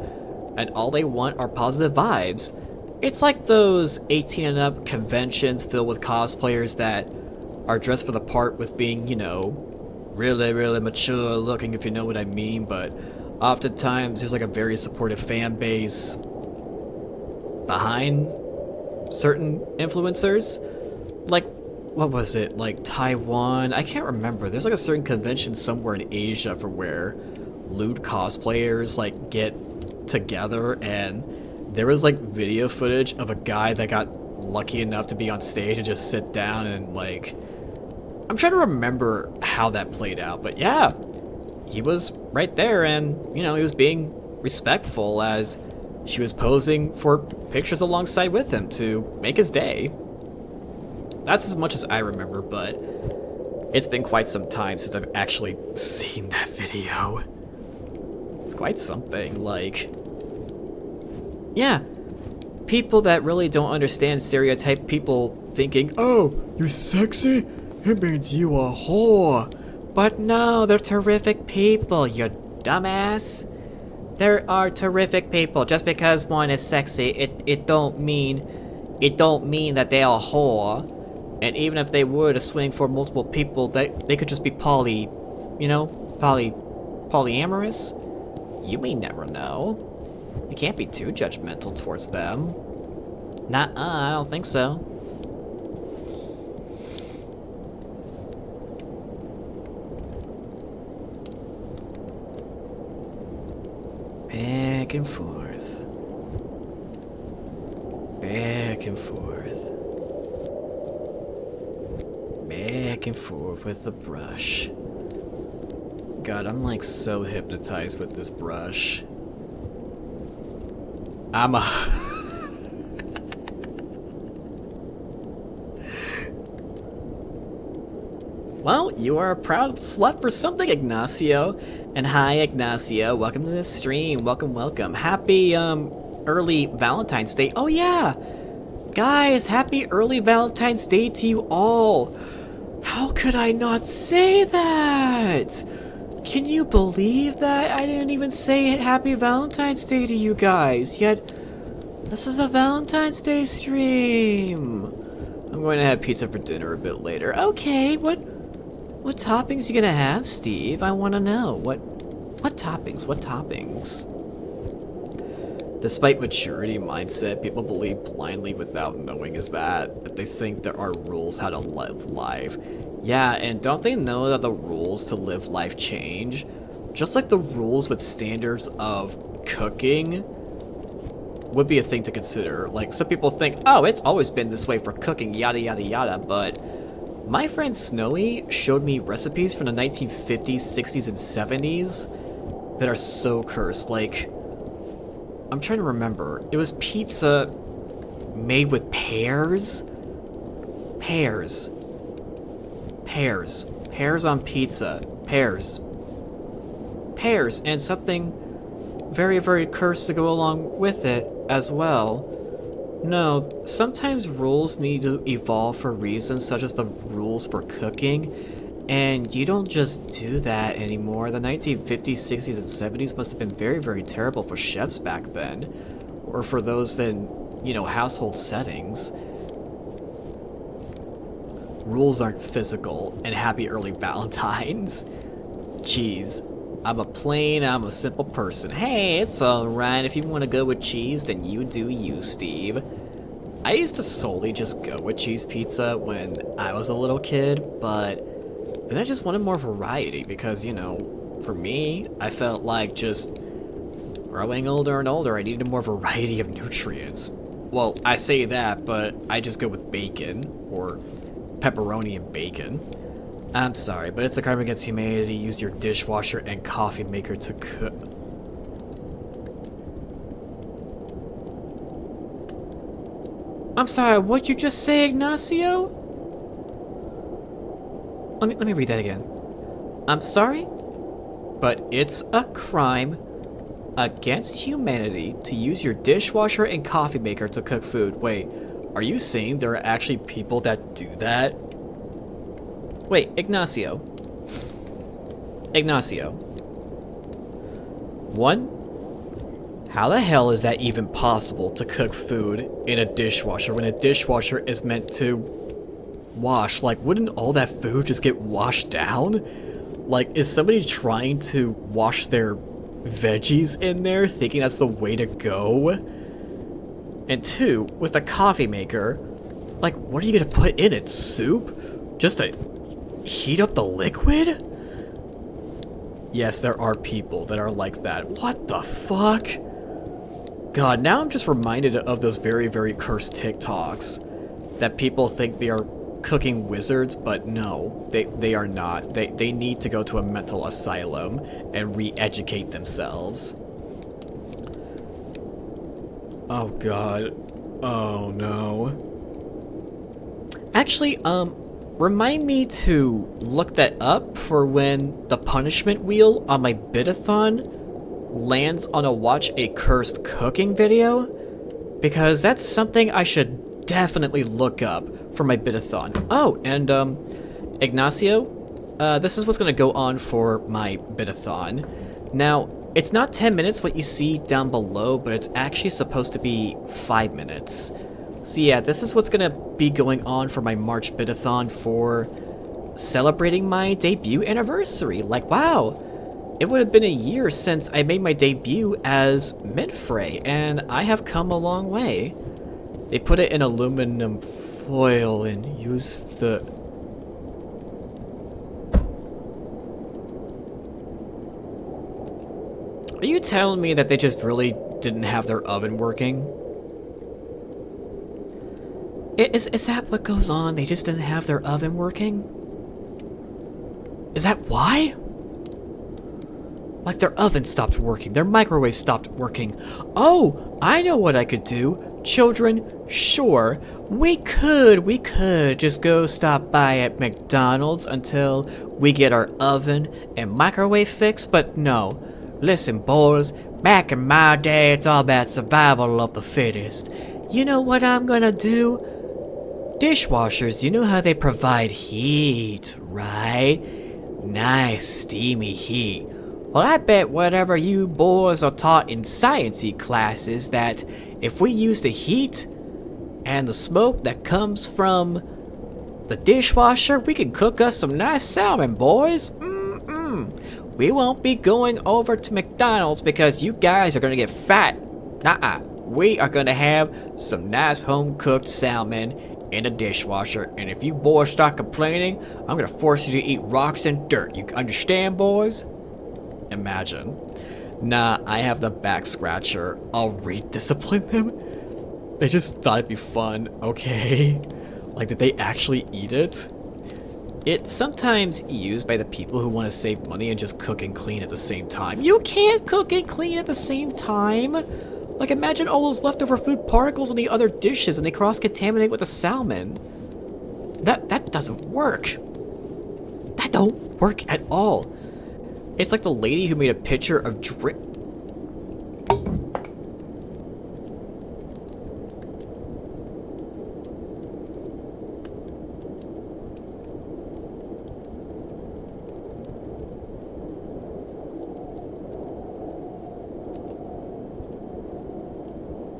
And all they want are positive vibes. It's like those 18 and up conventions filled with cosplayers that are dressed for the part with being, you know, really, really mature looking, if you know what I mean, but oftentimes there's like a very supportive fan base behind certain influencers. Like, what was it? Like Taiwan? I can't remember. There's like a certain convention somewhere in Asia for where lewd cosplayers like get together, and there was like video footage of a guy that got lucky enough to be on stage and just sit down and like, I'm trying to remember how that played out, but yeah, he was right there and, you know, he was being respectful as she was posing for pictures alongside with him to make his day. That's as much as I remember, but it's been quite some time since I've actually seen that video. It's quite something, like... Yeah, people that really don't understand stereotype people thinking, oh, you're sexy? It means you a whore. But no, they're terrific people, you dumbass. There are terrific people. Just because one is sexy, it don't mean that they're a whore. And even if they were to swing for multiple people, they could just be polyamorous. You may never know. You can't be too judgmental towards them. Nuh-uh, I don't think so. Back and forth. Back and forth. Back and forth with the brush. God, I'm like so hypnotized with this brush. I'm a... Well, you are a proud slut for something, Ignacio. And hi, Ignacio. Welcome to the stream. Welcome, welcome. Happy, early Valentine's Day. Oh, yeah. Guys, happy early Valentine's Day to you all. How could I not say that? Can you believe that? I didn't even say happy Valentine's Day to you guys, yet this is a Valentine's Day stream. I'm going to have pizza for dinner a bit later. Okay, what toppings you gonna have, Steve? I want to know. What toppings? What toppings? Despite maturity mindset, people believe blindly without knowing is that they think there are rules how to live life. Yeah, and don't they know that the rules to live life change? Just like the rules with standards of cooking would be a thing to consider. Like, some people think, oh, it's always been this way for cooking, yada yada yada, but my friend Snowy showed me recipes from the 1950s, 60s, and 70s that are so cursed. Like, I'm trying to remember. It was pizza made with pears? Pears. Pears. Pears on pizza. Pears. Pears, and something very, very cursed to go along with it as well. No, sometimes rules need to evolve for reasons such as the rules for cooking, and you don't just do that anymore. The 1950s, 60s, and 70s must have been very, very terrible for chefs back then, or for those in, you know, household settings. Rules aren't physical, and happy early Valentines. Jeez. I'm a simple person. Hey, it's alright. If you want to go with cheese, then you do you, Steve. I used to solely just go with cheese pizza when I was a little kid, but then I just wanted more variety because, you know, for me, I felt like just growing older and older, I needed more variety of nutrients. Well, I say that, but I just go with bacon, or pepperoni and bacon. I'm sorry, but it's a crime against humanity. Use your dishwasher and coffee maker to cook. I'm sorry, what'd you just say, Ignacio? Let me read that again. I'm sorry, but it's a crime against humanity to use your dishwasher and coffee maker to cook food. Wait, are you saying there are actually people that do that? Wait, Ignacio. Ignacio. One, how the hell is that even possible to cook food in a dishwasher when a dishwasher is meant to wash? Like, wouldn't all that food just get washed down? Like, is somebody trying to wash their veggies in there, thinking that's the way to go? And two, with the coffee maker, like, what are you gonna put in it? Soup? Just to heat up the liquid? Yes, there are people that are like that. What the fuck? God, now I'm just reminded of those very, very cursed TikToks that people think they are cooking wizards, but no, they are not. They need to go to a mental asylum and re-educate themselves. Oh god. Oh no. Actually, remind me to look that up for when the punishment wheel on my bidathon lands on a watch a cursed cooking video, because that's something I should definitely look up for my bidathon. Oh, and Ignacio, this is what's gonna go on for my bidathon. Now, it's not 10 minutes what you see down below, but it's actually supposed to be 5 minutes. So yeah, this is what's gonna be going on for my March bidathon for celebrating my debut anniversary. Like, wow, it would have been a year since I made my debut as Mintfrey, and I have come a long way. They put it in aluminum foil and used the... Are you telling me that they just really didn't have their oven working? Is that what goes on? They just didn't have their oven working? Is that why? Like their oven stopped working, their microwave stopped working. Oh, I know what I could do. Children, sure, we could just go stop by at McDonald's until we get our oven and microwave fixed, but no. Listen, boys, back in my day, it's all about survival of the fittest. You know what I'm gonna do? Dishwashers, you know how they provide heat, right? Nice, steamy heat. Well, I bet whatever you boys are taught in sciencey classes that if we use the heat and the smoke that comes from the dishwasher, we can cook us some nice salmon, boys. We won't be going over to McDonald's because you guys are gonna get fat. Nuh-uh. We are gonna have some nice home-cooked salmon in a dishwasher, and if you boys start complaining, I'm gonna force you to eat rocks and dirt. You understand, boys? Imagine. Nah, I have the back scratcher. I'll rediscipline them. They just thought it'd be fun. Okay. Like, did they actually eat it? It's sometimes used by the people who want to save money and just cook and clean at the same time. You can't cook and clean at the same time! Like, imagine all those leftover food particles in the other dishes and they cross-contaminate with the salmon. That doesn't work. That don't work at all. It's like the lady who made a picture of drink.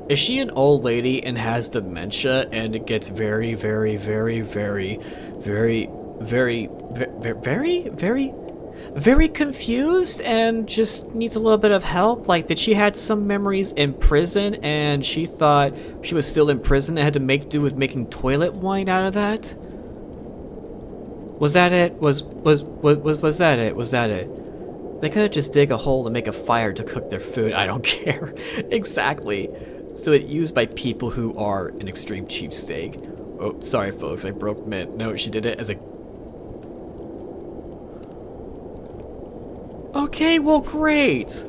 Is she an old lady and has dementia and it gets very, very, very, very, very, very, very, very, very confused and just needs a little bit of help? Like, did she had some memories in prison and she thought she was still in prison and had to make do with making toilet wine out of that? Was that it? Was that it? Was that it? They could have just dig a hole and make a fire to cook their food. I don't care. Exactly. So it's used by people who are an extreme cheapskate. Oh, sorry folks, I broke mint. No, she did it as a... Okay, well great!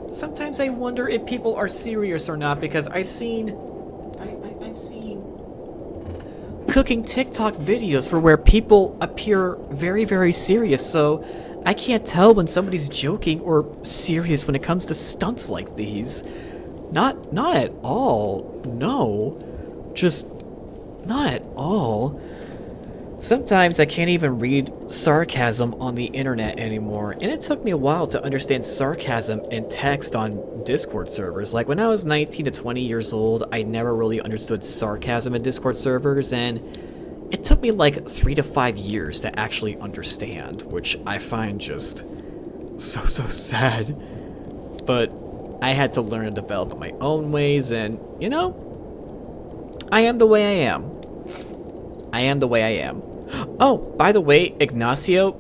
Sometimes I wonder if people are serious or not because I've seen cooking TikTok videos for where people appear very, very serious, so I can't tell when somebody's joking or serious when it comes to stunts like these. Not at all. No. Just not at all. Sometimes I can't even read sarcasm on the internet anymore, and it took me a while to understand sarcasm in text on Discord servers. Like, when I was 19 to 20 years old, I never really understood sarcasm in Discord servers, and it took me like 3 to 5 years to actually understand, which I find just so sad. But I had to learn and develop my own ways, and, you know, I am the way I am. I am the way I am. Oh, by the way, Ignacio,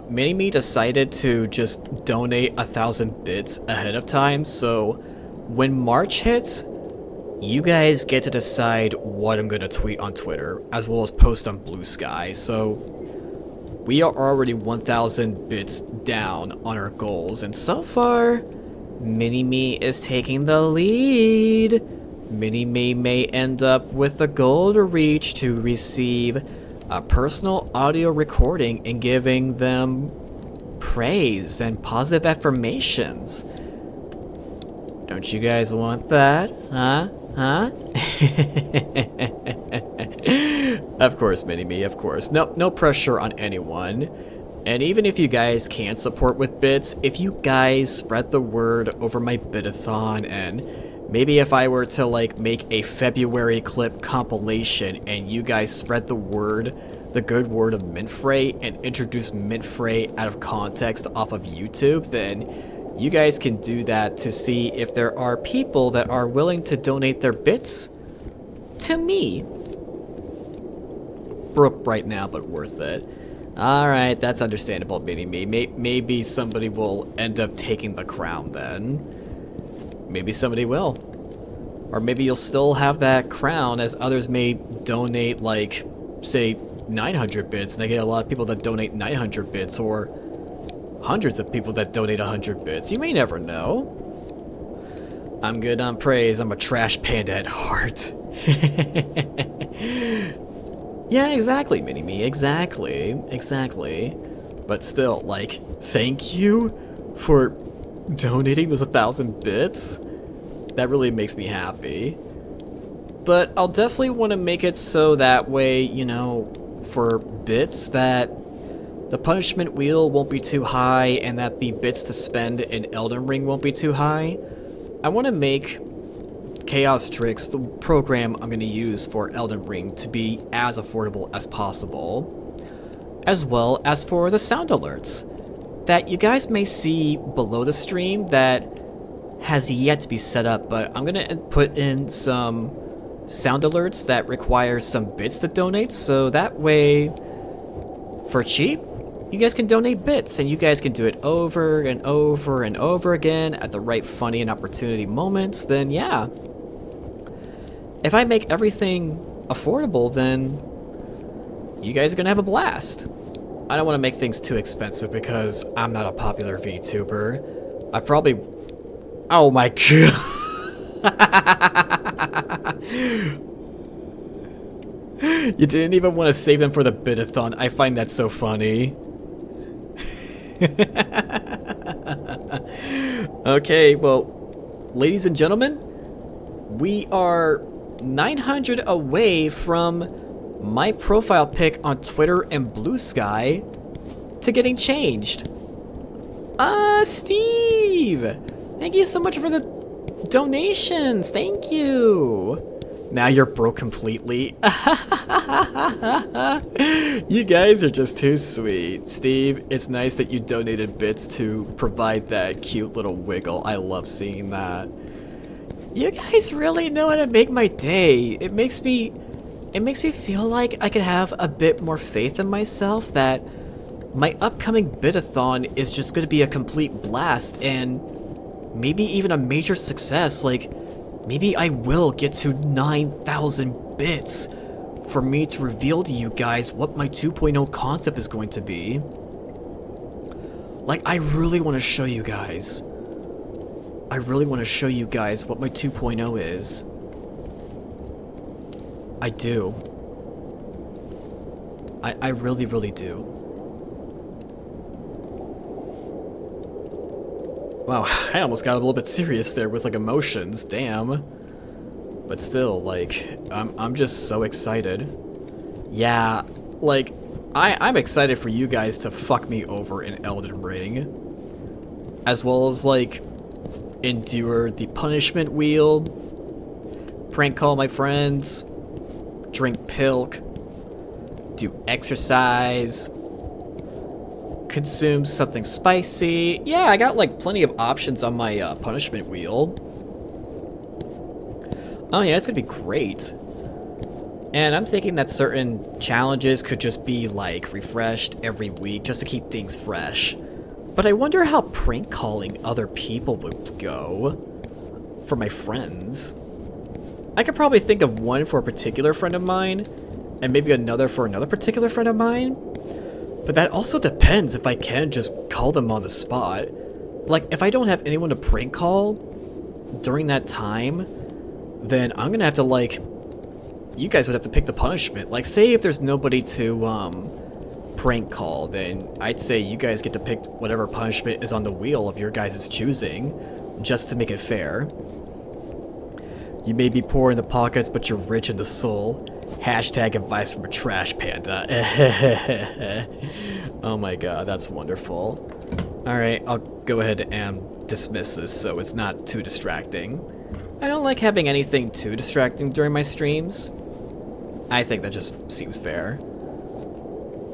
Mini-Me decided to just donate 1,000 bits ahead of time, so when March hits, you guys get to decide what I'm gonna tweet on Twitter, as well as post on Blue Sky, so we are already 1,000 bits down on our goals, and so far, Mini-Me is taking the lead. Mini-Me may end up with the goal to reach to receive a personal audio recording and giving them praise and positive affirmations. Don't you guys want that? Huh? Of course, Mini-Me, of course. No pressure on anyone. And even if you guys can't support with bits, if you guys spread the word over my bitathon, and maybe if I were to like make a February clip compilation and you guys spread the word, the good word of Mintfray, and introduce Mintfray out of context off of YouTube, then you guys can do that to see if there are people that are willing to donate their bits to me. Broke right now, but worth it. Alright, that's understandable, Mini-Me. Maybe somebody will end up taking the crown then. Maybe somebody will. Or maybe you'll still have that crown as others may donate, like, say, 900 bits, and I get a lot of people that donate 900 bits, or hundreds of people that donate 100 bits. You may never know. I'm good on praise. I'm a trash panda at heart. Yeah, exactly, Mini-Me. Exactly. Exactly. But still, like, thank you for donating those 1,000 bits. That really makes me happy. But I'll definitely want to make it so that way, you know, for bits, that the punishment wheel won't be too high and that the bits to spend in Elden Ring won't be too high. I want to make Chaos Tricks, the program I'm going to use for Elden Ring, to be as affordable as possible. As well as for the sound alerts that you guys may see below the stream that has yet to be set up, but I'm going to put in some sound alerts that require some bits to donate, so that way, for cheap, you guys can donate bits, and you guys can do it over and over and over again at the right funny and opportunity moments. Then yeah, if I make everything affordable, then you guys are gonna have a blast. I don't want to make things too expensive because I'm not a popular VTuber. I probably... Oh my god. You didn't even want to save them for the bit-a-thon. I find that so funny. Okay, well, ladies and gentlemen, we are 900 away from my profile pic on Twitter and Blue Sky to getting changed. Steve! Thank you so much for the donations. Thank you. Now you're broke completely. You guys are just too sweet. Steve, it's nice that you donated bits to provide that cute little wiggle. I love seeing that. You guys really know how to make my day. It makes me feel like I could have a bit more faith in myself that my upcoming bit-a-thon is just going to be a complete blast and maybe even a major success. Like, maybe I will get to 9,000 bits for me to reveal to you guys what my 2.0 concept is going to be. Like, I really want to show you guys. I really want to show you guys what my 2.0 is. I do. I really, really do. Wow, I almost got a little bit serious there with, like, emotions, damn. But still, like, I'm just so excited. Yeah, like, I'm excited for you guys to fuck me over in Elden Ring. As well as, like, endure the punishment wheel, prank call my friends, drink pilk, do exercise, consume something spicy. Yeah, I got like plenty of options on my punishment wheel. Oh yeah, it's gonna be great. And I'm thinking that certain challenges could just be like refreshed every week just to keep things fresh. But I wonder how prank calling other people would go for my friends. I could probably think of one for a particular friend of mine, and maybe another for another particular friend of mine. But that also depends if I can just call them on the spot. Like, if I don't have anyone to prank call during that time, then I'm gonna have to, like, you guys would have to pick the punishment. Like, say if there's nobody to, prank call, then I'd say you guys get to pick whatever punishment is on the wheel of your guys' choosing, just to make it fair. You may be poor in the pockets, but you're rich in the soul. Hashtag advice from a trash panda. Oh my god, that's wonderful. Alright, I'll go ahead and dismiss this so it's not too distracting. I don't like having anything too distracting during my streams. I think that just seems fair.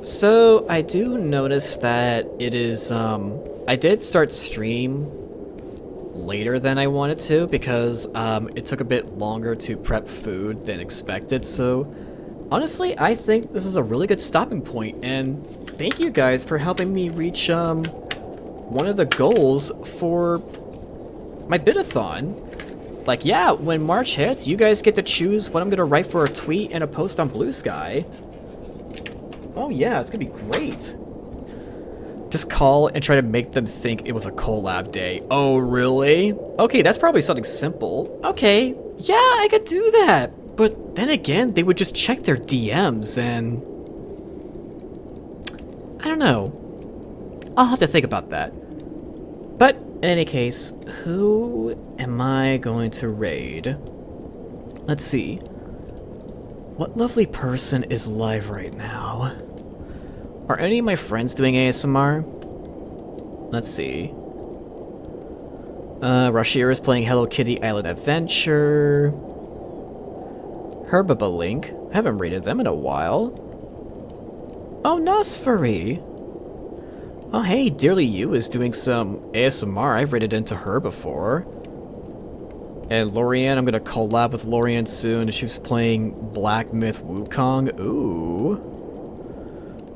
So, I do notice that it is, I did start stream later than I wanted to because it took a bit longer to prep food than expected. So honestly, I think this is a really good stopping point, and thank you guys for helping me reach one of the goals for my bit-a-thon. Like, yeah, when March hits, you guys get to choose what I'm gonna write for a tweet and a post on Blue Sky. Oh yeah, it's gonna be great. Just call and try to make them think it was a collab day. Oh, really? Okay, that's probably something simple. Okay, yeah, I could do that. But then again, they would just check their DMs and... I don't know. I'll have to think about that. But, in any case, who am I going to raid? Let's see. What lovely person is live right now? Are any of my friends doing ASMR? Let's see. Rashir is playing Hello Kitty Island Adventure. Herbabalink. I haven't rated them in a while. Oh, Nosfery. Oh, hey, Dearly You is doing some ASMR. I've rated into her before. And Lorianne, I'm gonna collab with Lorianne soon. She was playing Black Myth Wukong. Ooh.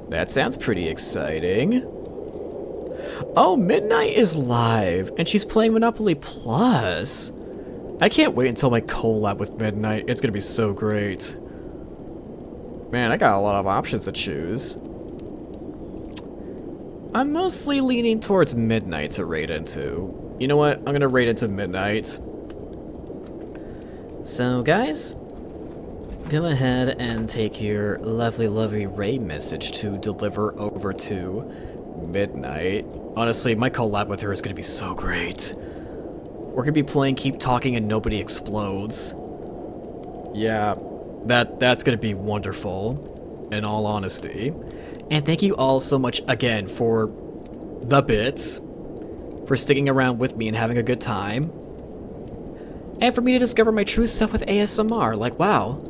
That sounds pretty exciting. Oh, Midnight is live, and she's playing Monopoly Plus. I can't wait until my collab with Midnight. It's gonna be so great. Man, I got a lot of options to choose. I'm mostly leaning towards Midnight to raid into. You know what? I'm gonna raid into Midnight. So, guys, go ahead and take your lovely raid message to deliver over to Midnight. Honestly, my collab with her is gonna be so great. We're gonna be playing Keep Talking and Nobody Explodes. Yeah, that's gonna be wonderful, in all honesty. And thank you all so much again for the bits, for sticking around with me and having a good time, and for me to discover my true self with ASMR. Like, wow.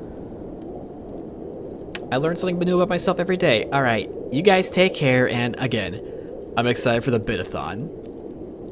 I learn something new about myself every day. Alright, you guys take care, and again, I'm excited for the bit-a-thon.